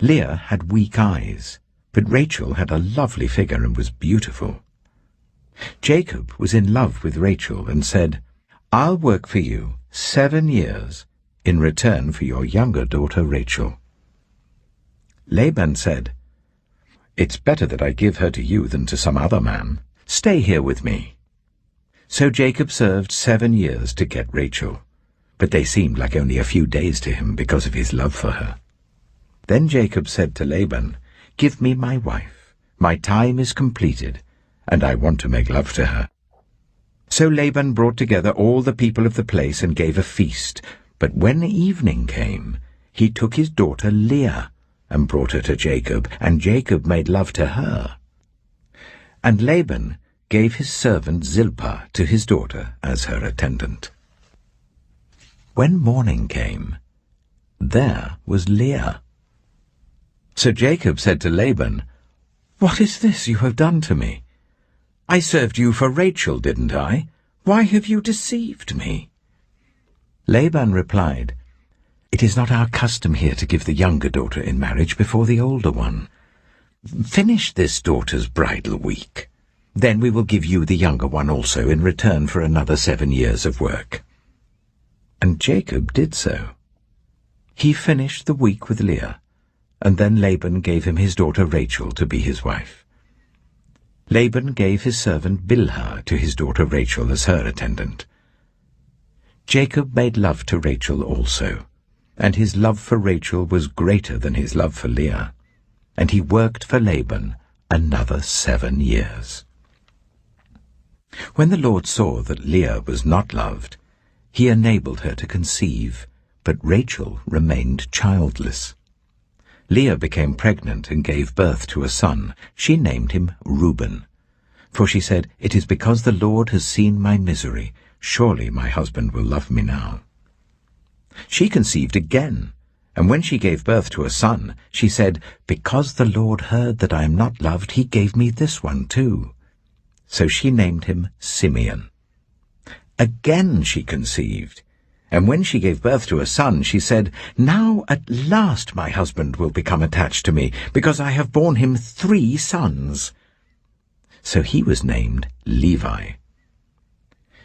Leah had weak eyes, but Rachel had a lovely figure and was beautiful. Jacob was in love with Rachel and said, I'll work for you 7 years in return for your younger daughter Rachel. Laban said, It's better that I give her to you than to some other man. Stay here with me. So Jacob served 7 years to get Rachel, but they seemed like only a few days to him because of his love for her. Then Jacob said to Laban, Give me my wife. My time is completed, and I want to make love to her. So Laban brought together all the people of the place and gave a feast, But when evening came, he took his daughter Leah and brought her to Jacob, and Jacob made love to her. And Laban gave his servant Zilpah to his daughter as her attendant. When morning came, there was Leah. So Jacob said to Laban, "What is this you have done to me? I served you for Rachel, didn't I? Why have you deceived me?" Laban replied, "It is not our custom here to give the younger daughter in marriage before the older one. Finish this daughter's bridal week. Then we will give you the younger one also in return for another 7 years of work." And Jacob did so. He finished the week with Leah, and then Laban gave him his daughter Rachel to be his wife. Laban gave his servant Bilhah to his daughter Rachel as her attendant. Jacob made love to Rachel also, and his love for Rachel was greater than his love for Leah, and he worked for Laban another 7 years. When the Lord saw that Leah was not loved, he enabled her to conceive, but Rachel remained childless. Leah became pregnant and gave birth to a son. She named him Reuben, for she said, "It is because the Lord has seen my misery. Surely my husband will love me now." She conceived again, and when she gave birth to a son, she said, "Because the Lord heard that I am not loved, he gave me this one too." So she named him Simeon. Again she conceived, and when she gave birth to a son, she said, "Now at last my husband will become attached to me, because I have borne him 3 sons." So he was named Levi.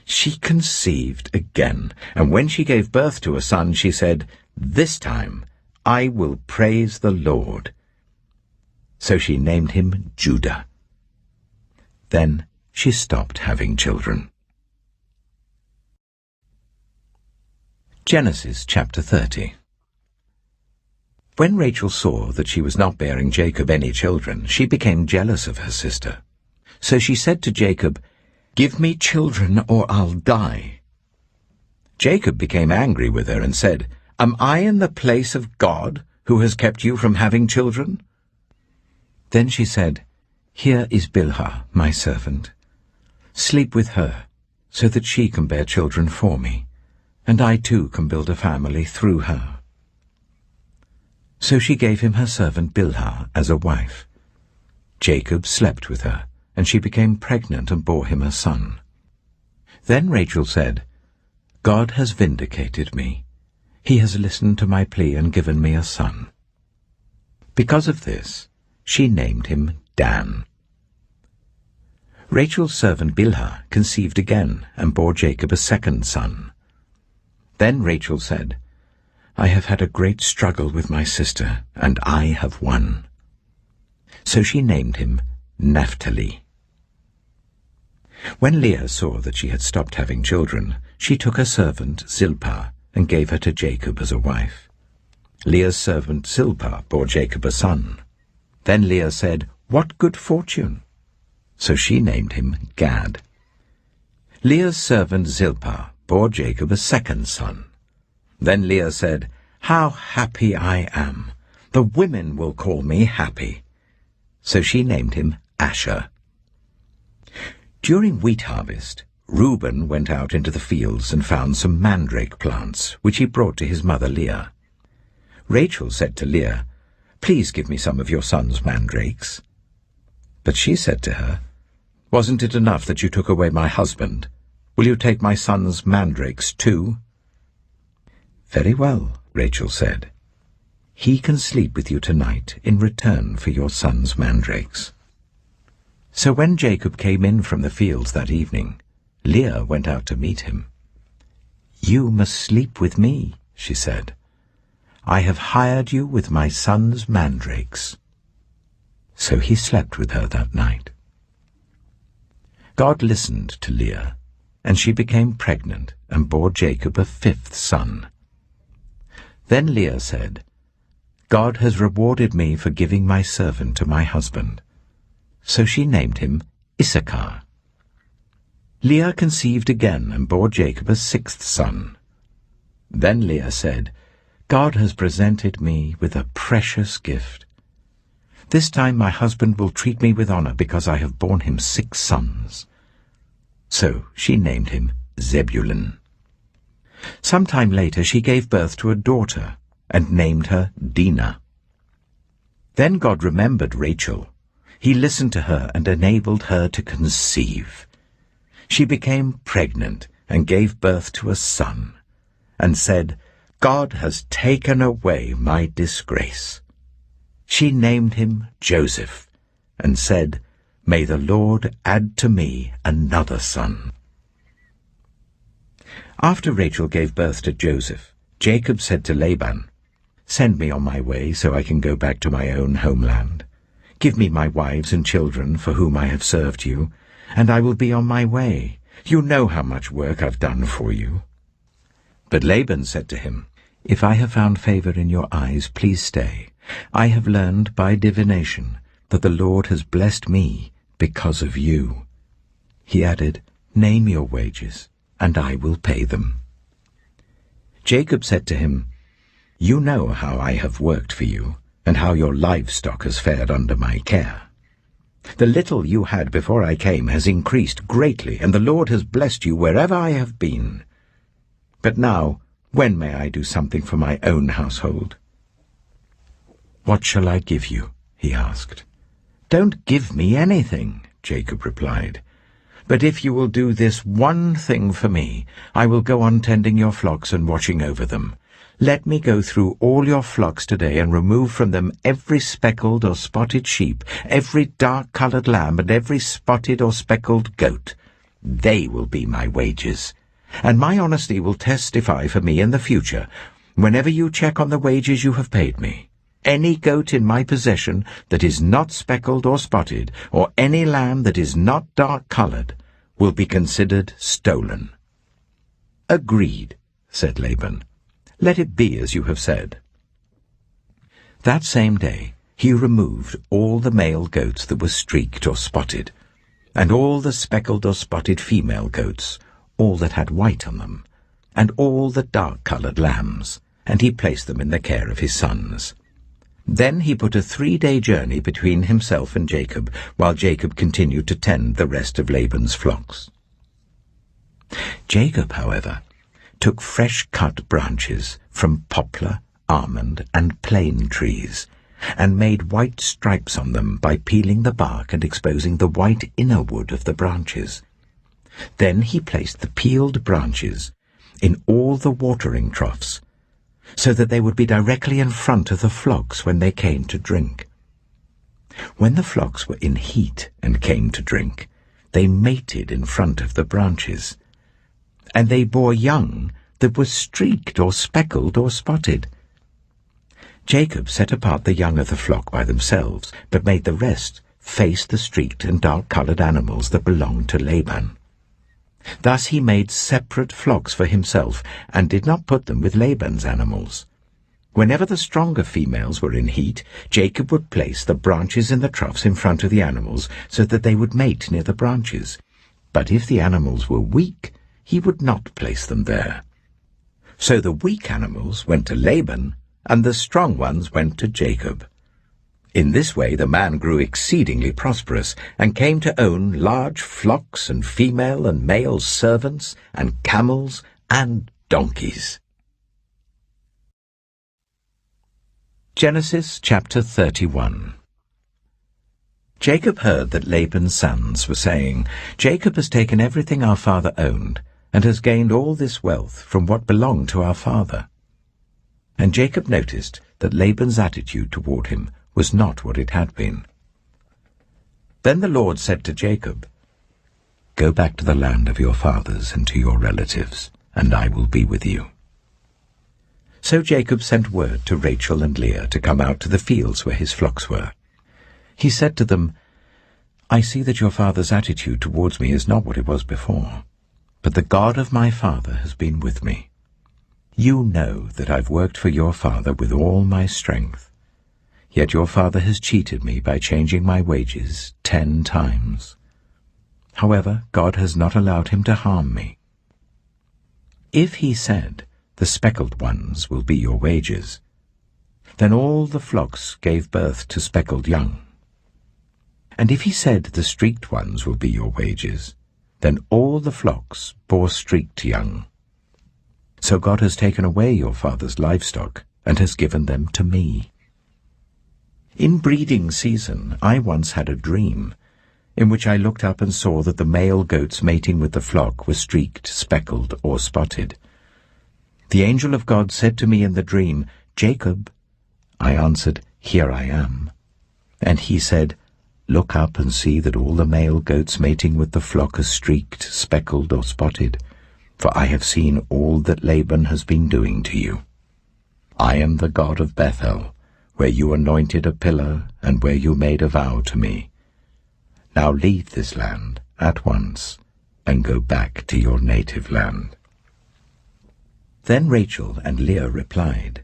She conceived again, and when she gave birth to a son, she said, "This time I will praise the Lord." So she named him Judah. Then she stopped having children. Genesis chapter 30. When Rachel saw that she was not bearing Jacob any children, she became jealous of her sister. So she said to Jacob, "Give me children or I'll die." Jacob became angry with her and said, "Am I in the place of God, who has kept you from having children?" Then she said, "Here is Bilhah, my servant. Sleep with her, so that she can bear children for me, and I too can build a family through her." So she gave him her servant Bilhah as a wife. Jacob slept with her, and she became pregnant and bore him a son. Then Rachel said, "God has vindicated me. He has listened to my plea and given me a son." Because of this, she named him Dan. Rachel's servant Bilhah conceived again and bore Jacob a second son. Then Rachel said, "I have had a great struggle with my sister, and I have won." So she named him Naphtali. When Leah saw that she had stopped having children, she took her servant Zilpah and gave her to Jacob as a wife. Leah's servant Zilpah bore Jacob a son. Then Leah said, "What good fortune!" So she named him Gad. Leah's servant Zilpah bore Jacob a second son. Then Leah said, "How happy I am! The women will call me happy." So she named him Asher. During wheat harvest, Reuben went out into the fields and found some mandrake plants, which he brought to his mother Leah. Rachel said to Leah, "Please give me some of your son's mandrakes." But she said to her, "Wasn't it enough that you took away my husband? Will you take my son's mandrakes too?" "Very well," Rachel said. "He can sleep with you tonight in return for your son's mandrakes." So when Jacob came in from the fields that evening, Leah went out to meet him. "You must sleep with me," she said. "I have hired you with my son's mandrakes." So he slept with her that night. God listened to Leah, and she became pregnant and bore Jacob a 5th son. Then Leah said, "God has rewarded me for giving my servant to my husband." So she named him Issachar. Leah conceived again and bore Jacob a 6th son. Then Leah said, "God has presented me with a precious gift. This time my husband will treat me with honor because I have borne him 6 sons." So she named him Zebulun. Some time later she gave birth to a daughter and named her Dinah. Then God remembered Rachel. He listened to her and enabled her to conceive. She became pregnant and gave birth to a son, and said, "God has taken away my disgrace." She named him Joseph, and said, "May the Lord add to me another son." After Rachel gave birth to Joseph, Jacob said to Laban, "Send me on my way so I can go back to my own homeland. Give me my wives and children for whom I have served you, and I will be on my way. You know how much work I've done for you." But Laban said to him, "If I have found favor in your eyes, please stay. I have learned by divination that the Lord has blessed me because of you." He added, "Name your wages, and I will pay them." Jacob said to him, "You know how I have worked for you, and how your livestock has fared under my care. The little you had before I came has increased greatly, and the Lord has blessed you wherever I have been. But now, when may I do something for my own household?" "What shall I give you?" he asked. "Don't give me anything," Jacob replied. "But if you will do this one thing for me, I will go on tending your flocks and watching over them. Let me go through all your flocks today and remove from them every speckled or spotted sheep, every dark-colored lamb, and every spotted or speckled goat. They will be my wages, and my honesty will testify for me in the future, whenever you check on the wages you have paid me. Any goat in my possession that is not speckled or spotted, or any lamb that is not dark-colored, will be considered stolen." "Agreed," said Laban. "Let it be as you have said." That same day he removed all the male goats that were streaked or spotted, and all the speckled or spotted female goats, all that had white on them, and all the dark-colored lambs, and he placed them in the care of his sons. Then he put a 3-day journey between himself and Jacob, while Jacob continued to tend the rest of Laban's flocks. Jacob, however, took fresh-cut branches from poplar, almond, and plane trees, and made white stripes on them by peeling the bark and exposing the white inner wood of the branches. Then he placed the peeled branches in all the watering troughs, so that they would be directly in front of the flocks when they came to drink. When the flocks were in heat and came to drink, they mated in front of the branches, and they bore young that were streaked or speckled or spotted. Jacob set apart the young of the flock by themselves, but made the rest face the streaked and dark-colored animals that belonged to Laban. Thus he made separate flocks for himself, and did not put them with Laban's animals. Whenever the stronger females were in heat, Jacob would place the branches in the troughs in front of the animals, so that they would mate near the branches. But if the animals were weak, he would not place them there. So the weak animals went to Laban, and the strong ones went to Jacob. In this way the man grew exceedingly prosperous, and came to own large flocks and female and male servants, and camels and donkeys. Genesis chapter 31. Jacob heard that Laban's sons were saying, "Jacob has taken everything our father owned, and has gained all this wealth from what belonged to our father." And Jacob noticed that Laban's attitude toward him was not what it had been. Then the Lord said to Jacob, "Go back to the land of your fathers and to your relatives, and I will be with you." So Jacob sent word to Rachel and Leah to come out to the fields where his flocks were. He said to them, "I see that your father's attitude towards me is not what it was before, but the God of my father has been with me. You know that I've worked for your father with all my strength. Yet your father has cheated me by changing my wages 10 times. However, God has not allowed him to harm me. If he said, the speckled ones will be your wages. Then all the flocks gave birth to speckled young. And if he said, the streaked ones will be your wages, then all the flocks bore streaked young. So God has taken away your father's livestock and has given them to me. In breeding season I once had a dream, in which I looked up and saw that the male goats mating with the flock were streaked, speckled, or spotted. The angel of God said to me in the dream, Jacob. I answered, Here I am. And he said, Look up and see that all the male goats mating with the flock are streaked, speckled, or spotted, for I have seen all that Laban has been doing to you. I am the God of Bethel, where you anointed a pillar and where you made a vow to me. Now leave this land at once and go back to your native land. Then Rachel and Leah replied,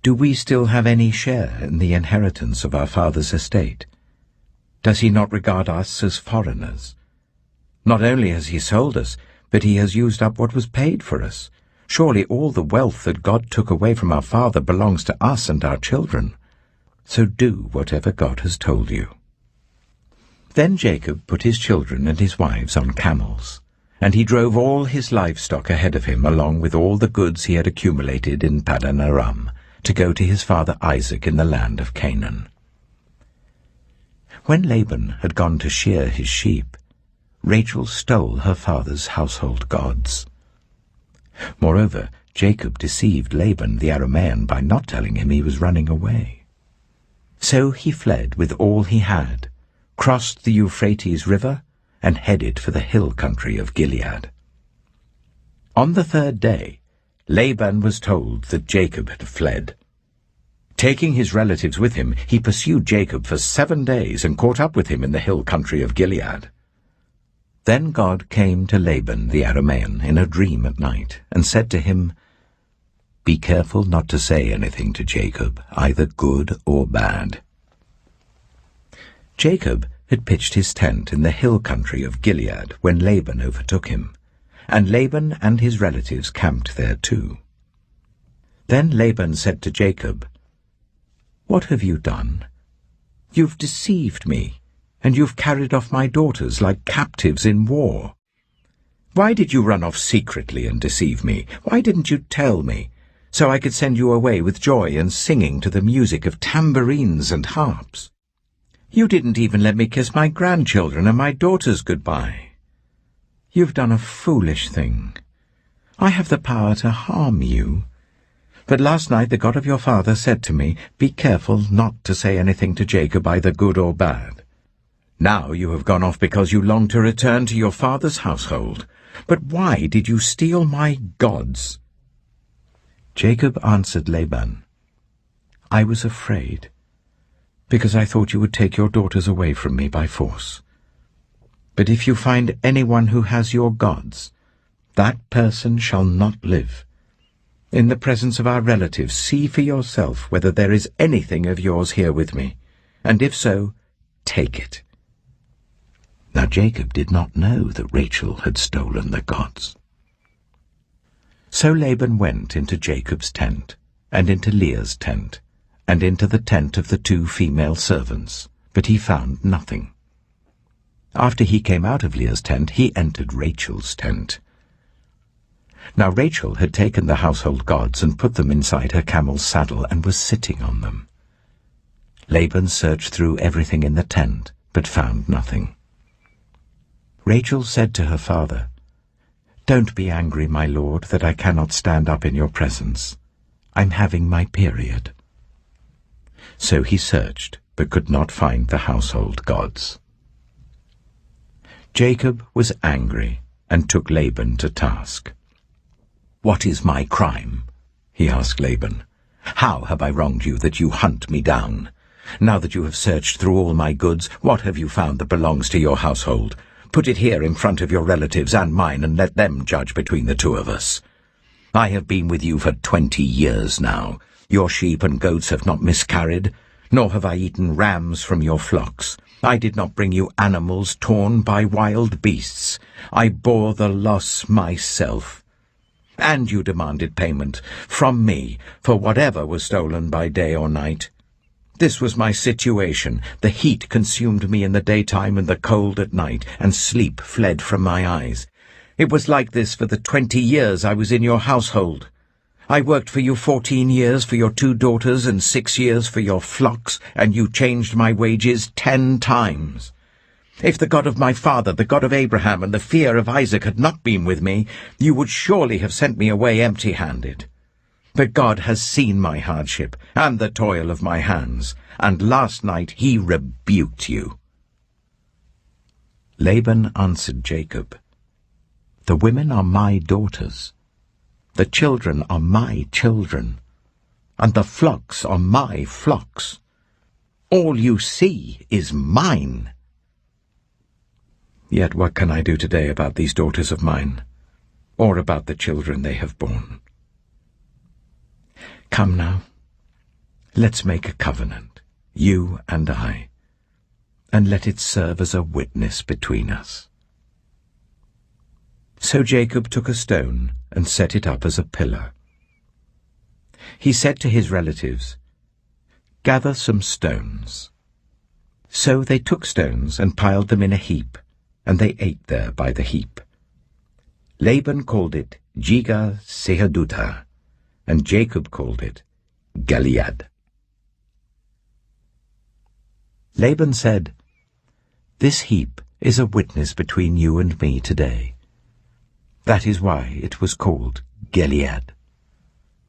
Do we still have any share in the inheritance of our father's estate? Does he not regard us as foreigners? Not only has he sold us, but he has used up what was paid for us. Surely all the wealth that God took away from our father belongs to us and our children. So do whatever God has told you. Then Jacob put his children and his wives on camels, and he drove all his livestock ahead of him along with all the goods he had accumulated in Paddan Aram, to go to his father Isaac in the land of Canaan. When Laban had gone to shear his sheep, Rachel stole her father's household gods. Moreover, Jacob deceived Laban the Aramean by not telling him he was running away. So he fled with all he had, crossed the Euphrates River, and headed for the hill country of Gilead. On the third day, Laban was told that Jacob had fled. Taking his relatives with him, he pursued Jacob for 7 days and caught up with him in the hill country of Gilead. Then God came to Laban the Aramean in a dream at night, and said to him, Be careful not to say anything to Jacob, either good or bad. Jacob had pitched his tent in the hill country of Gilead when Laban overtook him, and Laban and his relatives camped there too. Then Laban said to Jacob, What have you done? You've deceived me, and you've carried off my daughters like captives in war. Why did you run off secretly and deceive me? Why didn't you tell me, so I could send you away with joy and singing to the music of tambourines and harps? You didn't even let me kiss my grandchildren and my daughters goodbye. You've done a foolish thing. I have the power to harm you. But last night the God of your father said to me, Be careful not to say anything to Jacob, either good or bad. Now you have gone off because you long to return to your father's household. But why did you steal my gods? Jacob answered Laban, I was afraid, because I thought you would take your daughters away from me by force. But if you find anyone who has your gods, that person shall not live. In the presence of our relatives, see for yourself whether there is anything of yours here with me, and if so, take it. Now Jacob did not know that Rachel had stolen the gods. So Laban went into Jacob's tent, and into Leah's tent, and into the tent of the 2 female servants, but he found nothing. After he came out of Leah's tent, he entered Rachel's tent. Now Rachel had taken the household gods and put them inside her camel's saddle and was sitting on them. Laban searched through everything in the tent, but found nothing. Rachel said to her father, Don't be angry, my lord, that I cannot stand up in your presence. I'm having my period. So he searched, but could not find the household gods. Jacob was angry and took Laban to task. What is my crime? He asked Laban. How have I wronged you that you hunt me down? Now that you have searched through all my goods, what have you found that belongs to your household? Put it here in front of your relatives and mine, and let them judge between the 2 of us. I have been with you for 20 years now. Your sheep and goats have not miscarried, nor have I eaten rams from your flocks. I did not bring you animals torn by wild beasts. I bore the loss myself. and you demanded payment from me for whatever was stolen by day or night. This was my situation. The heat consumed me in the daytime and the cold at night, and sleep fled from my eyes. It was like this for the 20 years I was in your household. I worked for you 14 years for your 2 daughters and 6 years for your flocks, and you changed my wages 10 times. If the God of my father, the God of Abraham, and the fear of Isaac had not been with me, you would surely have sent me away empty-handed. But God has seen my hardship and the toil of my hands, and last night he rebuked you." Laban answered Jacob, "The women are my daughters, the children are my children, and the flocks are my flocks. All you see is mine. Yet what can I do today about these daughters of mine, or about the children they have borne? Come now, let's make a covenant, you and I, and let it serve as a witness between us." So Jacob took a stone and set it up as a pillar. He said to his relatives, "Gather some stones." So they took stones and piled them in a heap, and they ate there by the heap. Laban called it Jegar-sahadutha, and Jacob called it Gilead. Laban said, "This heap is a witness between you and me today." That is why it was called Gilead.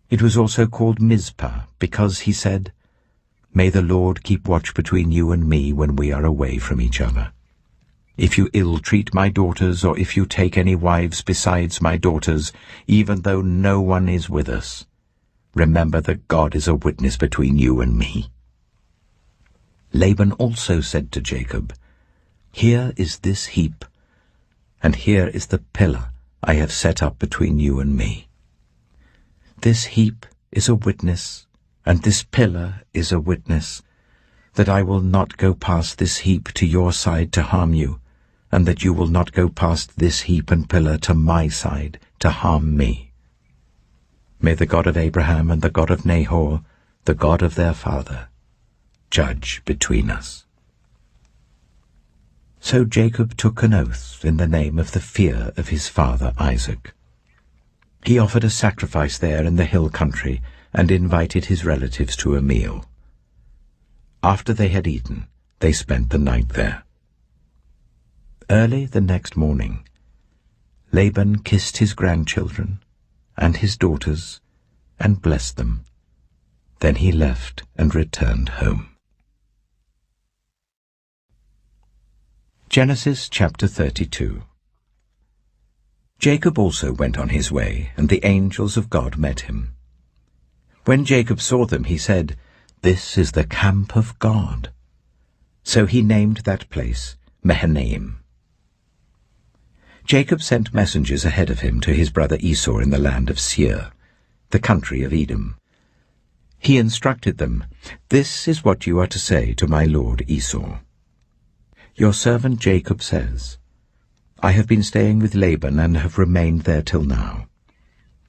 It was also called Mizpah, because he said, "May the Lord keep watch between you and me when we are away from each other. If you ill-treat my daughters, or if you take any wives besides my daughters, even though no one is with us, remember that God is a witness between you and me." Laban also said to Jacob, "Here is this heap, and here is the pillar I have set up between you and me. This heap is a witness, and this pillar is a witness, that I will not go past this heap to your side to harm you, and that you will not go past this heap and pillar to my side to harm me. May the God of Abraham and the God of Nahor, the God of their father, judge between us." So Jacob took an oath in the name of the fear of his father Isaac. He offered a sacrifice there in the hill country and invited his relatives to a meal. After they had eaten, they spent the night there. Early the next morning, Laban kissed his grandchildren and his daughters and blessed them. Then he left and returned home. Genesis chapter 32. Jacob also went on his way, and the angels of God met him. When Jacob saw them, he said, "This is the camp of God." So he named that place Mahanaim. Jacob sent messengers ahead of him to his brother Esau in the land of Seir, the country of Edom. He instructed them, "This is what you are to say to my lord Esau. Your servant Jacob says, I have been staying with Laban and have remained there till now.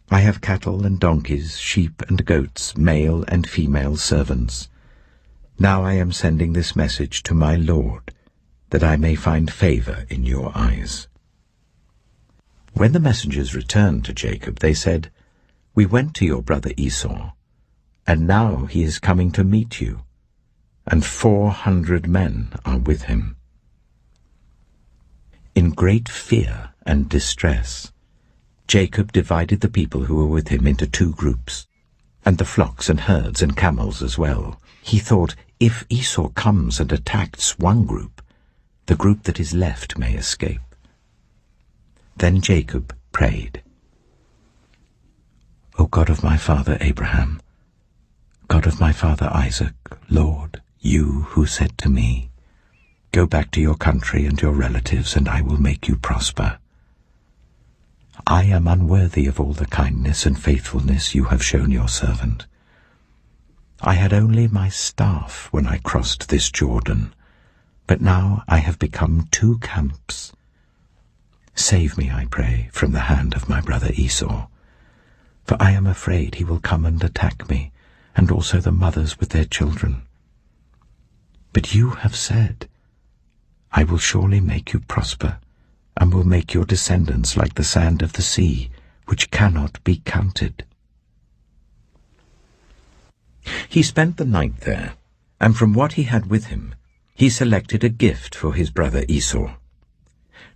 I have cattle and donkeys, sheep and goats, male and female servants. Now I am sending this message to my lord, that I may find favor in your eyes." When the messengers returned to Jacob, they said, "We went to your brother Esau, and now he is coming to meet you, and 400 men are with him." In great fear and distress, Jacob divided the people who were with him into 2 groups, and the flocks and herds and camels as well. He thought, if Esau comes and attacks one group, the group that is left may escape. Then Jacob prayed, "O God of my father Abraham, God of my father Isaac, Lord, you who said to me, 'Go back to your country and your relatives, and I will make you prosper.' I am unworthy of all the kindness and faithfulness you have shown your servant. I had only my staff when I crossed this Jordan, but now I have become 2 camps. Save me, I pray, from the hand of my brother Esau, for I am afraid he will come and attack me, and also the mothers with their children. But you have said, I will surely make you prosper, and will make your descendants like the sand of the sea, which cannot be counted." He spent the night there, and from what he had with him, he selected a gift for his brother Esau.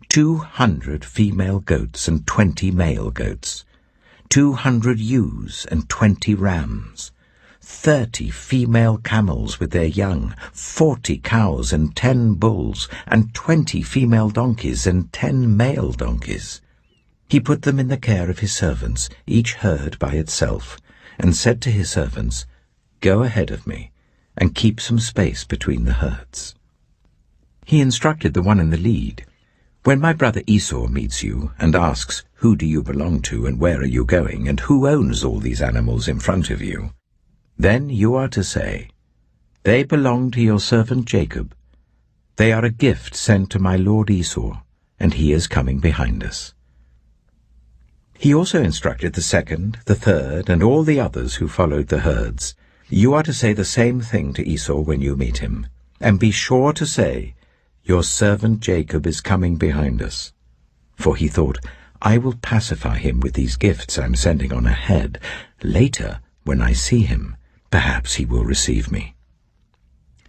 200 female goats and 20 male goats, 200 ewes and 20 rams, 30 female camels with their young, 40 cows and 10 bulls, and 20 female donkeys and 10 male donkeys. He put them in the care of his servants, each herd by itself, and said to his servants, "Go ahead of me, and keep some space between the herds." He instructed the one in the lead, "When my brother Esau meets you and asks, 'Who do you belong to and where are you going, and who owns all these animals in front of you?' then you are to say, 'They belong to your servant Jacob. They are a gift sent to my lord Esau, and he is coming behind us.'" He also instructed the second, the third, and all the others who followed the herds, "You are to say the same thing to Esau when you meet him, and be sure to say, 'Your servant Jacob is coming behind us.'" For he thought, "I will pacify him with these gifts I'm sending on ahead. Later, when I see him, perhaps he will receive me."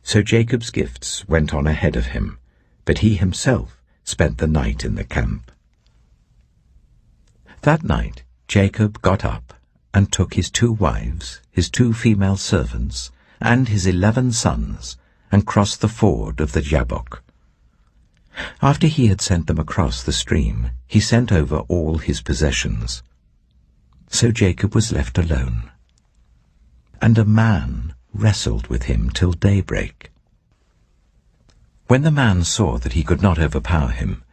So Jacob's gifts went on ahead of him, but he himself spent the night in the camp. That night Jacob got up and took his 2 wives, his 2 female servants, and his 11 sons, and crossed the ford of the Jabbok. After he had sent them across the stream, he sent over all his possessions. So Jacob was left alone, and a man wrestled with him till daybreak. When the man saw that he could not overpower him,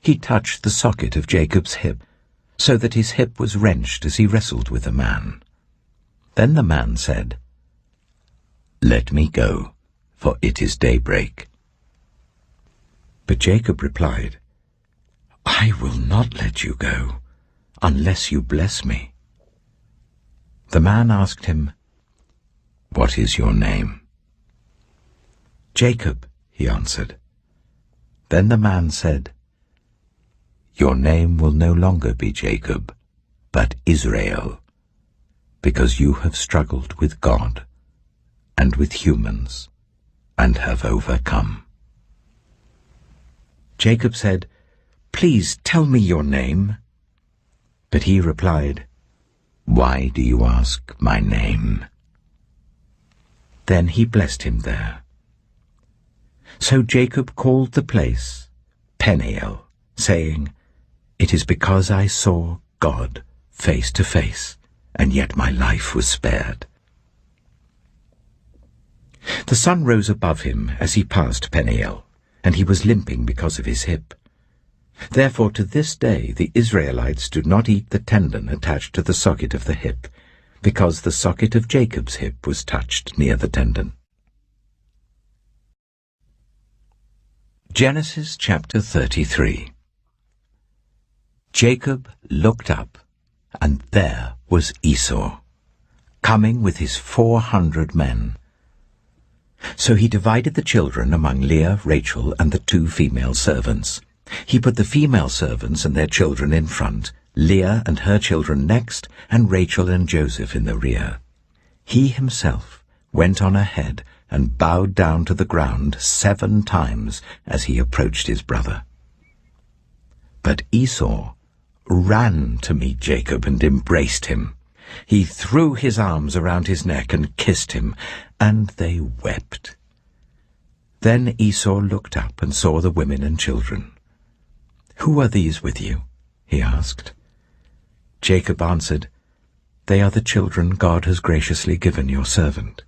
he touched the socket of Jacob's hip, so that his hip was wrenched as he wrestled with the man. Then the man said, "Let me go, for it is daybreak." But Jacob replied, "I will not let you go, unless you bless me." The man asked him, "What is your name?" "Jacob," he answered. Then the man said, "Your name will no longer be Jacob, but Israel, because you have struggled with God and with humans and have overcome." Jacob said, "Please tell me your name." But he replied, "Why do you ask my name?" Then he blessed him there. So Jacob called the place Peniel, saying, "It is because I saw God face to face, and yet my life was spared." The sun rose above him as he passed Peniel, and he was limping because of his hip. Therefore to this day the Israelites do not eat the tendon attached to the socket of the hip, because the socket of Jacob's hip was touched near the tendon. Genesis chapter 33. Jacob looked up, and there was Esau, coming with his 400 men. So he divided the children among Leah, Rachel, and the 2 female servants. He put the female servants and their children in front, Leah and her children next, and Rachel and Joseph in the rear. He himself went on ahead and bowed down to the ground 7 times as he approached his brother. But Esau ran to meet Jacob and embraced him. He threw his arms around his neck and kissed him, and they wept. Then Esau looked up and saw the women and children. "Who are these with you?" he asked. Jacob answered, "They are the children God has graciously given your servant."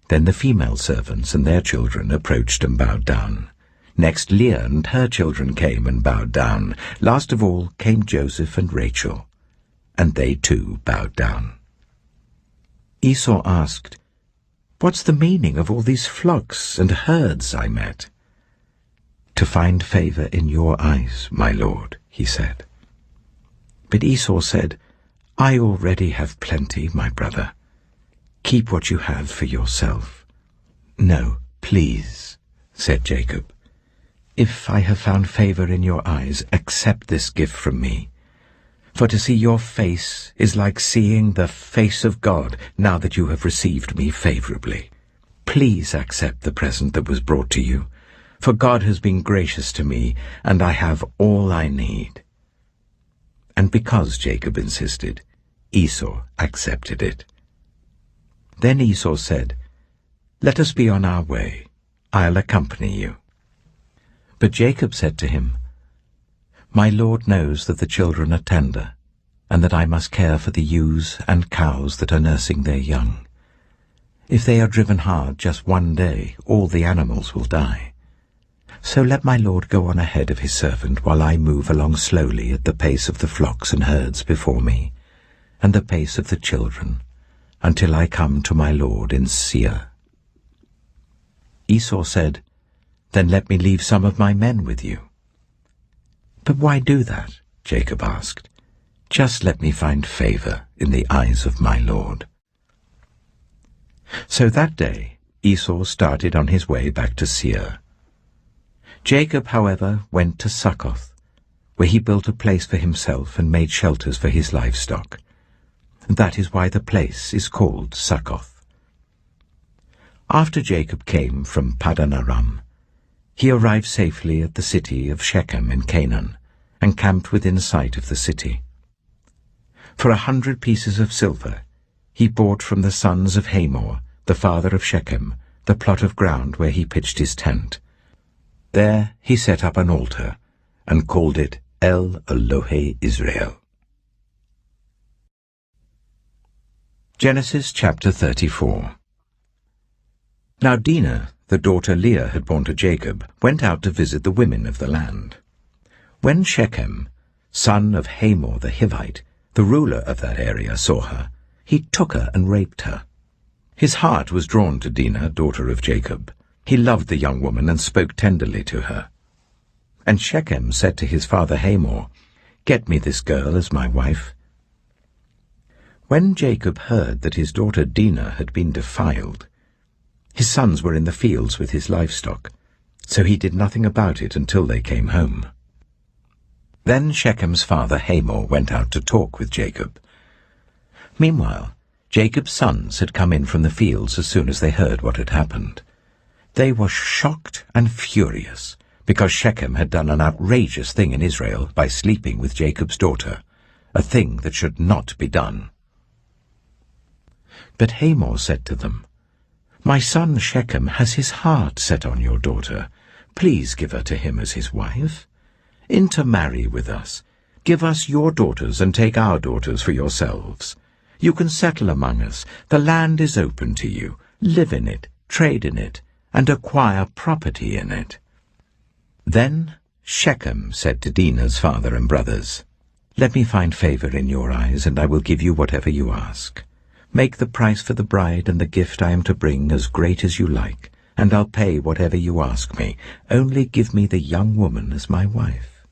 Then the female servants and their children approached and bowed down. Next Leah and her children came and bowed down. Last of all came Joseph and Rachel, and they too bowed down. Esau asked, "What's the meaning of all these flocks and herds I met?" "To find favor in your eyes, my lord," he said. But Esau said, I already have plenty, my brother. Keep what you have for yourself." "No, please," said Jacob. "If I have found favor in your eyes, accept this gift from me. For to see your face is like seeing the face of God now that you have received me favorably. Please accept the present that was brought to you, for God has been gracious to me, and I have all I need." And because Jacob insisted, Esau accepted it. Then Esau said, "Let us be on our way. I'll accompany you." But Jacob said to him, "My Lord knows that the children are tender, and that I must care for the ewes and cows that are nursing their young. If they are driven hard just one day, all the animals will die. So let my Lord go on ahead of his servant while I move along slowly at the pace of the flocks and herds before me, and the pace of the children, until I come to my Lord in Seir." Esau said, "Then let me leave some of my men with you." "But why do that?" Jacob asked. "Just let me find favor in the eyes of my Lord." So that day Esau started on his way back to Seir. Jacob, however, went to Succoth, where he built a place for himself and made shelters for his livestock. That is why the place is called Succoth. After Jacob came from Paddan Aram, he arrived safely at the city of Shechem in Canaan, and camped within sight of the city. For 100 pieces of silver he bought from the sons of Hamor, the father of Shechem, the plot of ground where he pitched his tent. There he set up an altar, and called it El Elohe Israel. Genesis chapter 34. Now Dinah, the daughter Leah had borne to Jacob, went out to visit the women of the land. When Shechem, son of Hamor the Hivite, the ruler of that area, saw her, he took her and raped her. His heart was drawn to Dinah, daughter of Jacob. He loved the young woman and spoke tenderly to her. And Shechem said to his father Hamor, "Get me this girl as my wife." When Jacob heard that his daughter Dinah had been defiled, his sons were in the fields with his livestock, so he did nothing about it until they came home. Then Shechem's father Hamor went out to talk with Jacob. Meanwhile, Jacob's sons had come in from the fields as soon as they heard what had happened. They were shocked and furious, because Shechem had done an outrageous thing in Israel by sleeping with Jacob's daughter, a thing that should not be done. But Hamor said to them, "My son Shechem has his heart set on your daughter. Please give her to him as his wife. Intermarry with us. Give us your daughters and take our daughters for yourselves. You can settle among us. The land is open to you. Live in it, trade in it, and acquire property in it." Then Shechem said to Dinah's father and brothers, "Let me find favor in your eyes, and I will give you whatever you ask. Make the price for the bride and the gift I am to bring as great as you like, and I'll pay whatever you ask me. Only give me the young woman as my wife."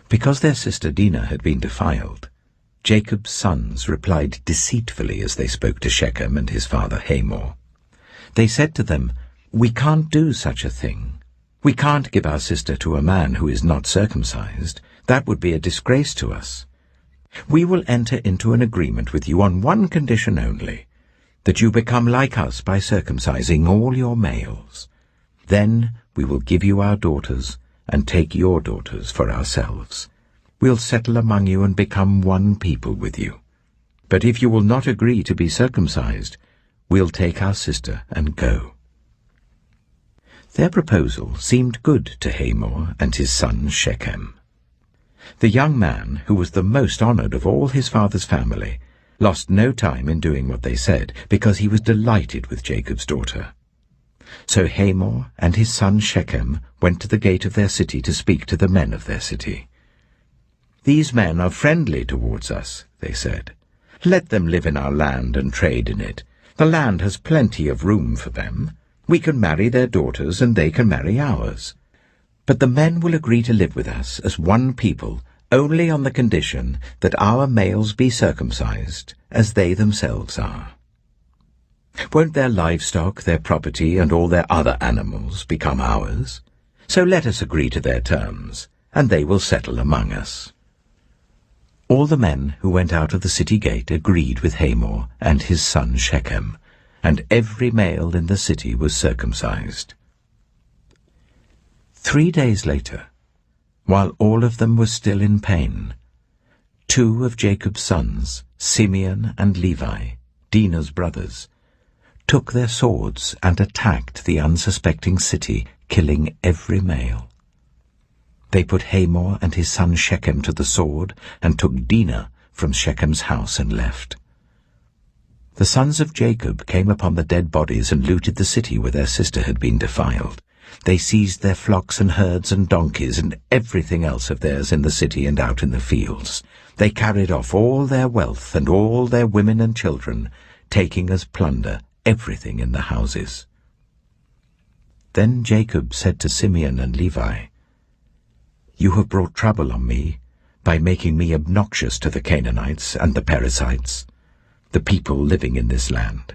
Because their sister Dinah had been defiled, Jacob's sons replied deceitfully as they spoke to Shechem and his father Hamor. They said to them, "We can't do such a thing. We can't give our sister to a man who is not circumcised. That would be a disgrace to us. We will enter into an agreement with you on one condition only, that you become like us by circumcising all your males. Then we will give you our daughters and take your daughters for ourselves. We'll settle among you and become one people with you. But if you will not agree to be circumcised, we'll take our sister and go." Their proposal seemed good to Hamor and his son Shechem. The young man, who was the most honored of all his father's family, lost no time in doing what they said, because he was delighted with Jacob's daughter. So Hamor and his son Shechem went to the gate of their city to speak to the men of their city. "These men are friendly towards us," they said. "Let them live in our land and trade in it. The land has plenty of room for them. We can marry their daughters and they can marry ours. But the men will agree to live with us as one people only on the condition that our males be circumcised, as they themselves are. Won't their livestock, their property, and all their other animals become ours? So let us agree to their terms, and they will settle among us." All the men who went out of the city gate agreed with Hamor and his son Shechem, and every male in the city was circumcised. 3 days later, while all of them were still in pain, 2 of Jacob's sons, Simeon and Levi, Dinah's brothers, took their swords and attacked the unsuspecting city, killing every male. They put Hamor and his son Shechem to the sword and took Dinah from Shechem's house and left. The sons of Jacob came upon the dead bodies and looted the city where their sister had been defiled. They seized their flocks and herds and donkeys and everything else of theirs in the city and out in the fields. They carried off all their wealth and all their women and children, taking as plunder everything in the houses. Then Jacob said to Simeon and Levi, "You have brought trouble on me by making me obnoxious to the Canaanites and the Perizzites, the people living in this land.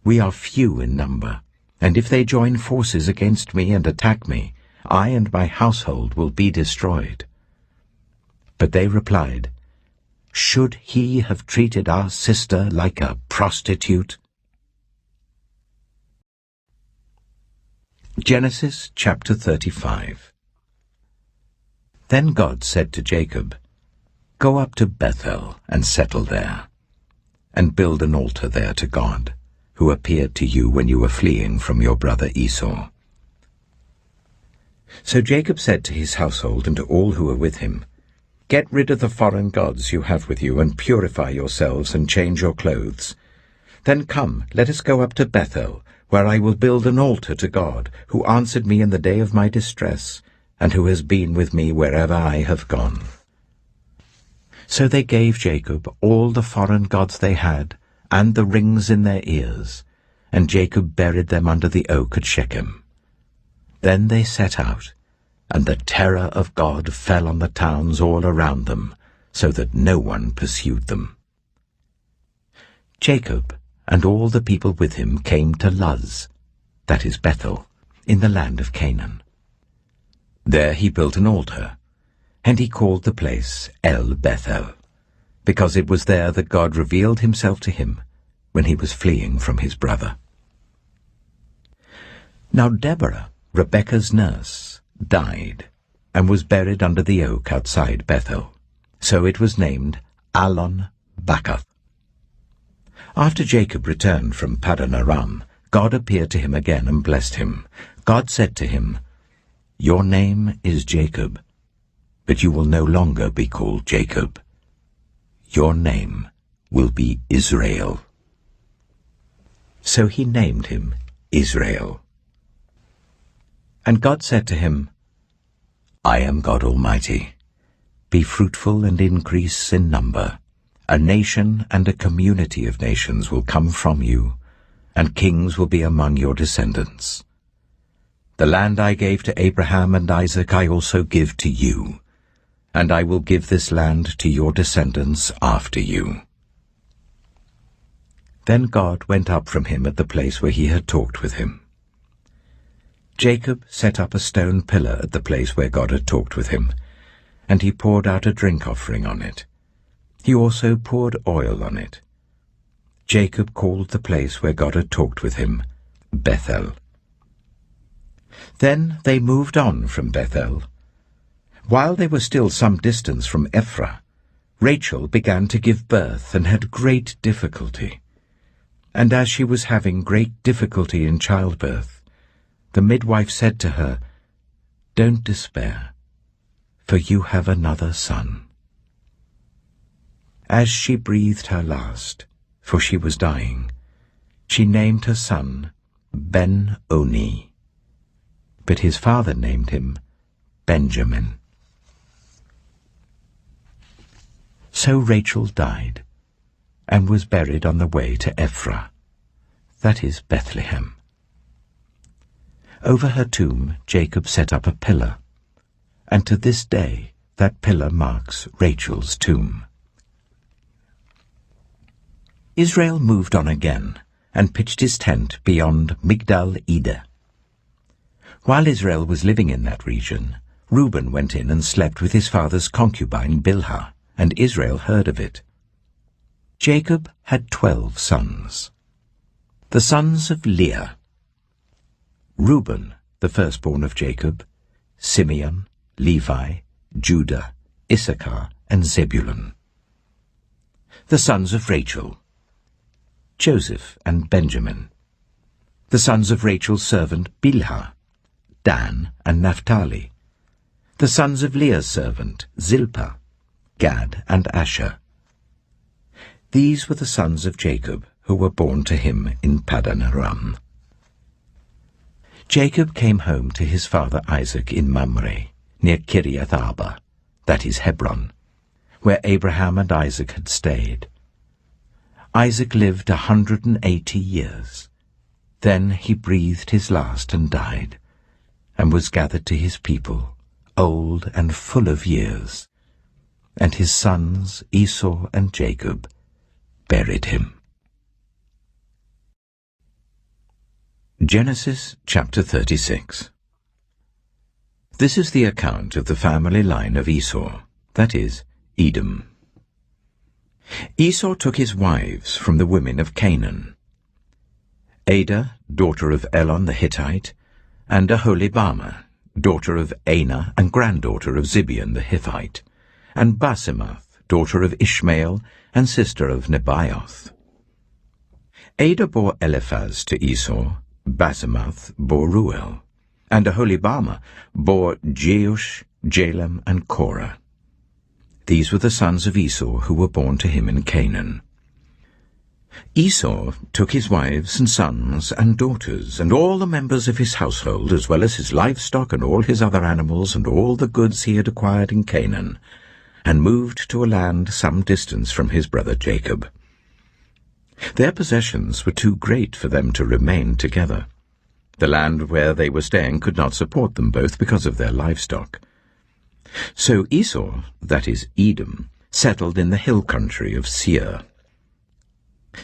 We are few in number, and if they join forces against me and attack me, I and my household will be destroyed." But they replied, "Should he have treated our sister like a prostitute?" Genesis chapter 35. Then God said to Jacob, "Go up to Bethel and settle there, and build an altar there to God, who appeared to you when you were fleeing from your brother Esau." So Jacob said to his household and to all who were with him, "Get rid of the foreign gods you have with you, and purify yourselves and change your clothes. Then come, let us go up to Bethel, where I will build an altar to God, who answered me in the day of my distress, and who has been with me wherever I have gone." So they gave Jacob all the foreign gods they had, and the rings in their ears, and Jacob buried them under the oak at Shechem. Then they set out, and the terror of God fell on the towns all around them, so that no one pursued them. Jacob and all the people with him came to Luz, that is Bethel, in the land of Canaan. There he built an altar, and he called the place El Bethel, because it was there that God revealed himself to him when he was fleeing from his brother. Now Deborah, Rebekah's nurse, died, and was buried under the oak outside Bethel. So it was named Allon Bacuth. After Jacob returned from Paddan Aram, God appeared to him again and blessed him. God said to him, "Your name is Jacob, but you will no longer be called Jacob. Your name will be Israel." So he named him Israel. And God said to him, "I am God Almighty. Be fruitful and increase in number. A nation and a community of nations will come from you, and kings will be among your descendants. The land I gave to Abraham and Isaac I also give to you, and I will give this land to your descendants after you." Then God went up from him at the place where he had talked with him. Jacob set up a stone pillar at the place where God had talked with him, and he poured out a drink offering on it. He also poured oil on it. Jacob called the place where God had talked with him Bethel. Then they moved on from Bethel. While they were still some distance from Ephraim, Rachel began to give birth and had great difficulty. And as she was having great difficulty in childbirth, the midwife said to her, "Don't despair, for you have another son." As she breathed her last, for she was dying, she named her son Ben-Oni, but his father named him Benjamin. So Rachel died, and was buried on the way to Ephraim, that is Bethlehem. Over her tomb Jacob set up a pillar, and to this day that pillar marks Rachel's tomb. Israel moved on again and pitched his tent beyond Migdal Eder. While Israel was living in that region, Reuben went in and slept with his father's concubine Bilhah, and Israel heard of it. Jacob had 12 sons. The sons of Leah: Reuben, the firstborn of Jacob, Simeon, Levi, Judah, Issachar, and Zebulun. The sons of Rachel: Joseph and Benjamin. The sons of Rachel's servant Bilhah: Dan and Naphtali. The sons of Leah's servant Zilpah: Gad and Asher. These were the sons of Jacob who were born to him in Paddan Aram. Jacob came home to his father Isaac in Mamre, near Kiriath Arba, that is Hebron, where Abraham and Isaac had stayed. Isaac lived 180 years. Then he breathed his last and died, and was gathered to his people, old and full of years. And his sons Esau and Jacob buried him. Genesis chapter 36. This is the account of the family line of Esau, that is, Edom. Esau took his wives from the women of Canaan: Adah, daughter of Elon the Hittite, and Aholibamah, daughter of Anah and granddaughter of Zibeon the Hivite, and Basemath, daughter of Ishmael and sister of Nebaioth. Adah bore Eliphaz to Esau, Basemath bore Ruel, and Aholibamah bore Jeush, Jalam, and Korah. These were the sons of Esau who were born to him in Canaan. Esau took his wives and sons and daughters and all the members of his household, as well as his livestock and all his other animals and all the goods he had acquired in Canaan, and moved to a land some distance from his brother Jacob. Their possessions were too great for them to remain together. The land where they were staying could not support them both because of their livestock. So Esau, that is Edom, settled in the hill country of Seir.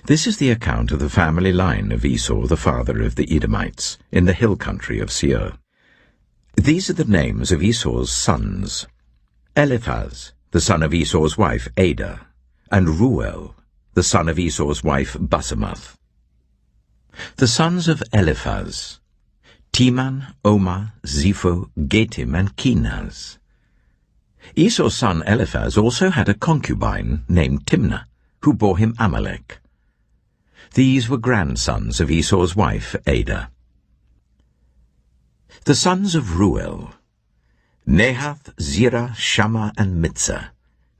This is the account of the family line of Esau, the father of the Edomites, in the hill country of Seir. These are the names of Esau's sons: Eliphaz, the son of Esau's wife Adah, and Ruel, the son of Esau's wife Basemath. The sons of Eliphaz: Teman, Omar, Zepho, Getim, and Kenaz. Esau's son Eliphaz also had a concubine named Timnah, who bore him Amalek. These were grandsons of Esau's wife Adah. The sons of Ruel: Nahath, Zerah, Shammah, and Mitzah.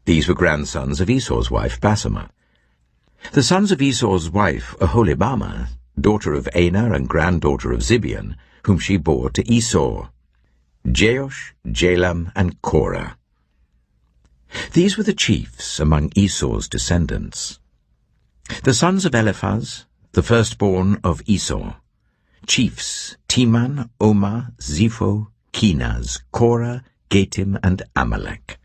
These were grandsons of Esau's wife Basemath. The sons of Esau's wife Aholibamah, daughter of Anah and granddaughter of Zibeon, whom she bore to Esau: Jeush, Jalam, and Korah. These were the chiefs among Esau's descendants. The sons of Eliphaz, the firstborn of Esau: chiefs Teman, Omar, Zepho, Kenaz, Korah, Getim, and Amalek.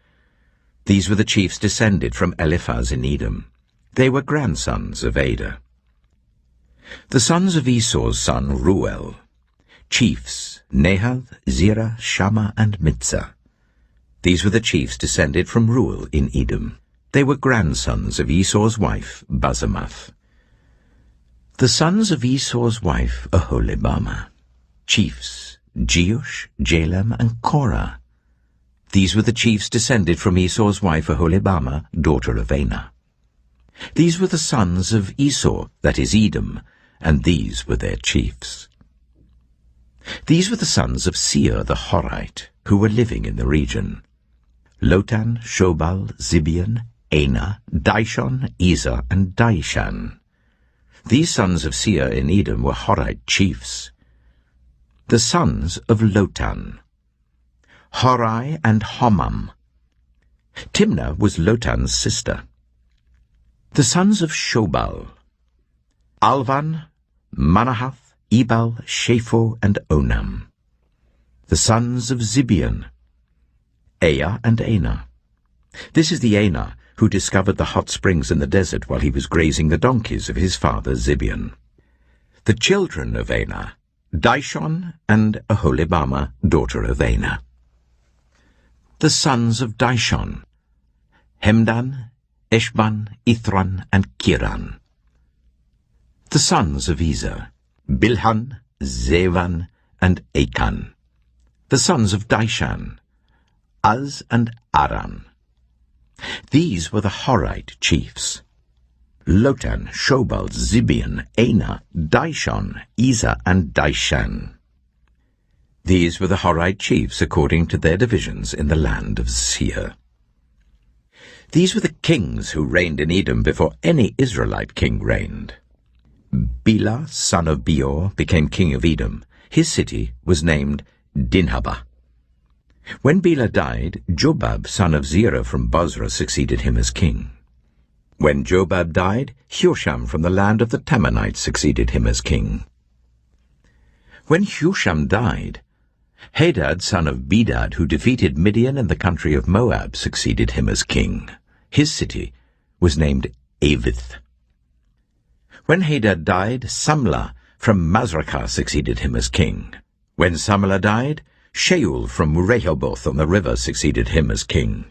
These were the chiefs descended from Eliphaz in Edom. They were grandsons of Adah. The sons of Esau's son Ruel: chiefs Nahath, Zerah, Shammah, and Mitzah. These were the chiefs descended from Ruel in Edom. They were grandsons of Esau's wife Basemath. The sons of Esau's wife Aholibamah: chiefs Jeush, Jalam, and Korah. These were the chiefs descended from Esau's wife Aholibamah, daughter of Anah. These were the sons of Esau, that is Edom, and these were their chiefs. These were the sons of Seir the Horite, who were living in the region: Lotan, Shobal, Zibeon, Anah, Dishon, Ezer, and Dishan. These sons of Seir in Edom were Horite chiefs. The sons of Lotan: Horai and Homam. Timnah was Lotan's sister. The sons of Shobal: Alvan, Manahath, Ebal, Shapho, and Onam. The sons of Zibeon: Ea and Ana. This is the Ana who discovered the hot springs in the desert while he was grazing the donkeys of his father Zibeon. The children of Ana, Dishon and Aholibama, daughter of Ana. The sons of Dishon, Hemdan, Eshban, Ithran, and Kiran. The sons of Ezer, Bilhan, Zevan, and Achan. The sons of Dishan, Az and Aran. These were the Horite chiefs: Lotan, Shobal, Zibeon, Ana, Dishon, Ezer, and Dishan. These were the Horite chiefs according to their divisions in the land of Seir. These were the kings who reigned in Edom before any Israelite king reigned. Bela, son of Beor, became king of Edom. His city was named Dinhabah. When Bela died, Jobab, son of Zerah from Bozrah, succeeded him as king. When Jobab died, Husham from the land of the Temanites succeeded him as king. When Husham died, Hadad, son of Bedad, who defeated Midian in the country of Moab, succeeded him as king. His city was named Avith. When Hadad died, Samlah from Masrekah succeeded him as king. When Samlah died, Shaul from Rehoboth on the river succeeded him as king.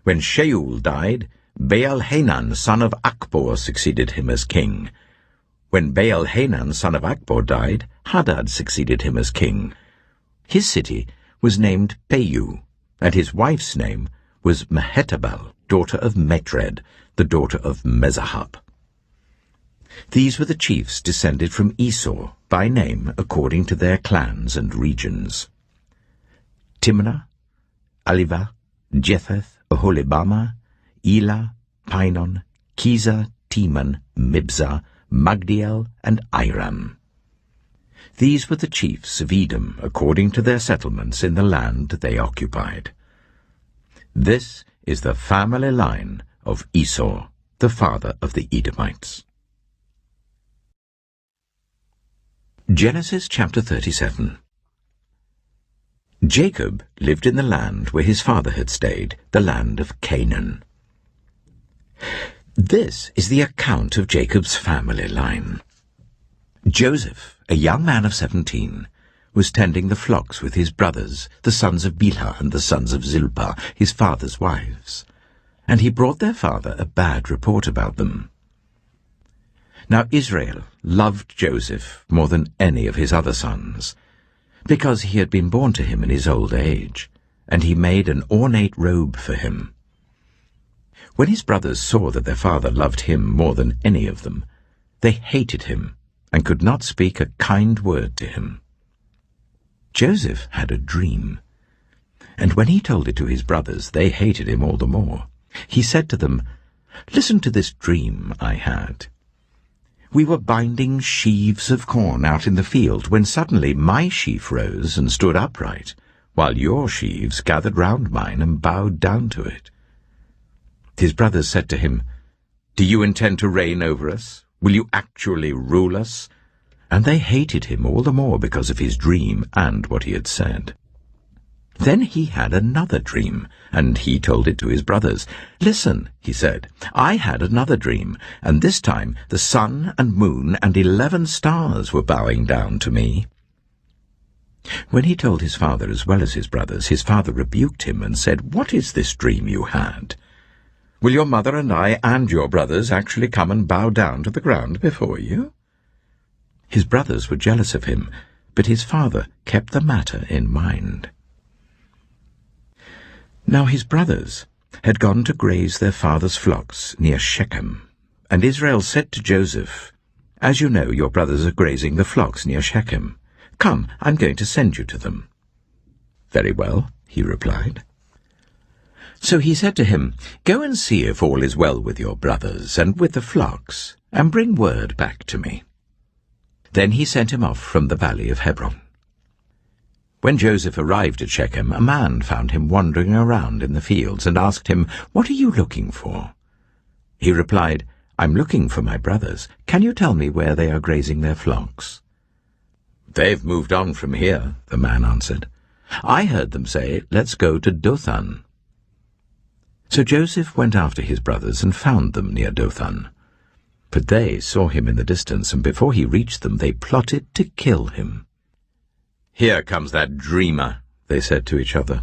When Shaul died, Baal-Hanan, son of Akbor, succeeded him as king. When Baal-Hanan, son of Akbor, died, Hadad succeeded him as king. His city was named Peiu, and his wife's name was Mehetabel, daughter of Metred, the daughter of Mezahab. These were the chiefs descended from Esau, by name according to their clans and regions: Timnah, Aliva, Jetheth, Aholibama, Elah, Pinon, Kizah, Teman, Mibzah, Magdiel, and Iram. These were the chiefs of Edom according to their settlements in the land they occupied. This is the family line of Esau, the father of the Edomites. Genesis chapter 37. Jacob lived in the land where his father had stayed, the land of Canaan. This is the account of Jacob's family line. Joseph, a young man of 17, was tending the flocks with his brothers, the sons of Bilhah and the sons of Zilpah, his father's wives, and he brought their father a bad report about them. Now Israel loved Joseph more than any of his other sons, because he had been born to him in his old age, and he made an ornate robe for him. When his brothers saw that their father loved him more than any of them, they hated him and could not speak a kind word to him. Joseph had a dream, and when he told it to his brothers, they hated him all the more. He said to them, "Listen to this dream I had. We were binding sheaves of corn out in the field when suddenly my sheaf rose and stood upright, while your sheaves gathered round mine and bowed down to it." His brothers said to him, "Do you intend to reign over us? Will you actually rule us?" And they hated him all the more because of his dream and what he had said. Then he had another dream, and he told it to his brothers. "Listen," he said, "I had another dream, and this time the sun and moon and 11 stars were bowing down to me." When he told his father as well as his brothers, his father rebuked him and said, "What is this dream you had? Will your mother and I and your brothers actually come and bow down to the ground before you?" His brothers were jealous of him, but his father kept the matter in mind. Now his brothers had gone to graze their father's flocks near Shechem, and Israel said to Joseph, "As you know, your brothers are grazing the flocks near Shechem. Come, I'm going to send you to them." "Very well," he replied. So he said to him, "Go and see if all is well with your brothers and with the flocks, and bring word back to me." Then he sent him off from the valley of Hebron. When Joseph arrived at Shechem, a man found him wandering around in the fields and asked him, "What are you looking for?" He replied, "I'm looking for my brothers. Can you tell me where they are grazing their flocks?" "They've moved on from here," the man answered. I heard them say, 'Let's go to Dothan.' So Joseph went after his brothers and found them near Dothan. But they saw him in the distance, and before he reached them they plotted to kill him. 'Here comes that dreamer,' they said to each other.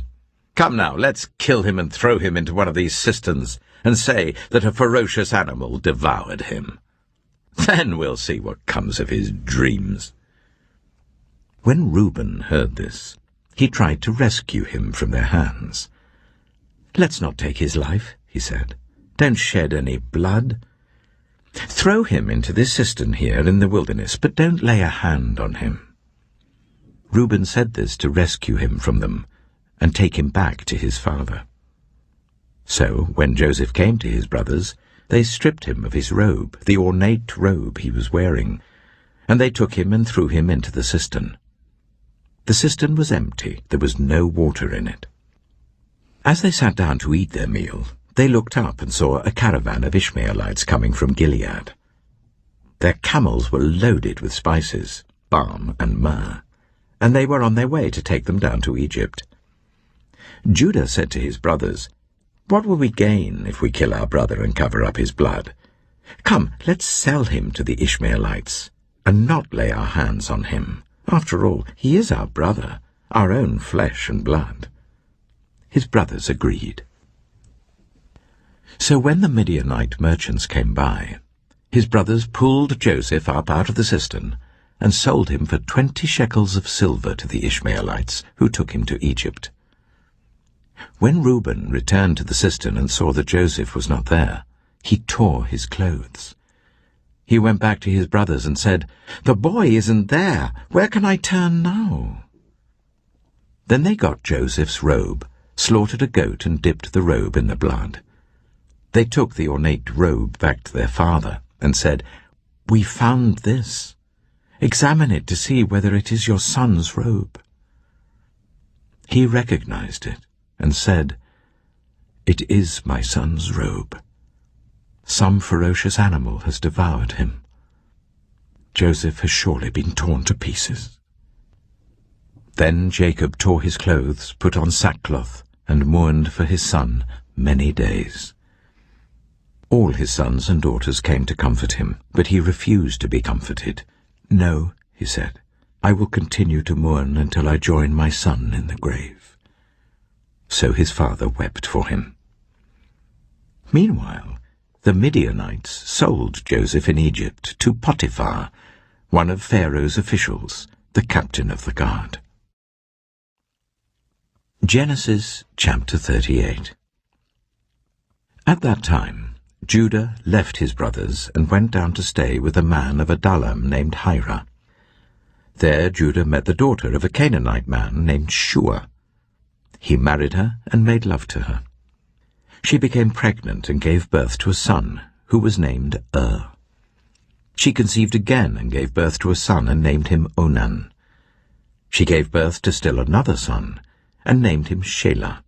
'Come now, let's kill him and throw him into one of these cisterns, and say that a ferocious animal devoured him. Then we'll see what comes of his dreams.' When Reuben heard this, he tried to rescue him from their hands. 'Let's not take his life,' he said. 'Don't shed any blood. Throw him into this cistern here in the wilderness, but don't lay a hand on him.' Reuben said this to rescue him from them and take him back to his father. So when Joseph came to his brothers, they stripped him of his robe, the ornate robe he was wearing, and they took him and threw him into the cistern. The cistern was empty, there was no water in it. As they sat down to eat their meal, they looked up and saw a caravan of Ishmaelites coming from Gilead. Their camels were loaded with spices, balm and myrrh, and they were on their way to take them down to Egypt. Judah said to his brothers, "What will we gain if we kill our brother and cover up his blood? Come, let's sell him to the Ishmaelites, and not lay our hands on him. After all, he is our brother, our own flesh and blood." His brothers agreed. So when the Midianite merchants came by, his brothers pulled Joseph up out of the cistern and sold him for 20 shekels of silver to the Ishmaelites, who took him to Egypt. When Reuben returned to the cistern and saw that Joseph was not there, he tore his clothes. He went back to his brothers and said, "The boy isn't there. Where can I turn now?" Then they got Joseph's robe, slaughtered a goat and dipped the robe in the blood. They took the ornate robe back to their father and said, "We found this. Examine it to see whether it is your son's robe." He recognized it and said, "It is my son's robe. Some ferocious animal has devoured him. Joseph has surely been torn to pieces." Then Jacob tore his clothes, put on sackcloth, and mourned for his son many days. All his sons and daughters came to comfort him, but he refused to be comforted. "No," he said, "I will continue to mourn until I join my son in the grave." So his father wept for him. Meanwhile, the Midianites sold Joseph in Egypt to Potiphar, one of Pharaoh's officials, the captain of the guard. Genesis chapter 38. At that time, Judah left his brothers and went down to stay with a man of Adullam named Hira. There Judah met the daughter of a Canaanite man named Shua. He married her and made love to her. She became pregnant and gave birth to a son, who was named She conceived again and gave birth to a son and named him Onan. She gave birth to still another son and named him Shelah.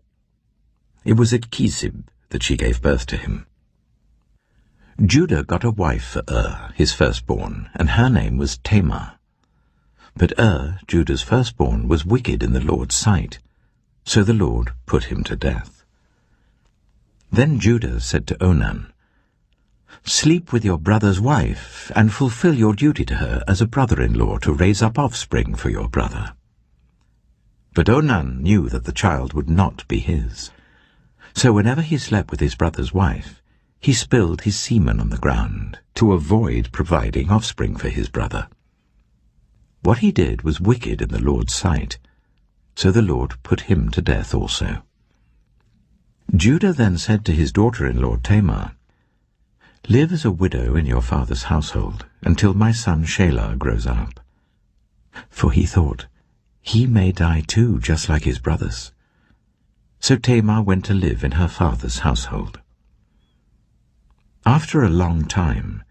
It was at Kisib that she gave birth to him. Judah got a wife for his firstborn, and her name was Tamar. But Judah's firstborn, was wicked in the Lord's sight, so the Lord put him to death. Then Judah said to Onan, "Sleep with your brother's wife, and fulfill your duty to her as a brother-in-law to raise up offspring for your brother." But Onan knew that the child would not be his. So whenever he slept with his brother's wife, he spilled his semen on the ground to avoid providing offspring for his brother. What he did was wicked in the Lord's sight, so the Lord put him to death also. Judah then said to his daughter-in-law Tamar, "Live as a widow in your father's household until my son Shelah grows up." For he thought, he may die too, just like his brothers. So Tamar went to live in her father's household. After a long time,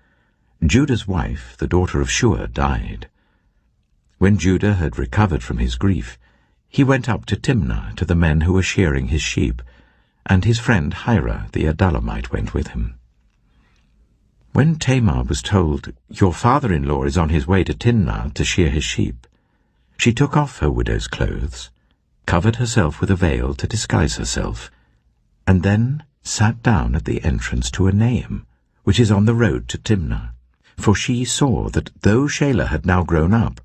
Judah's wife, the daughter of Shua, died. When Judah had recovered from his grief, he went up to Timnah to the men who were shearing his sheep, and his friend Hira the Adullamite went with him. When Tamar was told, "Your father-in-law is on his way to Timnah to shear his sheep," she took off her widow's clothes, covered herself with a veil to disguise herself, and then sat down at the entrance to Enaim, which is on the road to Timnah, for she saw that though Shelah had now grown up,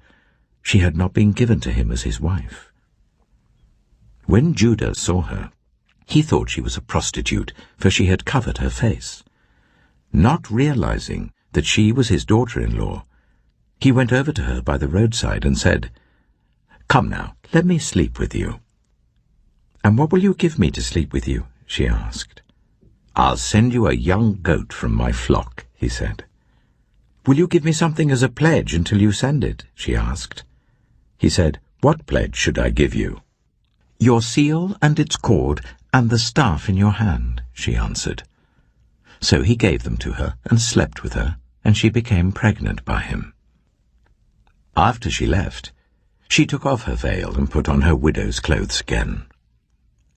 she had not been given to him as his wife. When Judah saw her, he thought she was a prostitute, for she had covered her face. Not realizing that she was his daughter-in-law, he went over to her by the roadside and said, "Come now, let me sleep with you." "And what will you give me to sleep with you?" she asked. "I'll send you a young goat from my flock," he said. "Will you give me something as a pledge until you send it?" she asked. He said, "What pledge should I give you?" "Your seal and its cord and the staff in your hand," she answered. So he gave them to her and slept with her, and she became pregnant by him. After she left, she took off her veil and put on her widow's clothes again.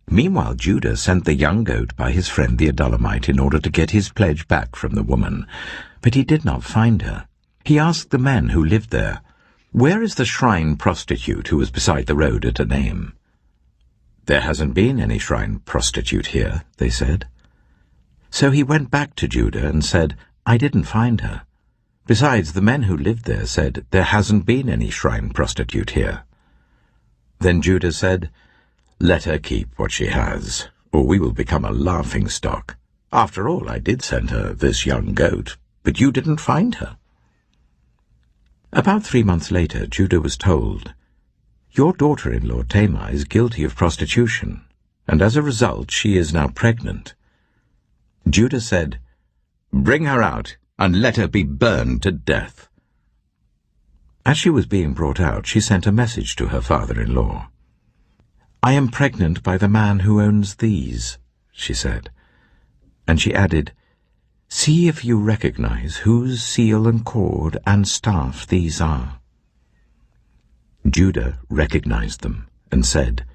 Meanwhile Judah sent the young goat by his friend the Adullamite in order to get his pledge back from the woman, but he did not find her. He asked the men who lived there, "Where is the shrine prostitute who was beside the road at Enaim?" "There hasn't been any shrine prostitute here," they said. So he went back to Judah and said, "I didn't find her. Besides, the men who lived there said, 'There hasn't been any shrine prostitute here.'" Then Judah said, "Let her keep what she has, or we will become a laughingstock. After all, I did send her this young goat, but you didn't find her." About 3 months later, Judah was told, "Your daughter-in-law Tamar is guilty of prostitution, and as a result she is now pregnant." Judah said, "Bring her out, and let her be burned to death." As she was being brought out, she sent a message to her father-in-law. "I am pregnant by the man who owns these," she said. And she added, "See if you recognize whose seal and cord and staff these are." Judah recognized them and said,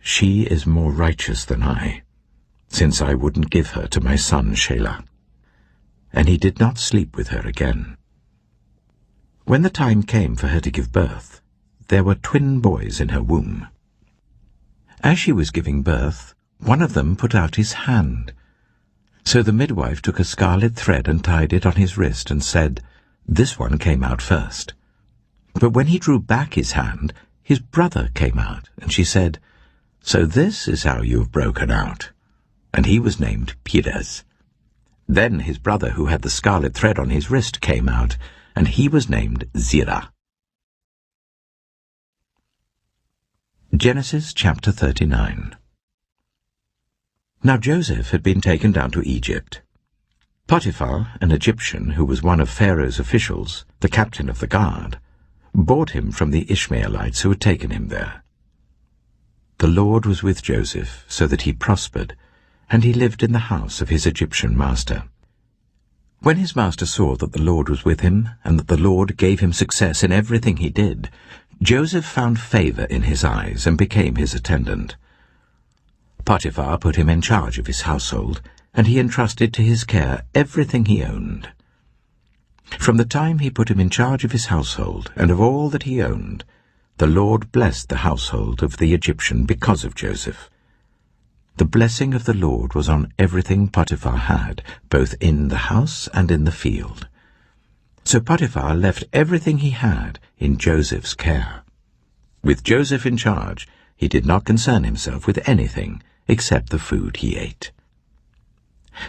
"She is more righteous than I, since I wouldn't give her to my son Shelah." And he did not sleep with her again. When the time came for her to give birth, there were twin boys in her womb. As she was giving birth, one of them put out his hand. So the midwife took a scarlet thread and tied it on his wrist and said, "This one came out first." But when he drew back his hand, his brother came out, and she said, "So this is how you have broken out." And he was named Perez. Then his brother, who had the scarlet thread on his wrist, came out, and he was named Zerah. Genesis chapter 39. Now Joseph had been taken down to Egypt. Potiphar, an Egyptian who was one of Pharaoh's officials, the captain of the guard, bought him from the Ishmaelites who had taken him there. The Lord was with Joseph, so that he prospered, and he lived in the house of his Egyptian master. When his master saw that the Lord was with him, and that the Lord gave him success in everything he did, Joseph found favor in his eyes and became his attendant. Potiphar put him in charge of his household, and he entrusted to his care everything he owned. From the time he put him in charge of his household and of all that he owned, the Lord blessed the household of the Egyptian because of Joseph. The blessing of the Lord was on everything Potiphar had, both in the house and in the field. So Potiphar left everything he had in Joseph's care. With Joseph in charge, he did not concern himself with anything except the food he ate.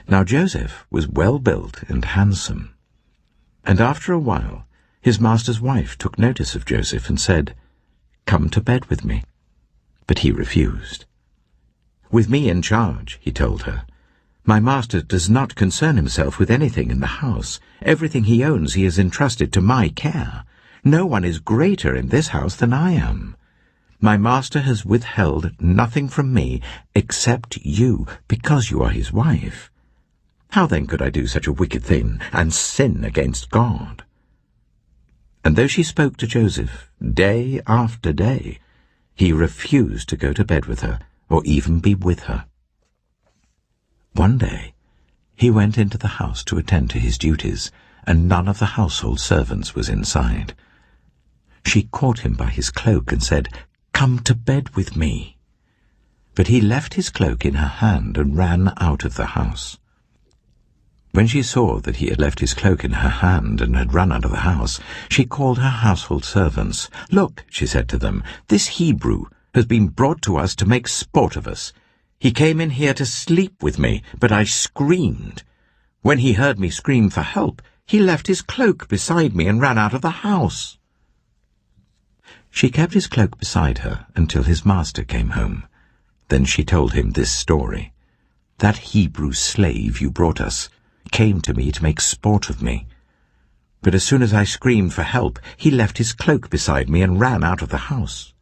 Now Joseph was well built and handsome. And after a while, his master's wife took notice of Joseph and said, "Come to bed with me." But he refused. "With me in charge," he told her, "my master does not concern himself with anything in the house. Everything he owns he has entrusted to my care. No one is greater in this house than I am. My master has withheld nothing from me except you, because you are his wife. How then could I do such a wicked thing and sin against God?" And though she spoke to Joseph day after day, he refused to go to bed with her or even be with her. One day he went into the house to attend to his duties, and none of the household servants was inside. She caught him by his cloak and said, "Come to bed with me." But he left his cloak in her hand and ran out of the house. When she saw that he had left his cloak in her hand and had run out of the house, she called her household servants. "Look," she said to them, "this Hebrew has been brought to us to make sport of us. He came in here to sleep with me, but I screamed. When he heard me scream for help, he left his cloak beside me and ran out of the house." She kept his cloak beside her until his master came home. Then she told him this story. "That Hebrew slave you brought us came to me to make sport of me. But as soon as I screamed for help, he left his cloak beside me and ran out of the house."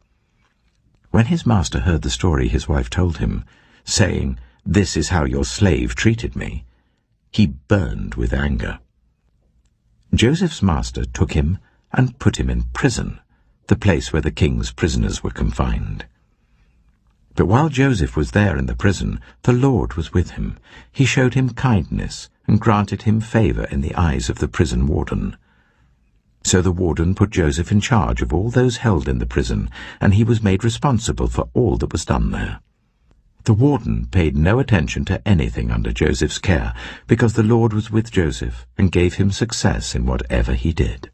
When his master heard the story his wife told him, saying, "This is how your slave treated me," he burned with anger. Joseph's master took him and put him in prison, the place where the king's prisoners were confined. But while Joseph was there in the prison, the Lord was with him. He showed him kindness and granted him favor in the eyes of the prison warden. So the warden put Joseph in charge of all those held in the prison, and he was made responsible for all that was done there. The warden paid no attention to anything under Joseph's care, because the Lord was with Joseph and gave him success in whatever he did.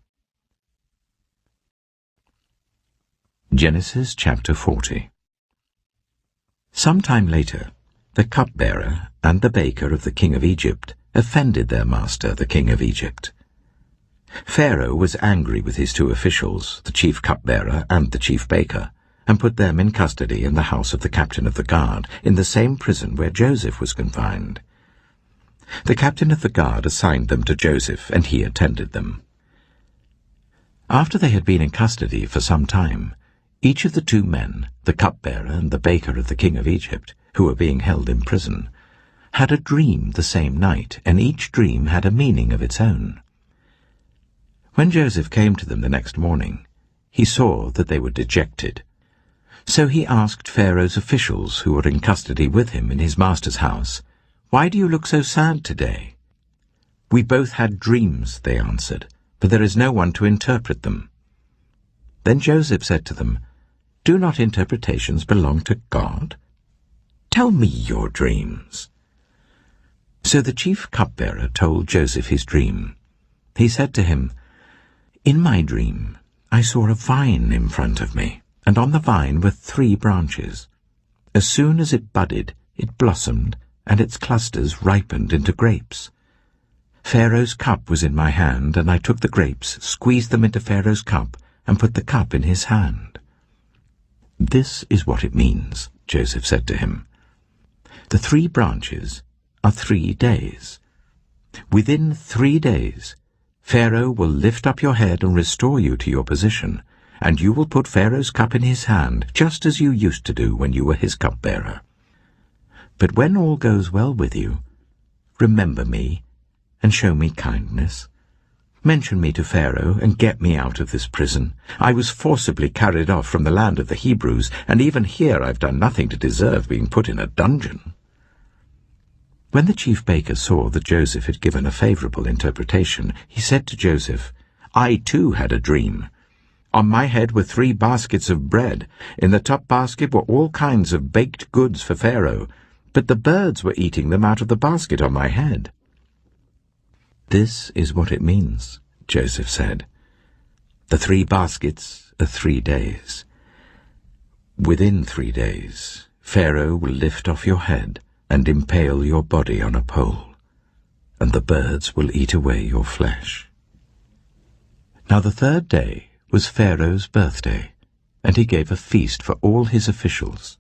Genesis chapter 40. Some time later, the cupbearer and the baker of the king of Egypt offended their master, the king of Egypt. Pharaoh was angry with his two officials, the chief cupbearer and the chief baker, and put them in custody in the house of the captain of the guard, in the same prison where Joseph was confined. The captain of the guard assigned them to Joseph, and he attended them. After they had been in custody for some time, each of the two men, the cupbearer and the baker of the king of Egypt, who were being held in prison, had a dream the same night, and each dream had a meaning of its own. When Joseph came to them the next morning, he saw that they were dejected. So he asked Pharaoh's officials, who were in custody with him in his master's house, "Why do you look so sad today?" "We both had dreams," they answered, "but there is no one to interpret them." Then Joseph said to them, "Do not interpretations belong to God? Tell me your dreams." So the chief cupbearer told Joseph his dream. He said to him, "In my dream I saw a vine in front of me, and on the vine were 3 branches. As soon as it budded, it blossomed, and its clusters ripened into grapes. Pharaoh's cup was in my hand, and I took the grapes, squeezed them into Pharaoh's cup, and put the cup in his hand." "This is what it means," Joseph said to him. "The 3 branches are 3 days. Within 3 days, Pharaoh will lift up your head and restore you to your position, and you will put Pharaoh's cup in his hand, just as you used to do when you were his cupbearer. But when all goes well with you, remember me and show me kindness. Mention me to Pharaoh and get me out of this prison. I was forcibly carried off from the land of the Hebrews, and even here I've done nothing to deserve being put in a dungeon." When the chief baker saw that Joseph had given a favorable interpretation, he said to Joseph, "I too had a dream. On my head were 3 baskets of bread. In the top basket were all kinds of baked goods for Pharaoh, but the birds were eating them out of the basket on my head." "This is what it means," Joseph said. "The 3 baskets are 3 days. Within 3 days, Pharaoh will lift off your head and impale your body on a pole, and the birds will eat away your flesh." Now the 3rd day was Pharaoh's birthday, and he gave a feast for all his officials.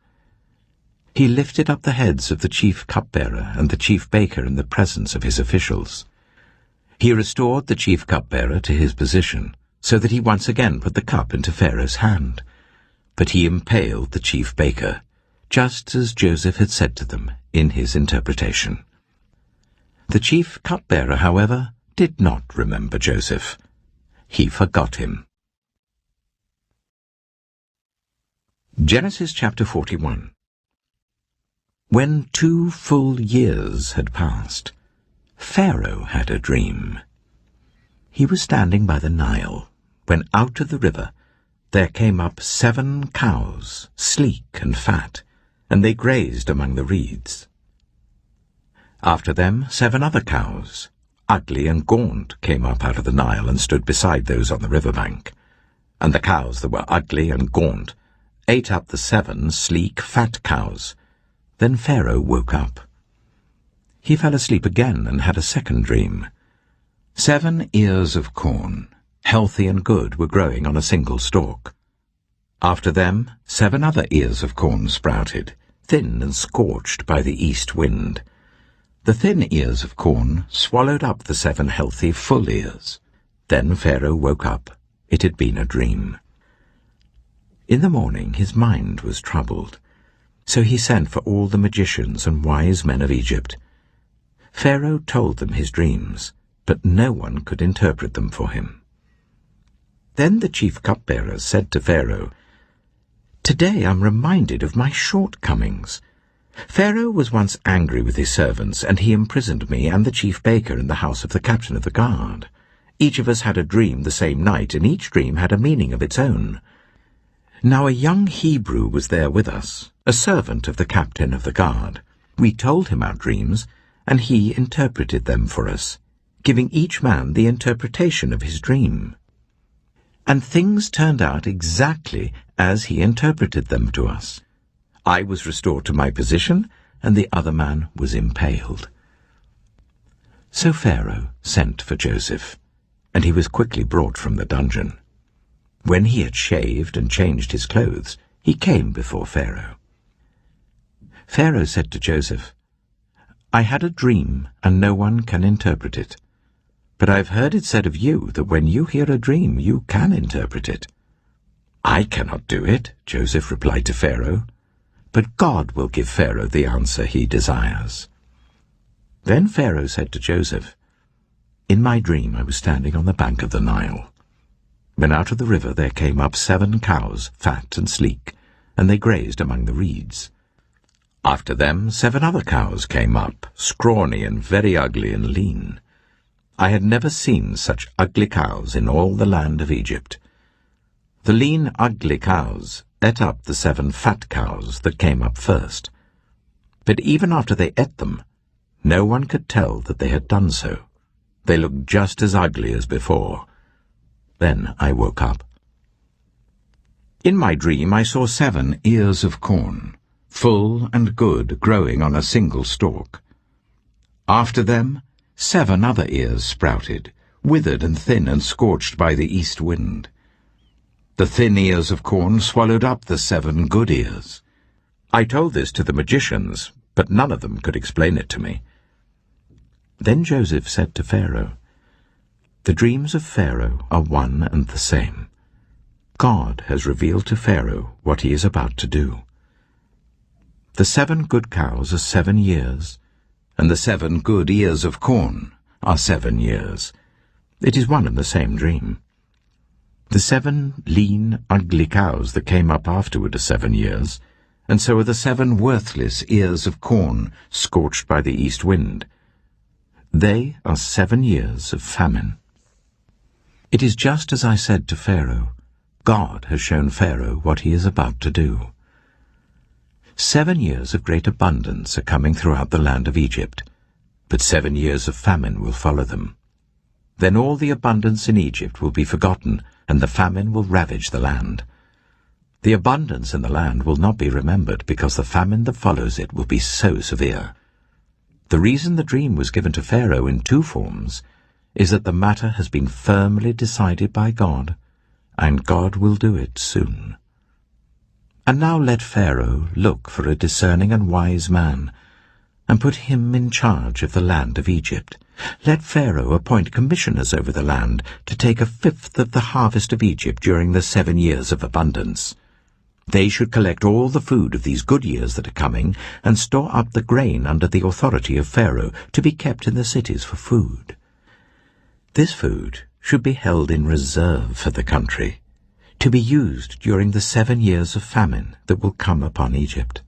He lifted up the heads of the chief cupbearer and the chief baker in the presence of his officials. He restored the chief cupbearer to his position, so that he once again put the cup into Pharaoh's hand. But he impaled the chief baker, just as Joseph had said to them in his interpretation. The chief cupbearer, however, did not remember Joseph. He forgot him. Genesis chapter 41. When 2 full years had passed, Pharaoh had a dream. He was standing by the Nile, when out of the river there came up 7 cows, sleek and fat, and they grazed among the reeds. After them 7 other cows, ugly and gaunt, came up out of the Nile and stood beside those on the river bank. And the cows that were ugly and gaunt ate up the 7 sleek, fat cows. Then Pharaoh woke up. He fell asleep again and had a second dream. 7 ears of corn, healthy and good, were growing on a single stalk. After them 7 other ears of corn sprouted, thin and scorched by the east wind. The thin ears of corn swallowed up the 7 healthy, full ears. Then Pharaoh woke up. It had been a dream. In the morning his mind was troubled, so he sent for all the magicians and wise men of Egypt. Pharaoh told them his dreams, but no one could interpret them for him. Then the chief cupbearers said to Pharaoh, "Today I'm reminded of my shortcomings. Pharaoh was once angry with his servants, and he imprisoned me and the chief baker in the house of the captain of the guard. Each of us had a dream the same night, and each dream had a meaning of its own. Now a young Hebrew was there with us, a servant of the captain of the guard. We told him our dreams, and he interpreted them for us, giving each man the interpretation of his dream. And things turned out exactly as he interpreted them to us. I was restored to my position, and the other man was impaled." So Pharaoh sent for Joseph, and he was quickly brought from the dungeon. When he had shaved and changed his clothes, he came before Pharaoh. Pharaoh said to Joseph, "I had a dream, and no one can interpret it. But I have heard it said of you that when you hear a dream, you can interpret it." "I cannot do it," Joseph replied to Pharaoh, "but God will give Pharaoh the answer he desires." Then Pharaoh said to Joseph, "In my dream I was standing on the bank of the Nile, when out of the river there came up 7 cows, fat and sleek, and they grazed among the reeds. After them 7 other cows came up, scrawny and very ugly and lean. I had never seen such ugly cows in all the land of Egypt. The lean, ugly cows ate up the 7 fat cows that came up first. But even after they ate them, no one could tell that they had done so. They looked just as ugly as before. Then I woke up. In my dream I saw 7 ears of corn, full and good, growing on a single stalk. After them 7 other ears sprouted, withered and thin and scorched by the east wind. The thin ears of corn swallowed up the 7 good ears. I told this to the magicians, but none of them could explain it to me." Then Joseph said to Pharaoh, "The dreams of Pharaoh are one and the same. God has revealed to Pharaoh what he is about to do. The 7 good cows are 7 years, and the 7 good ears of corn are 7 years. It is one and the same dream. The 7 lean, ugly cows that came up afterward are 7 years, and so are the 7 worthless ears of corn scorched by the east wind. They are 7 years of famine. It is just as I said to Pharaoh. God has shown Pharaoh what he is about to do. 7 years of great abundance are coming throughout the land of Egypt, but 7 years of famine will follow them. Then all the abundance in Egypt will be forgotten, and the famine will ravage the land. The abundance in the land will not be remembered, because the famine that follows it will be so severe. The reason the dream was given to Pharaoh in 2 forms is that the matter has been firmly decided by God, and God will do it soon. And now let Pharaoh look for a discerning and wise man, and put him in charge of the land of Egypt. Let Pharaoh appoint commissioners over the land to take 1/5 of the harvest of Egypt during the 7 years of abundance. They should collect all the food of these good years that are coming, and store up the grain under the authority of Pharaoh, to be kept in the cities for food. This food should be held in reserve for the country, to be used during the 7 years of famine that will come upon Egypt,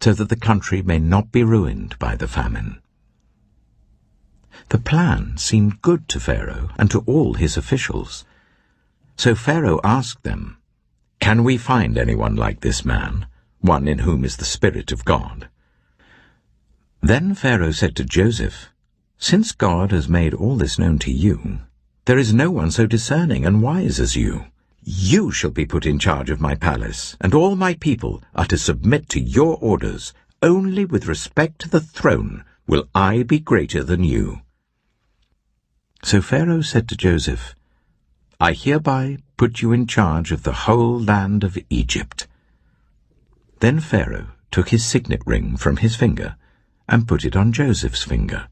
so that the country may not be ruined by the famine." The plan seemed good to Pharaoh and to all his officials. So Pharaoh asked them, Can we find anyone like this man, one in whom is the Spirit of God?" Then Pharaoh said to Joseph, "Since God has made all this known to you, there is no one so discerning and wise as you. You shall be put in charge of my palace, and all my people are to submit to your orders. Only with respect to the throne will I be greater than you." So Pharaoh said to Joseph, "I hereby put you in charge of the whole land of Egypt." Then Pharaoh took his signet ring from his finger and put it on Joseph's finger.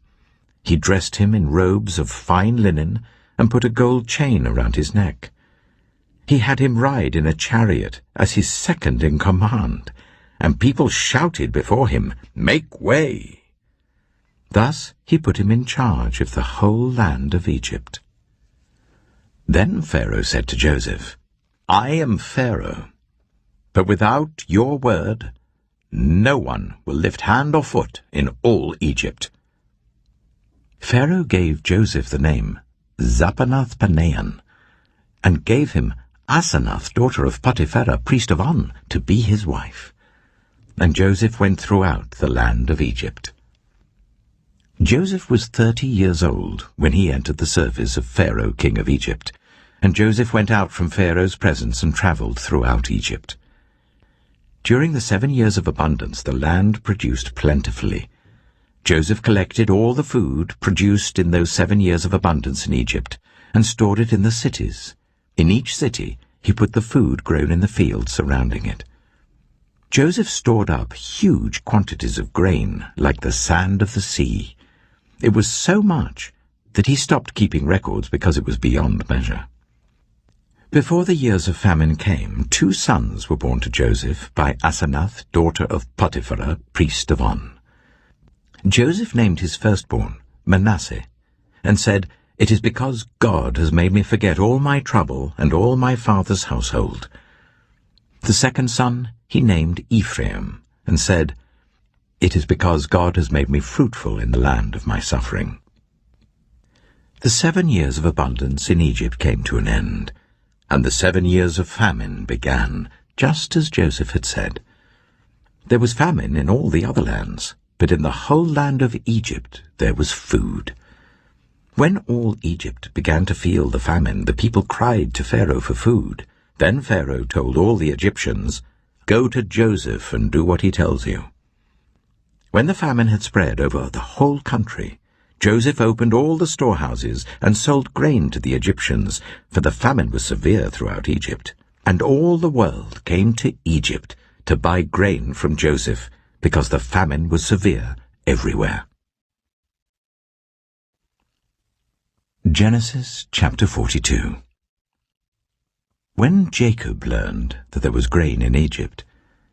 He dressed him in robes of fine linen and put a gold chain around his neck. He had him ride in a chariot as his second in command, and people shouted before him, "Make way!" Thus he put him in charge of the whole land of Egypt. Then Pharaoh said to Joseph, "I am Pharaoh, but without your word, no one will lift hand or foot in all Egypt." Pharaoh gave Joseph the name Zapanath-Paneah, and gave him Asenath, daughter of Potiphera, priest of On, to be his wife. And Joseph went throughout the land of Egypt. Joseph was 30 years old when he entered the service of Pharaoh, king of Egypt, and Joseph went out from Pharaoh's presence and travelled throughout Egypt. During the 7 years of abundance the land produced plentifully. Joseph collected all the food produced in those 7 years of abundance in Egypt, and stored it in the cities. In each city he put the food grown in the fields surrounding it. Joseph stored up huge quantities of grain, like the sand of the sea. It was so much that he stopped keeping records because it was beyond measure. Before the years of famine came, 2 sons were born to Joseph by Asenath, daughter of Potiphera, priest of On. Joseph named his firstborn Manasseh, and said, "It is because God has made me forget all my trouble and all my father's household." The second son he named Ephraim, and said, "It is because God has made me fruitful in the land of my suffering." The 7 years of abundance in Egypt came to an end, and the 7 years of famine began, just as Joseph had said. There was famine in all the other lands, but in the whole land of Egypt there was food. When all Egypt began to feel the famine, the people cried to Pharaoh for food. Then Pharaoh told all the Egyptians, "Go to Joseph and do what he tells you." When the famine had spread over the whole country, Joseph opened all the storehouses and sold grain to the Egyptians, for the famine was severe throughout Egypt. And all the world came to Egypt to buy grain from Joseph, because the famine was severe everywhere. Genesis chapter 42. When Jacob learned that there was grain in Egypt,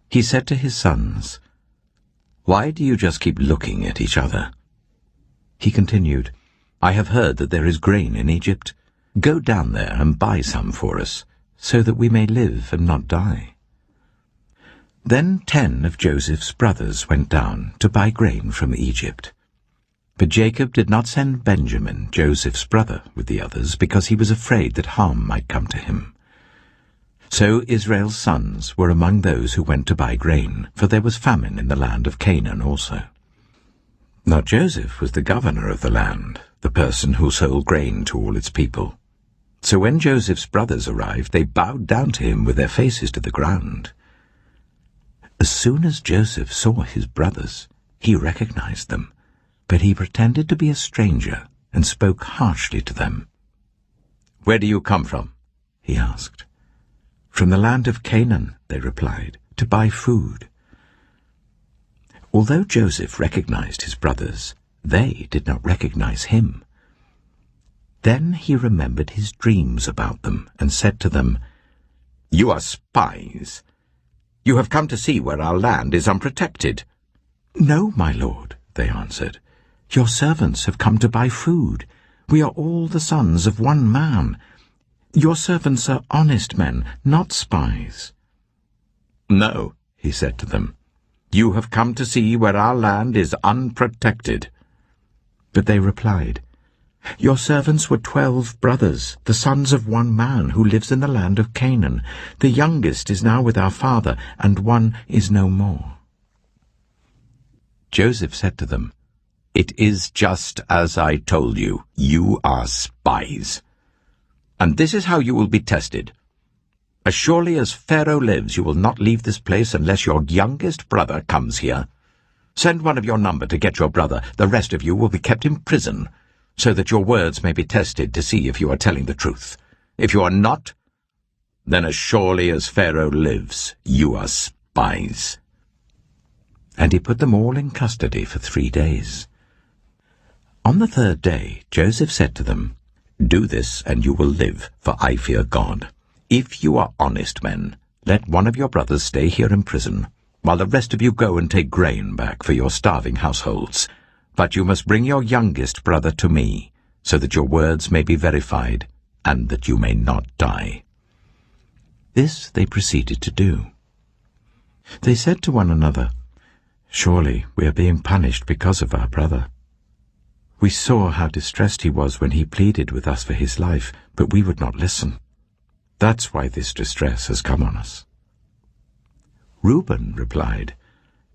he said to his sons, "Why do you just keep looking at each other?" He continued, "I have heard that there is grain in Egypt. Go down there and buy some for us, so that we may live and not die." Then 10 of Joseph's brothers went down to buy grain from Egypt. But Jacob did not send Benjamin, Joseph's brother, with the others, because he was afraid that harm might come to him. So Israel's sons were among those who went to buy grain, for there was famine in the land of Canaan also. Now Joseph was the governor of the land, the person who sold grain to all its people. So when Joseph's brothers arrived, they bowed down to him with their faces to the ground. As soon as Joseph saw his brothers, he recognized them, but he pretended to be a stranger and spoke harshly to them. "Where do you come from?" he asked. "From the land of Canaan," they replied, "to buy food." Although Joseph recognized his brothers, they did not recognize him. Then he remembered his dreams about them and said to them, "You are spies. You have come to see where our land is unprotected." "No, my lord," they answered. "Your servants have come to buy food. We are all the sons of one man. Your servants are honest men, not spies." "No," he said to them, "you have come to see where our land is unprotected." But they replied, Your servants were 12 brothers, the sons of one man who lives in the land of Canaan. The youngest is now with our father, and one is no more." Joseph said to them, "It is just as I told you. You are spies. And this is how you will be tested. As surely as Pharaoh lives, you will not leave this place unless your youngest brother comes here. Send one of your number to get your brother. The rest of you will be kept in prison, so that your words may be tested to see if you are telling the truth. If you are not, then as surely as Pharaoh lives, you are spies." And he put them all in custody for 3 days. On the 3rd day, Joseph said to them, "Do this, and you will live, for I fear God. If you are honest men, let one of your brothers stay here in prison, while the rest of you go and take grain back for your starving households. But you must bring your youngest brother to me, so that your words may be verified, and that you may not die." This they proceeded to do. They said to one another, "Surely we are being punished because of our brother. We saw how distressed he was when he pleaded with us for his life, but we would not listen. That's why this distress has come on us." Reuben replied,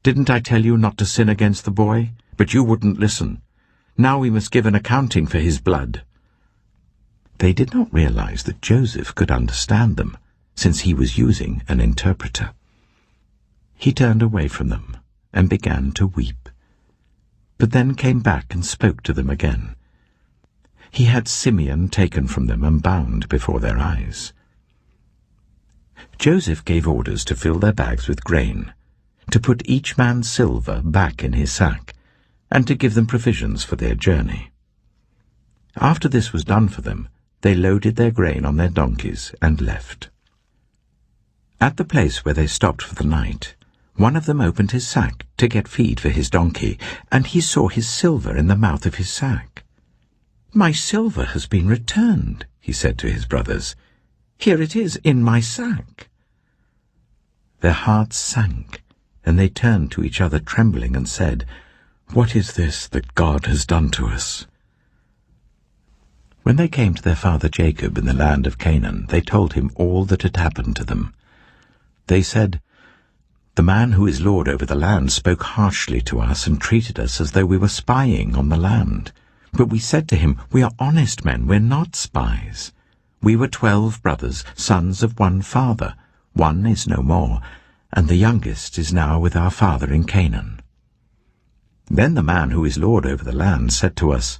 "Didn't I tell you not to sin against the boy? But you wouldn't listen. Now we must give an accounting for his blood." They did not realize that Joseph could understand them, since he was using an interpreter. He turned away from them and began to weep, but then came back and spoke to them again. He had Simeon taken from them and bound before their eyes. Joseph gave orders to fill their bags with grain, to put each man's silver back in his sack, and to give them provisions for their journey. After this was done for them, they loaded their grain on their donkeys and left. At the place where they stopped for the night, one of them opened his sack to get feed for his donkey, and he saw his silver in the mouth of his sack. "My silver has been returned," he said to his brothers. "Here it is in my sack." Their hearts sank, and they turned to each other trembling and said, "What is this that God has done to us?" When they came to their father Jacob in the land of Canaan, they told him all that had happened to them. They said, "The man who is lord over the land spoke harshly to us and treated us as though we were spying on the land. But we said to him, 'We are honest men, we're not spies. We were 12 brothers, sons of one father. One is no more, and the youngest is now with our father in Canaan.' Then the man who is lord over the land said to us,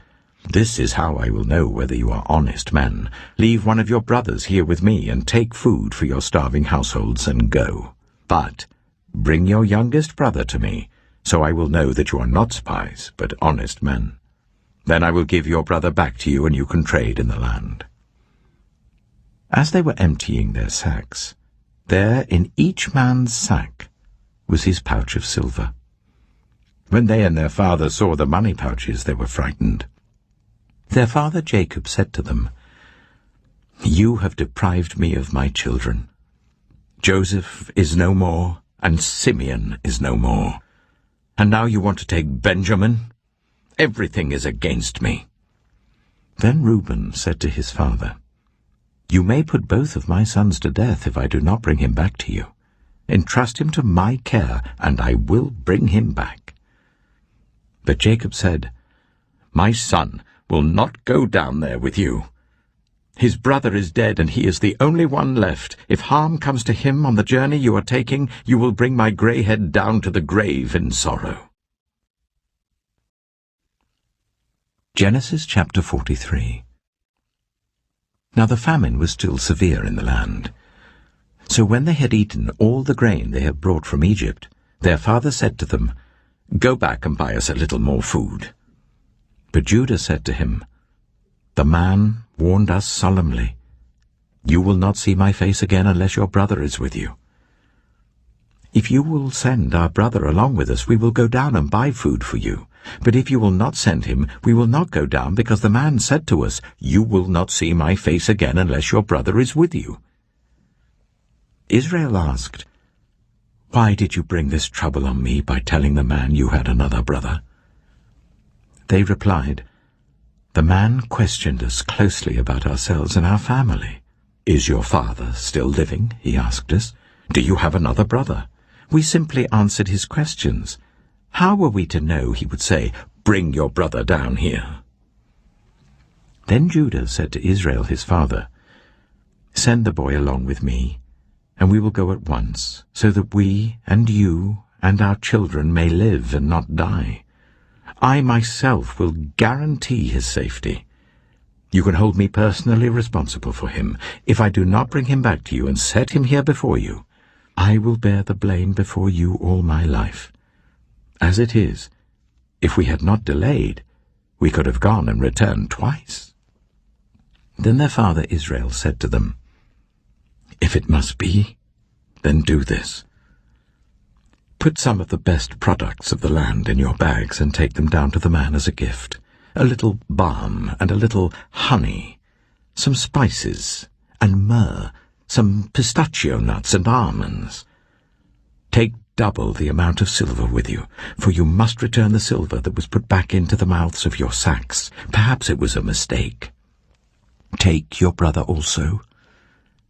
'This is how I will know whether you are honest men. Leave one of your brothers here with me, and take food for your starving households, and go. But bring your youngest brother to me, so I will know that you are not spies, but honest men. Then I will give your brother back to you, and you can trade in the land.' As they were emptying their sacks, there in each man's sack was his pouch of silver. When they and their father saw the money pouches, they were frightened. Their father Jacob said to them, 'You have deprived me of my children. Joseph is no more, and Simeon is no more. And now you want to take Benjamin? Everything is against me.' Then Reuben said to his father, 'You may put both of my sons to death if I do not bring him back to you. Entrust him to my care, and I will bring him back.' But Jacob said, 'My son will not go down there with you. His brother is dead, and he is the only one left. If harm comes to him on the journey you are taking, you will bring my grey head down to the grave in sorrow.'" Genesis chapter 43. Now the famine was still severe in the land. So when they had eaten all the grain they had brought from Egypt, their father said to them, "Go back and buy us a little more food." But Judah said to him, "The man warned us solemnly, 'You will not see my face again unless your brother is with you.' If you will send our brother along with us, we will go down and buy food for you. But if you will not send him, we will not go down, because the man said to us, 'You will not see my face again unless your brother is with you.'" Israel asked, "Why did you bring this trouble on me by telling the man you had another brother?" They replied, The man questioned us closely about ourselves and our family. "Is your father still living?" he asked us. "Do you have another brother?" We simply answered his questions. How were we to know he would say, "Bring your brother down here"? Then Judah said to Israel his father, "Send the boy along with me, and we will go at once, so that we and you and our children may live and not die. I myself will guarantee his safety. You can hold me personally responsible for him. If I do not bring him back to you and set him here before you, I will bear the blame before you all my life. As it is, if we had not delayed, we could have gone and returned twice." Then their father Israel said to them, "If it must be, then do this. Put some of the best products of the land in your bags and take them down to the man as a gift. A little balm and a little honey, some spices and myrrh, some pistachio nuts and almonds. Take double the amount of silver with you, for you must return the silver that was put back into the mouths of your sacks. Perhaps it was a mistake. Take your brother also,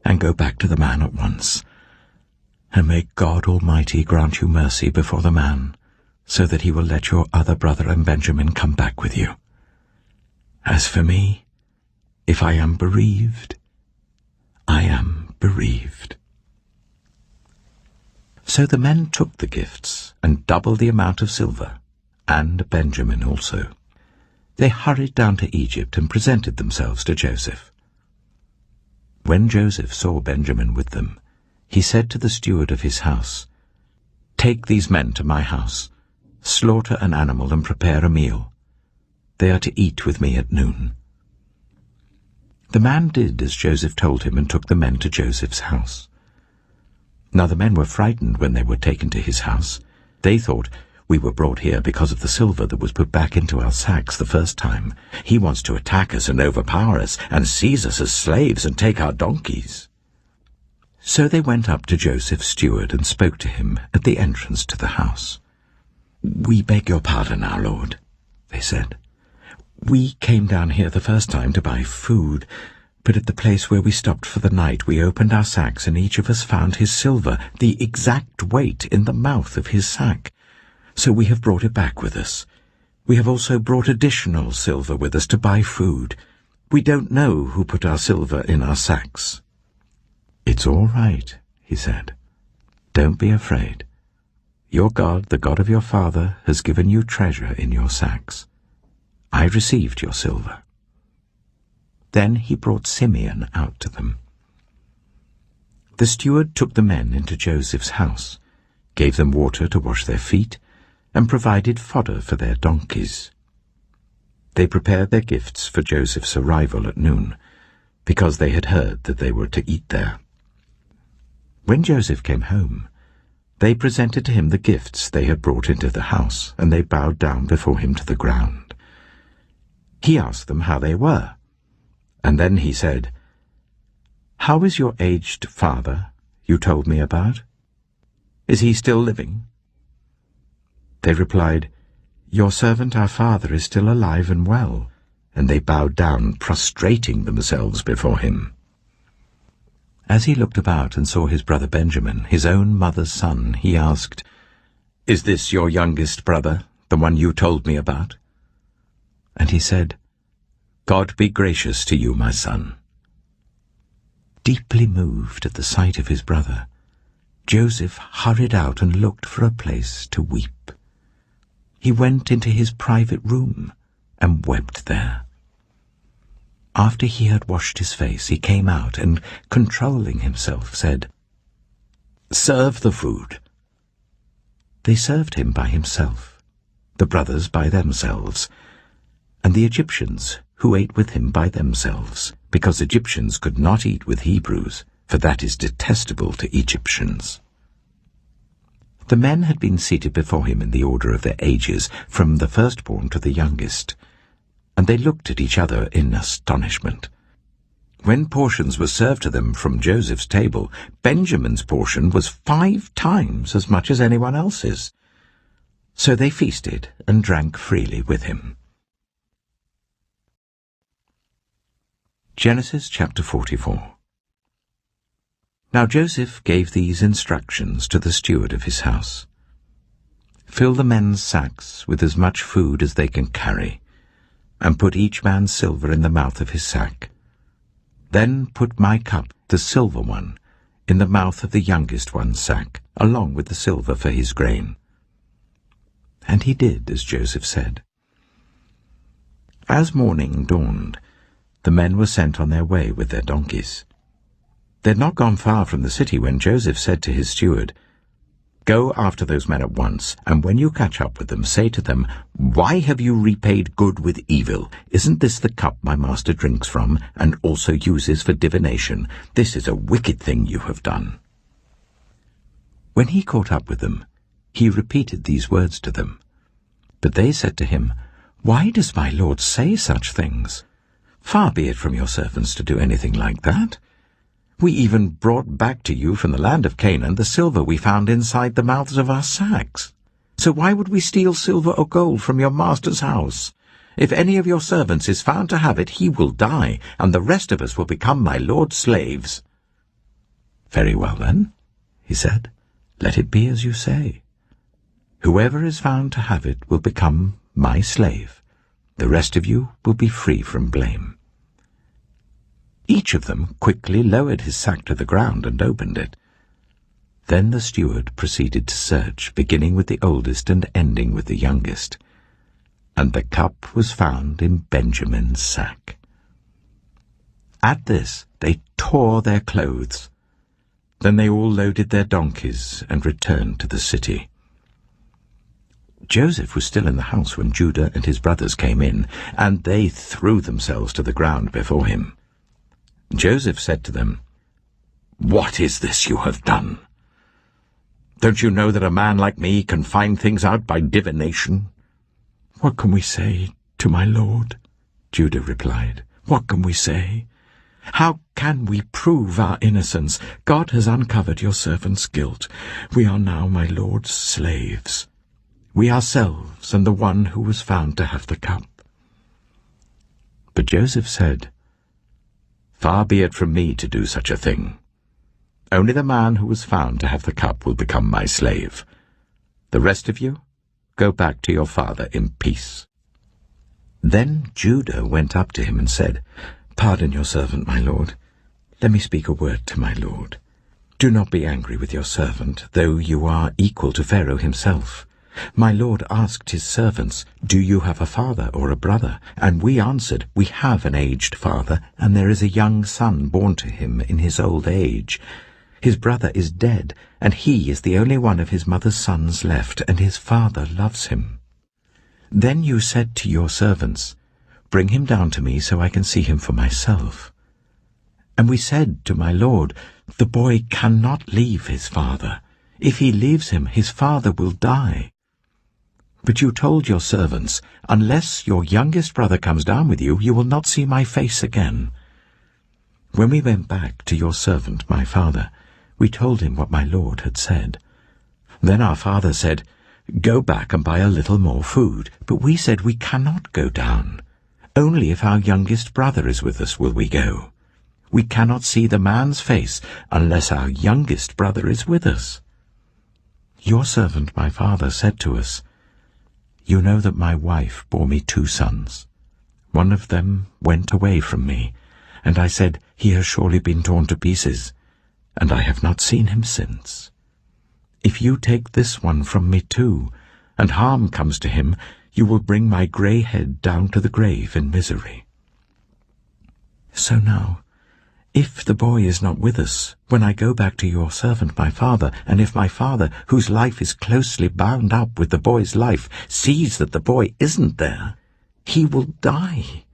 and go back to the man at once. And may God Almighty grant you mercy before the man, so that he will let your other brother and Benjamin come back with you. As for me, if I am bereaved, I am bereaved." So the men took the gifts and double the amount of silver, and Benjamin also. They hurried down to Egypt and presented themselves to Joseph. When Joseph saw Benjamin with them, he said to the steward of his house, "Take these men to my house, slaughter an animal and prepare a meal. They are to eat with me at noon." The man did as Joseph told him and took the men to Joseph's house. Now the men were frightened when they were taken to his house. They thought, "We were brought here because of the silver that was put back into our sacks the first time. He wants to attack us and overpower us and seize us as slaves and take our donkeys." So they went up to Joseph's steward and spoke to him at the entrance to the house. "We beg your pardon, our lord," they said. "We came down here the first time to buy food, but at the place where we stopped for the night we opened our sacks and each of us found his silver, the exact weight, in the mouth of his sack. So we have brought it back with us. We have also brought additional silver with us to buy food. We don't know who put our silver in our sacks." "It's all right," he said. "Don't be afraid. Your God, the God of your father, has given you treasure in your sacks. I received your silver." Then he brought Simeon out to them. The steward took the men into Joseph's house, gave them water to wash their feet, and provided fodder for their donkeys. They prepared their gifts for Joseph's arrival at noon, because they had heard that they were to eat there. When Joseph came home, they presented to him the gifts they had brought into the house, and they bowed down before him to the ground. He asked them how they were, and then he said, "How is your aged father you told me about? Is he still living?" They replied, "Your servant our father is still alive and well," and they bowed down, prostrating themselves before him. As he looked about and saw his brother Benjamin, his own mother's son, he asked, "Is this your youngest brother, the one you told me about?" And he said, "God be gracious to you, my son." Deeply moved at the sight of his brother, Joseph hurried out and looked for a place to weep. He went into his private room and wept there. After he had washed his face, he came out and, controlling himself, said, "Serve the food." They served him by himself, the brothers by themselves, and the Egyptians who ate with him by themselves, because Egyptians could not eat with Hebrews, for that is detestable to Egyptians. The men had been seated before him in the order of their ages, from the firstborn to the youngest, and they looked at each other in astonishment. When portions were served to them from Joseph's table, Benjamin's portion was 5 times as much as anyone else's. So they feasted and drank freely with him. Genesis chapter 44. Now Joseph gave these instructions to the steward of his house. Fill the men's sacks with as much food as they can carry, and put each man's silver in the mouth of his sack. Then put my cup, the silver one, in the mouth of the youngest one's sack, along with the silver for his grain. And he did as Joseph said. As morning dawned, the men were sent on their way with their donkeys. They had not gone far from the city when Joseph said to his steward, "Go after those men at once, and when you catch up with them, say to them, 'Why have you repaid good with evil? Isn't this the cup my master drinks from, and also uses for divination? This is a wicked thing you have done.'" When he caught up with them, he repeated these words to them. But they said to him, "Why does my lord say such things? Far be it from your servants to do anything like that. We even brought back to you from the land of Canaan the silver we found inside the mouths of our sacks. So why would we steal silver or gold from your master's house? If any of your servants is found to have it, he will die, and the rest of us will become my lord's slaves." "Very well, then," he said, "let it be as you say. Whoever is found to have it will become my slave. The rest of you will be free from blame." Each of them quickly lowered his sack to the ground and opened it. Then the steward proceeded to search, beginning with the oldest and ending with the youngest. And the cup was found in Benjamin's sack. At this they tore their clothes. Then they all loaded their donkeys and returned to the city. Joseph was still in the house when Judah and his brothers came in, and they threw themselves to the ground before him. Joseph said to them, "What is this you have done? Don't you know that a man like me can find things out by divination?" "What can we say to my lord?" Judah replied. "What can we say? How can we prove our innocence? God has uncovered your servant's guilt. We are now my lord's slaves, we ourselves and the one who was found to have the cup." But Joseph said, "Far be it from me to do such a thing. Only the man who was found to have the cup will become my slave. The rest of you, go back to your father in peace." Then Judah went up to him and said, "Pardon your servant, my lord. Let me speak a word to my lord. Do not be angry with your servant, though you are equal to Pharaoh himself. My lord asked his servants, 'Do you have a father or a brother?' And we answered, 'We have an aged father, and there is a young son born to him in his old age. His brother is dead, and he is the only one of his mother's sons left, and his father loves him.' Then you said to your servants, 'Bring him down to me so I can see him for myself.' And we said to my lord, 'The boy cannot leave his father. If he leaves him, his father will die.' But you told your servants, 'Unless your youngest brother comes down with you, you will not see my face again.' When we went back to your servant, my father, we told him what my lord had said. Then our father said, 'Go back and buy a little more food.' But we said, 'We cannot go down. Only if our youngest brother is with us will we go. We cannot see the man's face unless our youngest brother is with us.' Your servant, my father, said to us, 'You know that my wife bore me 2 sons. One of them went away from me, and I said, "He has surely been torn to pieces," and I have not seen him since. If you take this one from me too, and harm comes to him, you will bring my grey head down to the grave in misery. So now, if the boy is not with us, when I go back to your servant my father, and if my father, whose life is closely bound up with the boy's life, sees that the boy isn't there, he will die.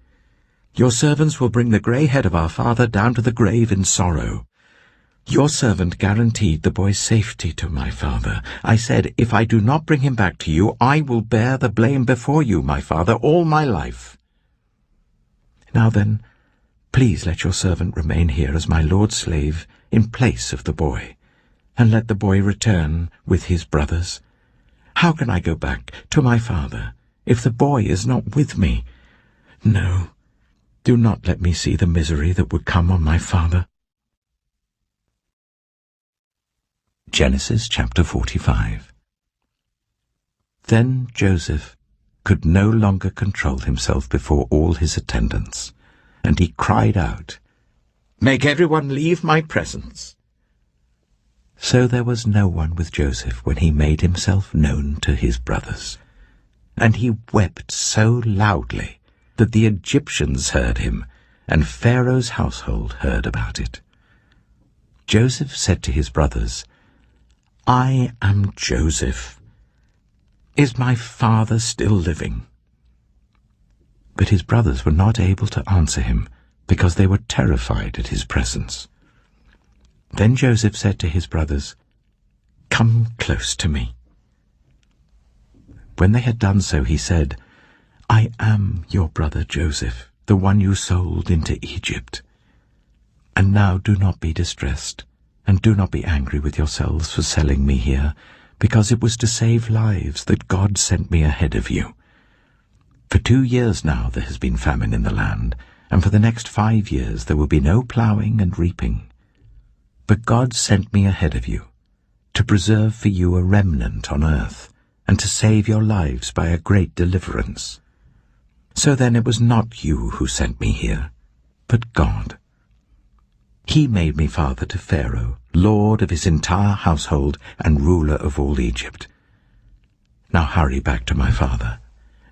Your servants will bring the grey head of our father down to the grave in sorrow. Your servant guaranteed the boy's safety to my father. I said, if I do not bring him back to you, I will bear the blame before you, my father, all my life. Now then, please let your servant remain here as my lord's slave in place of the boy, and let the boy return with his brothers. How can I go back to my father if the boy is not with me? No, Do not let me see the misery that would come on my father. Genesis chapter 45. Then Joseph could no longer control himself before all his attendants, and he cried out, "Make everyone leave my presence." So there was no one with Joseph when he made himself known to his brothers, and he wept so loudly that the Egyptians heard him, and Pharaoh's household heard about it. Joseph said to his brothers, "I am Joseph. Is my father still living?" But his brothers were not able to answer him, because they were terrified at his presence. Then Joseph said to his brothers, "Come close to me." When they had done so, he said, "I am your brother Joseph, the one you sold into Egypt. And now do not be distressed, and do not be angry with yourselves for selling me here, because it was to save lives that God sent me ahead of you. For 2 years now there has been famine in the land, and for the next 5 years there will be no ploughing and reaping. But God sent me ahead of you, to preserve for you a remnant on earth, and to save your lives by a great deliverance. So then it was not you who sent me here, but God. He made me father to Pharaoh, lord of his entire household and ruler of all Egypt. Now hurry back to my father,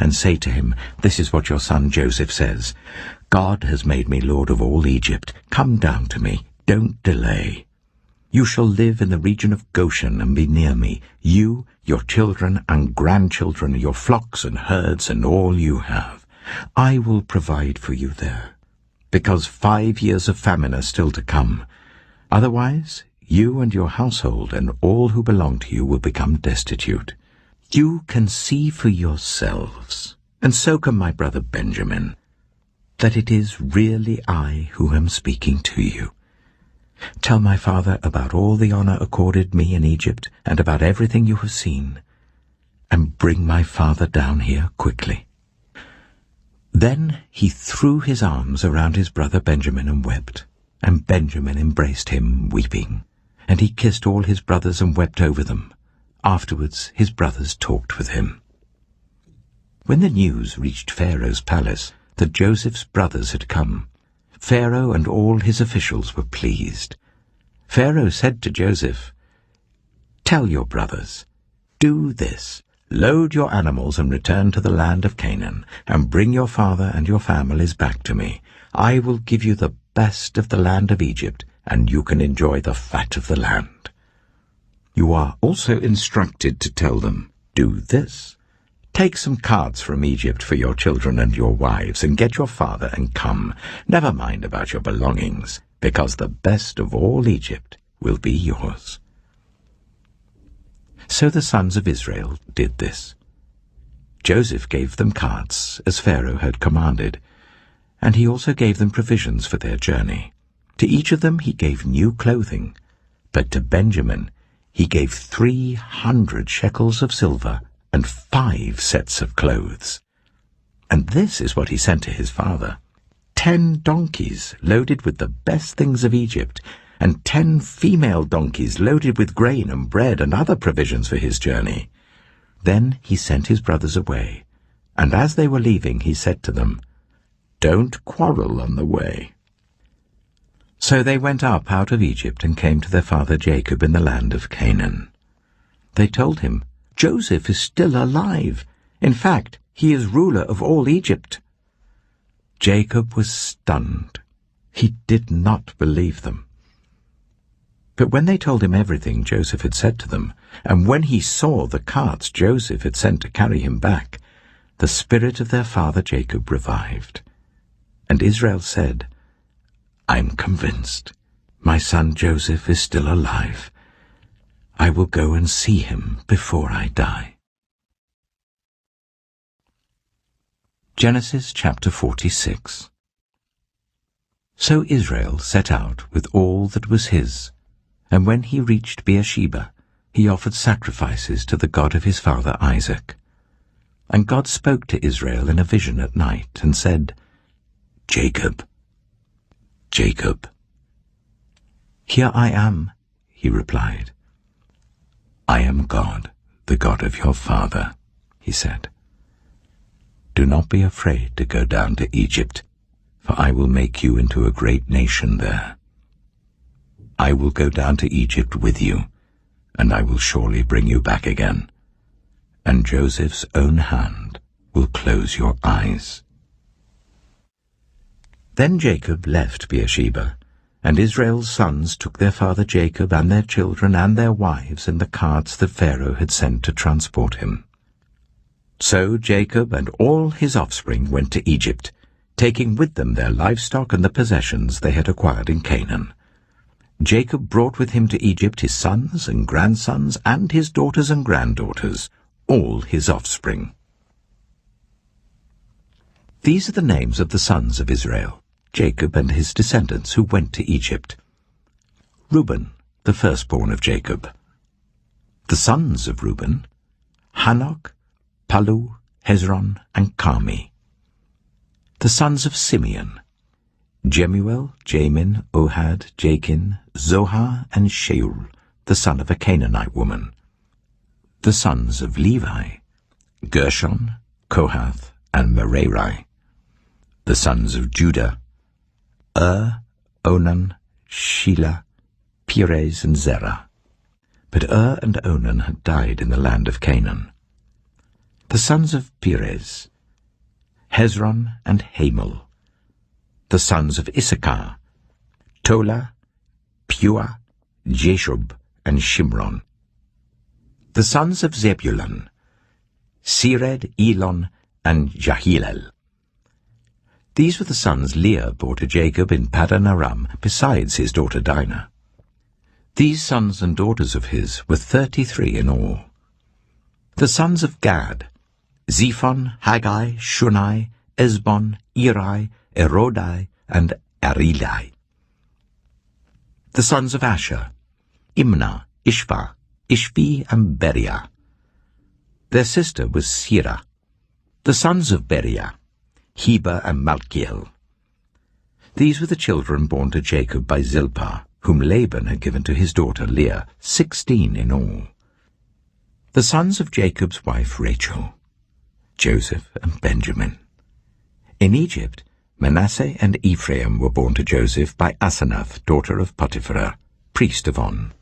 and say to him, 'This is what your son Joseph says. God has made me lord of all Egypt. Come down to me. Don't delay. You shall live in the region of Goshen and be near me, you, your children and grandchildren, your flocks and herds, and all you have. I will provide for you there, because 5 years of famine are still to come. Otherwise, you and your household and all who belong to you will become destitute. You can see for yourselves, and so can my brother Benjamin, that it is really I who am speaking to you. Tell my father about all the honor accorded me in Egypt and about everything you have seen, and bring my father down here quickly." Then he threw his arms around his brother Benjamin and wept, and Benjamin embraced him, weeping, and he kissed all his brothers and wept over them. Afterwards his brothers talked with him. When the news reached Pharaoh's palace that Joseph's brothers had come, Pharaoh and all his officials were pleased. Pharaoh said to Joseph, "Tell your brothers, do this. Load your animals and return to the land of Canaan, and bring your father and your families back to me. I will give you the best of the land of Egypt, and you can enjoy the fat of the land." You are also instructed to tell them, "Do this. Take some carts from Egypt for your children and your wives, and get your father and come. Never mind about your belongings, because the best of all Egypt will be yours." So the sons of Israel did this. Joseph gave them carts, as Pharaoh had commanded, and he also gave them provisions for their journey. To each of them he gave new clothing, but to Benjamin he gave 300 shekels of silver and 5 sets of clothes. And this is what he sent to his father: 10 donkeys loaded with the best things of Egypt, and 10 female donkeys loaded with grain and bread and other provisions for his journey. Then he sent his brothers away, and as they were leaving he said to them, "Don't quarrel on the way." So they went up out of Egypt and came to their father Jacob in the land of Canaan. They told him, "Joseph is still alive. In fact, he is ruler of all Egypt." Jacob was stunned. He did not believe them. But when they told him everything Joseph had said to them, and when he saw the carts Joseph had sent to carry him back, the spirit of their father Jacob revived. And Israel said, "I'm convinced. My son Joseph is still alive. I will go and see him before I die." Genesis chapter 46. So Israel set out with all that was his, and when he reached Beersheba, he offered sacrifices to the God of his father Isaac. And God spoke to Israel in a vision at night, and said, Jacob, Jacob." "Here I am," he replied. "I am God, the God of your father," he said. "Do not be afraid to go down to Egypt, for I will make you into a great nation there. I will go down to Egypt with you, and I will surely bring you back again, and Joseph's own hand will close your eyes." Then Jacob left Beersheba, and Israel's sons took their father Jacob and their children and their wives in the carts that Pharaoh had sent to transport him. So Jacob and all his offspring went to Egypt, taking with them their livestock and the possessions they had acquired in Canaan. Jacob brought with him to Egypt his sons and grandsons and his daughters and granddaughters, all his offspring. These are the names of the sons of Israel, Jacob and his descendants who went to Egypt. Reuben, the firstborn of Jacob. The sons of Reuben, Hanok, Palu, Hezron, and Carmi. The sons of Simeon, Jemuel, Jamin, Ohad, Jachin, Zohar, and Sheul, the son of a Canaanite woman. The sons of Levi, Gershon, Kohath, and Merari. The sons of Judah, Onan, Shelah, Perez, and Zerah. But and Onan had died in the land of Canaan. The sons of Perez, Hezron and Hamul. The sons of Issachar, Tola, Pua, Jeshub, and Shimron. The sons of Zebulun, Sered, Elon, and Jahilel. These were the sons Leah bore to Jacob in Paddan Aram, besides his daughter Dinah. These sons and daughters of his were 33 in all. The sons of Gad, Zephon, Haggai, Shunai, Esbon, Eri, Erodai, and Arilai. The sons of Asher, Imnah, Ishva, Ishvi, and Beriah. Their sister was Sirah. The sons of Beriah, Heber and Malkiel. These were the children born to Jacob by Zilpah, whom Laban had given to his daughter Leah, 16 in all. The sons of Jacob's wife Rachel, Joseph and Benjamin. In Egypt, Manasseh and Ephraim were born to Joseph by Asenath, daughter of Potiphar, priest of On.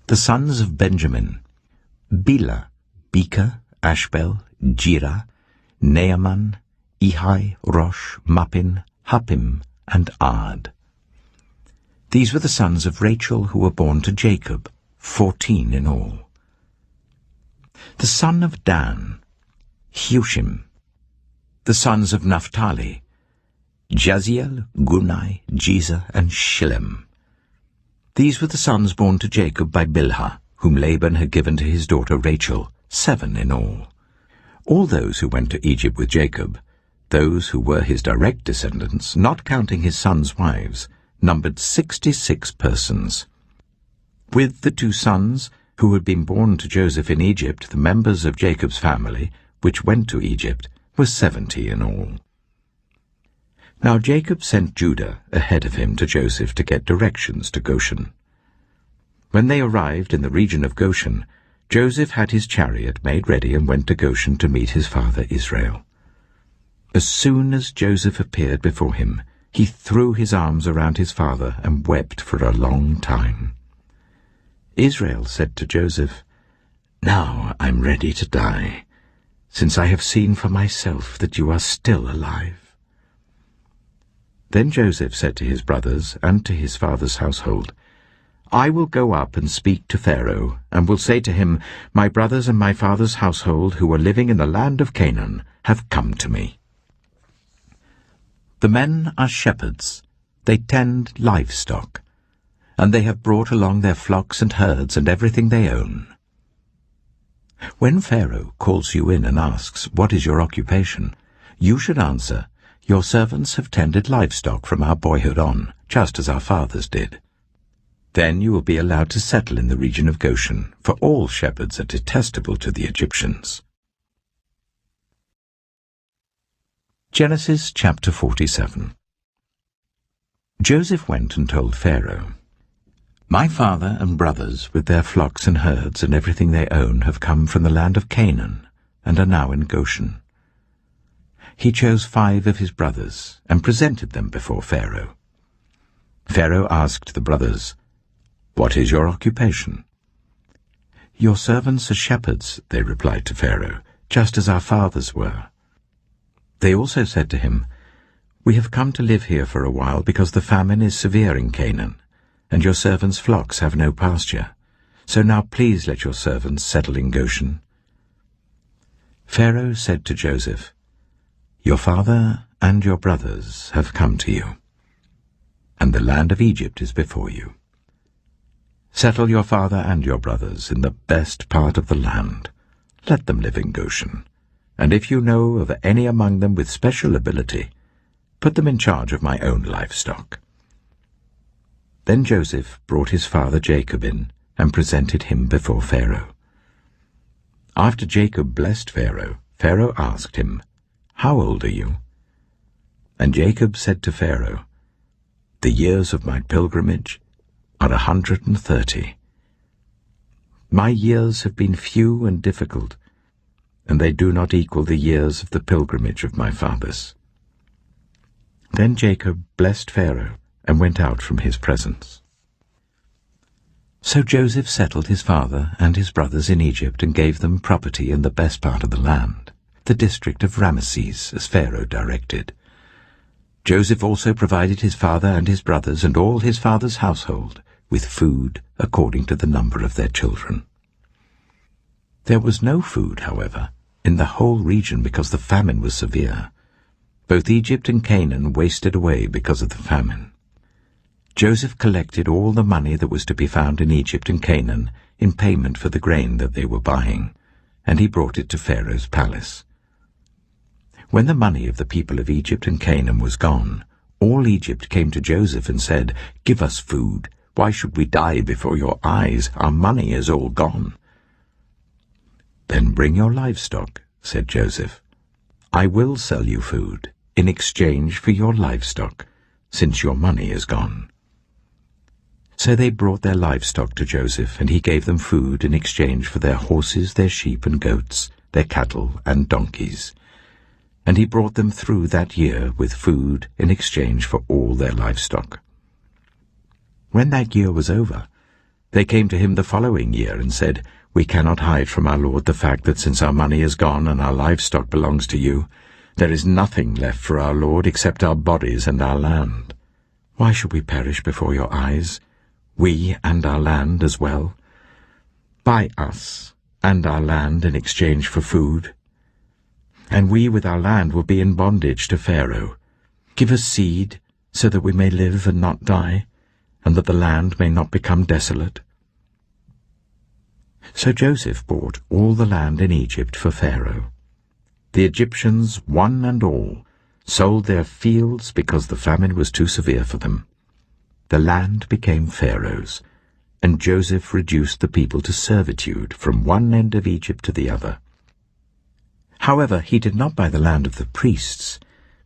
The sons of Benjamin, Bela, Becher, Ashbel, Jirah, Naaman, Ehi, Rosh, Muppim, Huppim, and Ard. These were the sons of Rachel who were born to Jacob, 14 in all. The son of Dan, Hushim. The sons of Naphtali, Jaziel, Gunai, Jezer, and Shillem. These were the sons born to Jacob by Bilhah, whom Laban had given to his daughter Rachel, 7 in all. All those who went to Egypt with Jacob, those who were his direct descendants, not counting his sons' wives, numbered 66 persons. With the 2 sons who had been born to Joseph in Egypt, the members of Jacob's family, which went to Egypt, were 70 in all. Now Jacob sent Judah ahead of him to Joseph to get directions to Goshen. When they arrived in the region of Goshen, Joseph had his chariot made ready and went to Goshen to meet his father Israel. As soon as Joseph appeared before him, he threw his arms around his father and wept for a long time. Israel said to Joseph, "Now I'm ready to die, since I have seen for myself that you are still alive." Then Joseph said to his brothers and to his father's household, "I will go up and speak to Pharaoh, and will say to him, 'My brothers and my father's household, who are living in the land of Canaan, have come to me. The men are shepherds, they tend livestock, and they have brought along their flocks and herds and everything they own.' When Pharaoh calls you in and asks, 'What is your occupation?' you should answer, 'Your servants have tended livestock from our boyhood on, just as our fathers did.' Then you will be allowed to settle in the region of Goshen, for all shepherds are detestable to the Egyptians." Genesis chapter 47. Joseph went and told Pharaoh, "My father and brothers with their flocks and herds and everything they own have come from the land of Canaan and are now in Goshen." He chose 5 of his brothers and presented them before Pharaoh. Pharaoh asked the brothers, "What is your occupation?" "Your servants are shepherds," they replied to Pharaoh, "just as our fathers were." They also said to him, "We have come to live here for a while because the famine is severe in Canaan, and your servants' flocks have no pasture. So now please let your servants settle in Goshen." Pharaoh said to Joseph, "Your father and your brothers have come to you, and the land of Egypt is before you. Settle your father and your brothers in the best part of the land. Let them live in Goshen, and if you know of any among them with special ability, put them in charge of my own livestock." Then Joseph brought his father Jacob in and presented him before Pharaoh. After Jacob blessed Pharaoh, Pharaoh asked him, "How old are you?" And Jacob said to Pharaoh, "The years of my pilgrimage are 130. My years have been few and difficult, and they do not equal the years of the pilgrimage of my fathers." Then Jacob blessed Pharaoh and went out from his presence. So Joseph settled his father and his brothers in Egypt and gave them property in the best part of the land, the district of Ramesses, as Pharaoh directed. Joseph also provided his father and his brothers and all his father's household with food according to the number of their children. There was no food, however, in the whole region because the famine was severe. Both Egypt and Canaan wasted away because of the famine. Joseph collected all the money that was to be found in Egypt and Canaan in payment for the grain that they were buying, and he brought it to Pharaoh's palace. When the money of the people of Egypt and Canaan was gone, all Egypt came to Joseph and said, "Give us food. Why should we die before your eyes? Our money is all gone." "Then bring your livestock," said Joseph. "I will sell you food in exchange for your livestock, since your money is gone." So they brought their livestock to Joseph, and he gave them food in exchange for their horses, their sheep and goats, their cattle and donkeys. And he brought them through that year with food in exchange for all their livestock. When that year was over, they came to him the following year and said, "We cannot hide from our lord the fact that since our money is gone and our livestock belongs to you, there is nothing left for our lord except our bodies and our land. Why should we perish before your eyes, we and our land as well? Buy us and our land in exchange for food, and we with our land will be in bondage to Pharaoh. Give us seed so that we may live and not die, and that the land may not become desolate." So Joseph bought all the land in Egypt for Pharaoh. The Egyptians, one and all, sold their fields because the famine was too severe for them. The land became Pharaoh's, and Joseph reduced the people to servitude from one end of Egypt to the other. However, he did not buy the land of the priests,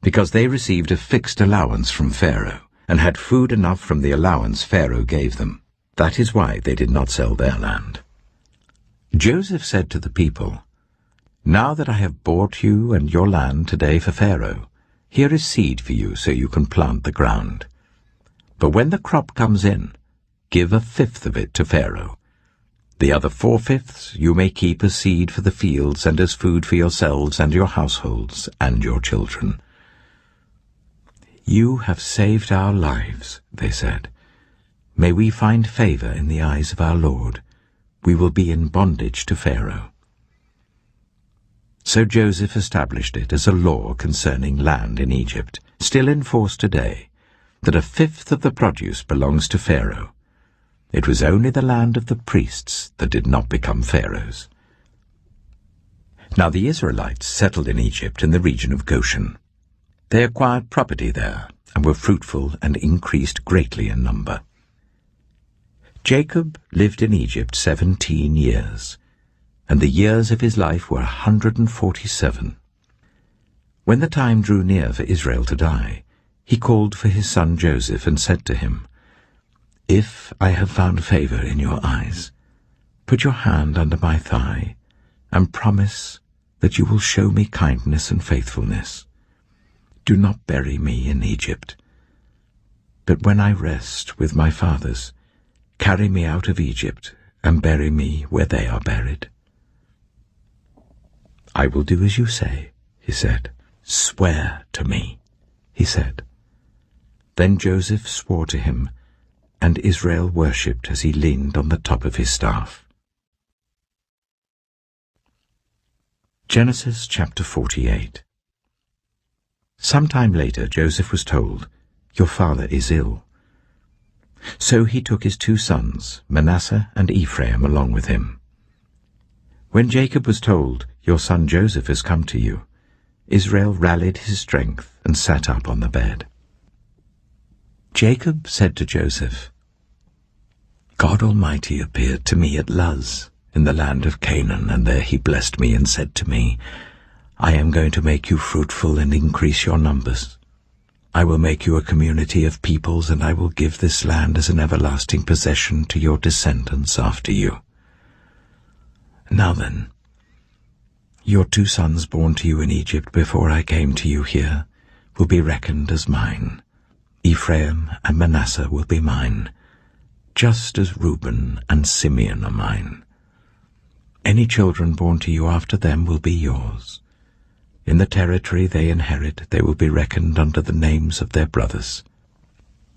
because they received a fixed allowance from Pharaoh, and had food enough from the allowance Pharaoh gave them. That is why they did not sell their land. Joseph said to the people, "Now that I have bought you and your land today for Pharaoh, here is seed for you so you can plant the ground. But when the crop comes in, give 1/5 of it to Pharaoh. The other 4/5 you may keep as seed for the fields and as food for yourselves and your households and your children." "You have saved our lives," they said. "May we find favor in the eyes of our Lord. We will be in bondage to Pharaoh." So Joseph established it as a law concerning land in Egypt, still in force today, that 1/5 of the produce belongs to Pharaoh. It was only the land of the priests that did not become Pharaoh's. Now the Israelites settled in Egypt in the region of Goshen. They acquired property there and were fruitful and increased greatly in number. Jacob lived in Egypt 17 years, and the years of his life were 147. When the time drew near for Israel to die, he called for his son Joseph and said to him, "If I have found favor in your eyes, put your hand under my thigh and promise that you will show me kindness and faithfulness. Do not bury me in Egypt, but when I rest with my fathers, carry me out of Egypt and bury me where they are buried." "I will do as you say," he said. "Swear to me," he said. Then Joseph swore to him, and Israel worshipped as he leaned on the top of his staff. Genesis chapter 48. Some time later Joseph was told, "Your father is ill." So he took his 2 sons, Manasseh and Ephraim, along with him. When Jacob was told, "Your son Joseph has come to you," Israel rallied his strength and sat up on the bed. Jacob said to Joseph, "God Almighty appeared to me at Luz, in the land of Canaan, and there he blessed me and said to me, 'I am going to make you fruitful and increase your numbers. I will make you a community of peoples, and I will give this land as an everlasting possession to your descendants after you.' Now then, your 2 sons born to you in Egypt before I came to you here will be reckoned as mine. Ephraim and Manasseh will be mine, just as Reuben and Simeon are mine. Any children born to you after them will be yours. In the territory they inherit, they will be reckoned under the names of their brothers.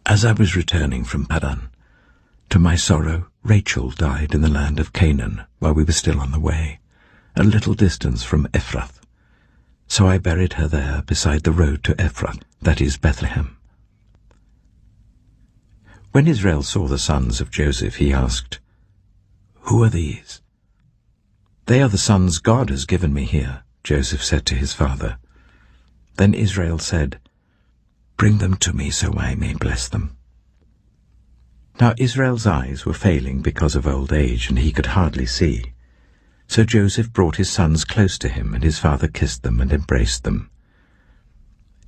As I was returning from Padan, to my sorrow, Rachel died in the land of Canaan while we were still on the way, a little distance from Ephrath. So I buried her there beside the road to Ephrath, that is Bethlehem." When Israel saw the sons of Joseph, he asked, "Who are these?" "They are the sons God has given me here," Joseph said to his father. Then Israel said, "Bring them to me so I may bless them." Now Israel's eyes were failing because of old age, and he could hardly see. So Joseph brought his sons close to him, and his father kissed them and embraced them.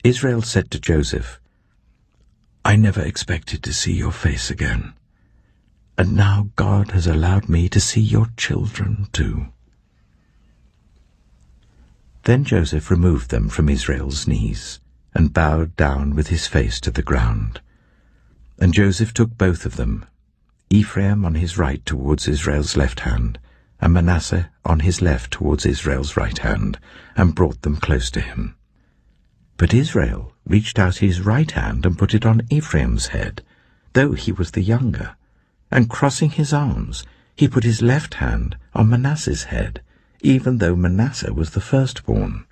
Israel said to Joseph, "I never expected to see your face again, and now God has allowed me to see your children too." Then Joseph removed them from Israel's knees, and bowed down with his face to the ground. And Joseph took both of them, Ephraim on his right towards Israel's left hand, and Manasseh on his left towards Israel's right hand, and brought them close to him. But Israel reached out his right hand and put it on Ephraim's head, though he was the younger, and crossing his arms, he put his left hand on Manasseh's head, even though Manasseh was the firstborn.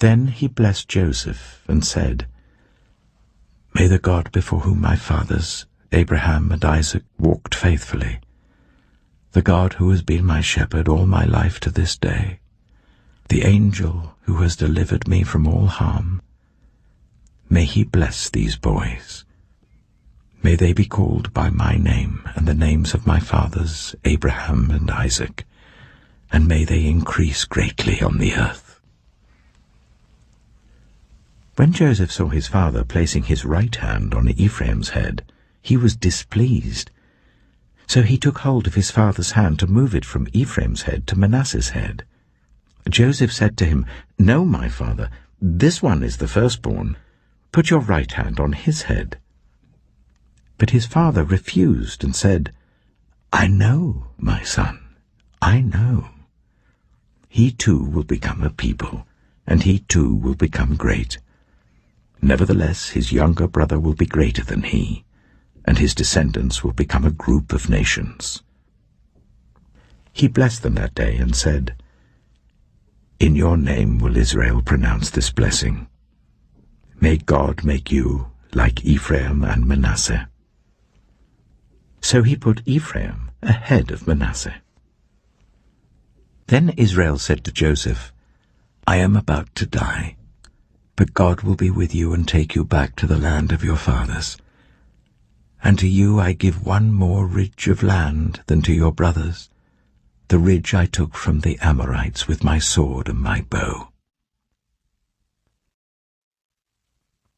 Then he blessed Joseph and said, "May the God before whom my fathers, Abraham and Isaac, walked faithfully, the God who has been my shepherd all my life to this day, the angel who has delivered me from all harm, may he bless these boys. May they be called by my name and the names of my fathers, Abraham and Isaac, and may they increase greatly on the earth." When Joseph saw his father placing his right hand on Ephraim's head, he was displeased. So he took hold of his father's hand to move it from Ephraim's head to Manasseh's head. Joseph said to him, "No, my father, this one is the firstborn. Put your right hand on his head." But his father refused and said, "I know, my son, I know. He too will become a people, and he too will become great. Nevertheless, his younger brother will be greater than he, and his descendants will become a group of nations." He blessed them that day and said, "In your name will Israel pronounce this blessing. May God make you like Ephraim and Manasseh." So he put Ephraim ahead of Manasseh. Then Israel said to Joseph, "I am about to die, but God will be with you and take you back to the land of your fathers. And to you I give one more ridge of land than to your brothers, the ridge I took from the Amorites with my sword and my bow."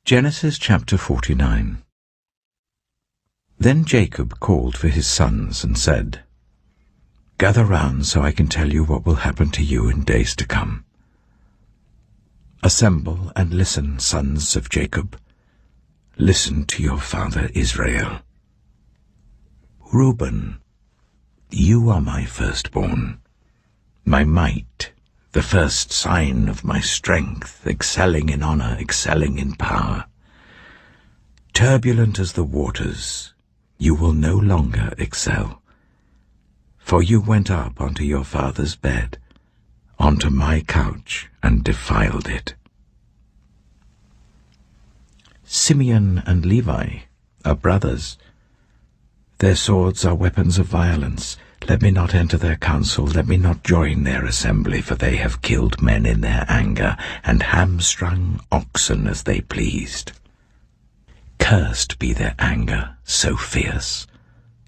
Genesis chapter 49. Then Jacob called for his sons and said, "Gather round so I can tell you what will happen to you in days to come. Assemble and listen, sons of Jacob. Listen to your father Israel. Reuben, you are my firstborn, my might, the first sign of my strength, excelling in honor, excelling in power. Turbulent as the waters, you will no longer excel, for you went up onto your father's bed, onto my couch, and defiled it." Simeon and Levi are brothers. Their swords are weapons of violence. Let me not enter their council, let me not join their assembly, for they have killed men in their anger, and hamstrung oxen as they pleased. Cursed be their anger, so fierce,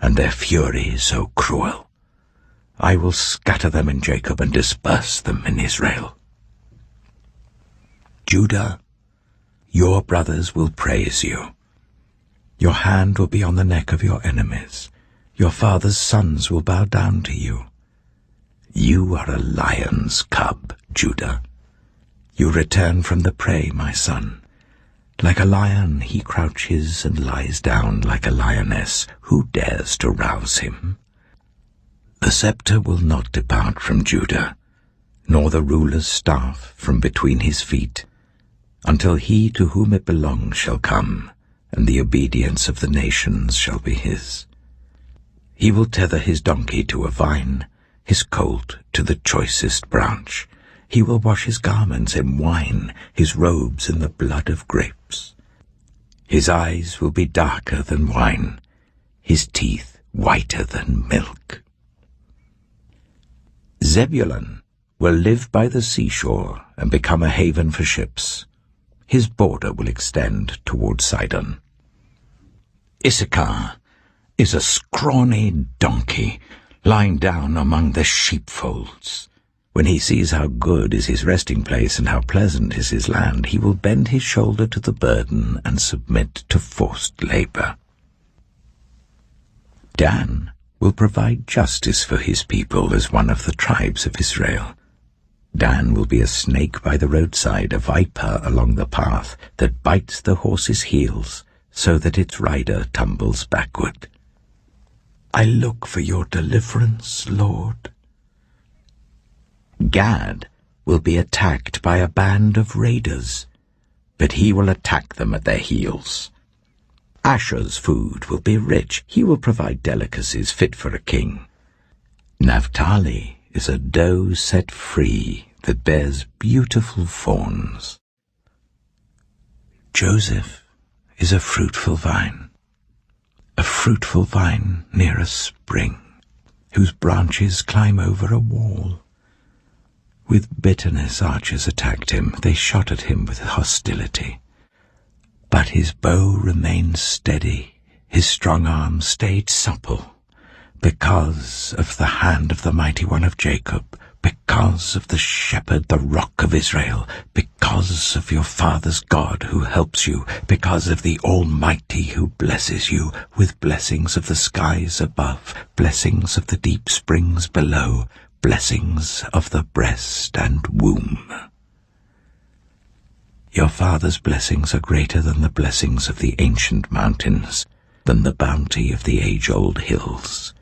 and their fury so cruel. I will scatter them in Jacob and disperse them in Israel. Judah, your brothers will praise you. Your hand will be on the neck of your enemies. Your father's sons will bow down to you. You are a lion's cub, Judah. You return from the prey, my son. Like a lion he crouches and lies down like a lioness. Who dares to rouse him? The scepter will not depart from Judah, nor the ruler's staff from between his feet, until he to whom it belongs shall come, and the obedience of the nations shall be his. He will tether his donkey to a vine, his colt to the choicest branch. He will wash his garments in wine, his robes in the blood of grapes. His eyes will be darker than wine, his teeth whiter than milk. Zebulun will live by the seashore and become a haven for ships. His border will extend toward Sidon. Issachar is a scrawny donkey lying down among the sheepfolds. When he sees how good is his resting place and how pleasant is his land, he will bend his shoulder to the burden and submit to forced labor. Dan will provide justice for his people as one of the tribes of Israel. Dan will be a snake by the roadside, a viper along the path that bites the horse's heels so that its rider tumbles backward. I look for your deliverance, Lord. Gad will be attacked by a band of raiders, but he will attack them at their heels. Asher's food will be rich. He will provide delicacies fit for a king. Naphtali is a doe set free that bears beautiful fawns. Joseph is a fruitful vine near a spring, whose branches climb over a wall. With bitterness archers attacked him. They shot at him with hostility. But his bow remained steady, his strong arm stayed supple, because of the hand of the mighty one of Jacob, because of the shepherd, the rock of Israel, because of your father's God who helps you, because of the Almighty who blesses you with blessings of the skies above, blessings of the deep springs below, blessings of the breast and womb. Your father's blessings are greater than the blessings of the ancient mountains, than the bounty of the age-old hills.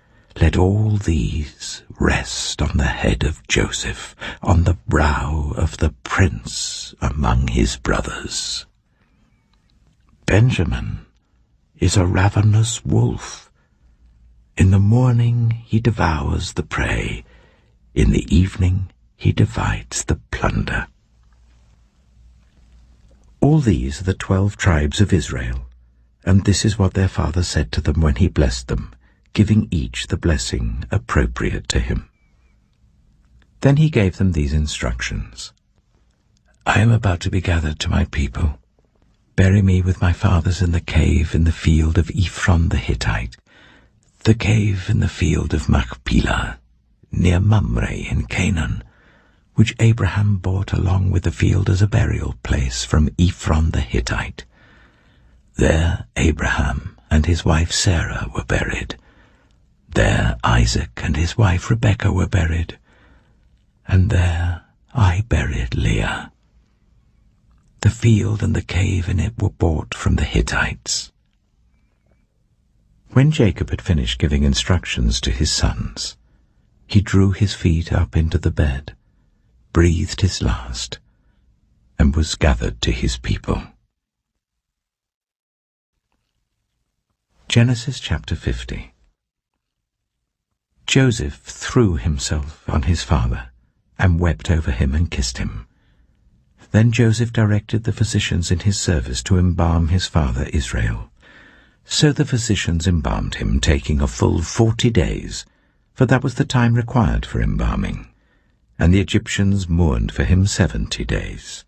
Let all these rest on the head of Joseph, on the brow of the prince among his brothers. Benjamin is a ravenous wolf. In the morning he devours the prey. In the evening he divides the plunder. All these are the 12 tribes of Israel, and this is what their father said to them when he blessed them, giving each the blessing appropriate to him. Then he gave them these instructions. I am about to be gathered to my people. Bury me with my fathers in the cave in the field of Ephron the Hittite, the cave in the field of Machpelah, near Mamre in Canaan, which Abraham bought along with the field as a burial place from Ephron the Hittite, There Abraham and his wife Sarah were buried. There Isaac and his wife Rebekah were buried. And there I buried Leah. The field and the cave in it were bought from the Hittites." When Jacob had finished giving instructions to his sons, he drew his feet up into the bed, breathed his last, and was gathered to his people. Genesis chapter 50. Joseph threw himself on his father and wept over him and kissed him. Then Joseph directed the physicians in his service to embalm his father Israel. So the physicians embalmed him, taking a full 40 days, for that was the time required for embalming, and the Egyptians mourned for him 70 days.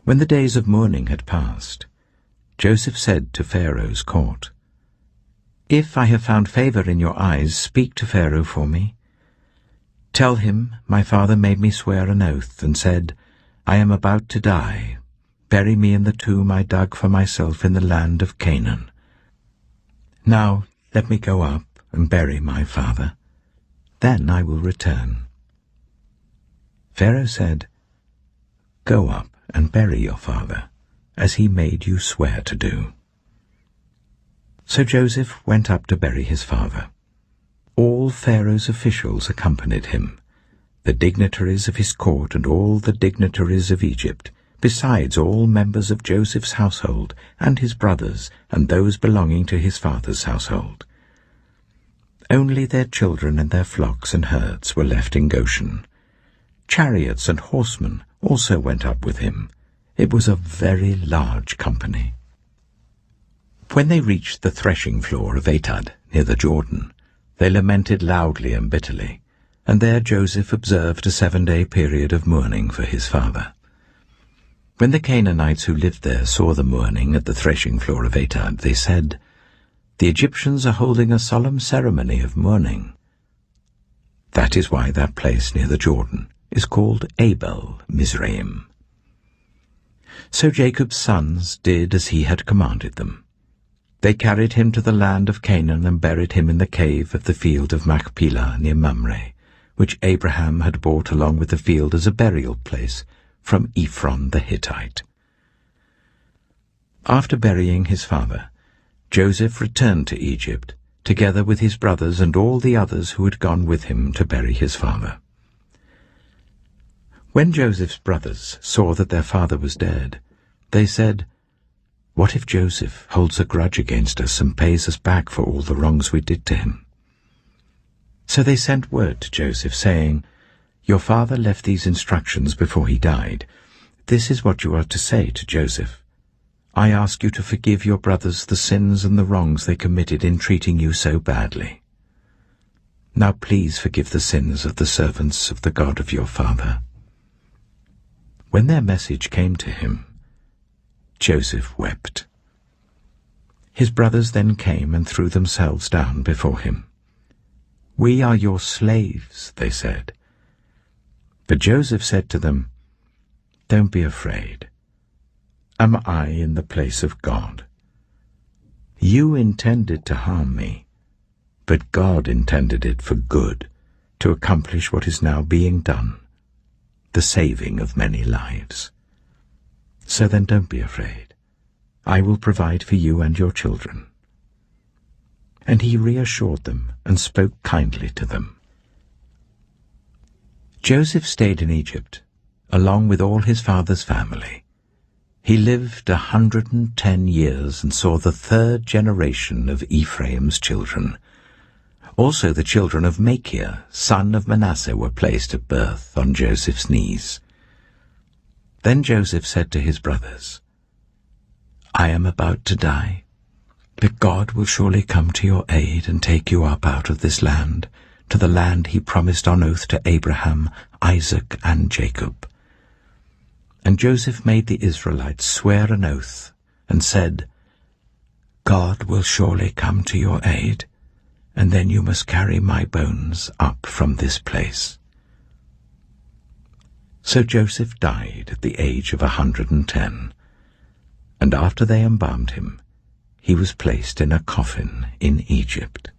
When the days of mourning had passed, Joseph said to Pharaoh's court, "If I have found favor in your eyes, speak to Pharaoh for me. Tell him, my father made me swear an oath and said, 'I am about to die. Bury me in the tomb I dug for myself in the land of Canaan.' Now let me go up and bury my father. Then I will return." Pharaoh said, "Go up and bury your father, as he made you swear to do." So Joseph went up to bury his father. All Pharaoh's officials accompanied him, the dignitaries of his court and all the dignitaries of Egypt, besides all members of Joseph's household and his brothers and those belonging to his father's household. Only their children and their flocks and herds were left in Goshen. Chariots and horsemen also went up with him. It was a very large company. When they reached the threshing floor of Atad, near the Jordan, they lamented loudly and bitterly, and there Joseph observed a 7-day period of mourning for his father. When the Canaanites who lived there saw the mourning at the threshing floor of Atad, they said, "The Egyptians are holding a solemn ceremony of mourning." That is why that place near the Jordan is called Abel Mizraim. So Jacob's sons did as he had commanded them. They carried him to the land of Canaan and buried him in the cave of the field of Machpelah near Mamre, which Abraham had bought along with the field as a burial place from Ephron the Hittite. After burying his father, Joseph returned to Egypt, together with his brothers and all the others who had gone with him to bury his father. When Joseph's brothers saw that their father was dead, they said, "What if Joseph holds a grudge against us and pays us back for all the wrongs we did to him?" So they sent word to Joseph, saying, "Your father left these instructions before he died. This is what you are to say to Joseph. I ask you to forgive your brothers the sins and the wrongs they committed in treating you so badly. Now please forgive the sins of the servants of the God of your father." When their message came to him, Joseph wept. His brothers then came and threw themselves down before him. "We are your slaves," they said. But Joseph said to them, "Don't be afraid. Am I in the place of God? You intended to harm me, but God intended it for good, to accomplish what is now being done, the saving of many lives. So then don't be afraid. I will provide for you and your children." And he reassured them and spoke kindly to them. Joseph stayed in Egypt, along with all his father's family. He lived 110 years and saw the 3rd generation of Ephraim's children. Also the children of Machir, son of Manasseh, were placed at birth on Joseph's knees. Then Joseph said to his brothers, "I am about to die, but God will surely come to your aid and take you up out of this land, to the land he promised on oath to Abraham, Isaac, and Jacob." And Joseph made the Israelites swear an oath and said, "God will surely come to your aid, and then you must carry my bones up from this place." So Joseph died at the age of 110, and after they embalmed him, he was placed in a coffin in Egypt.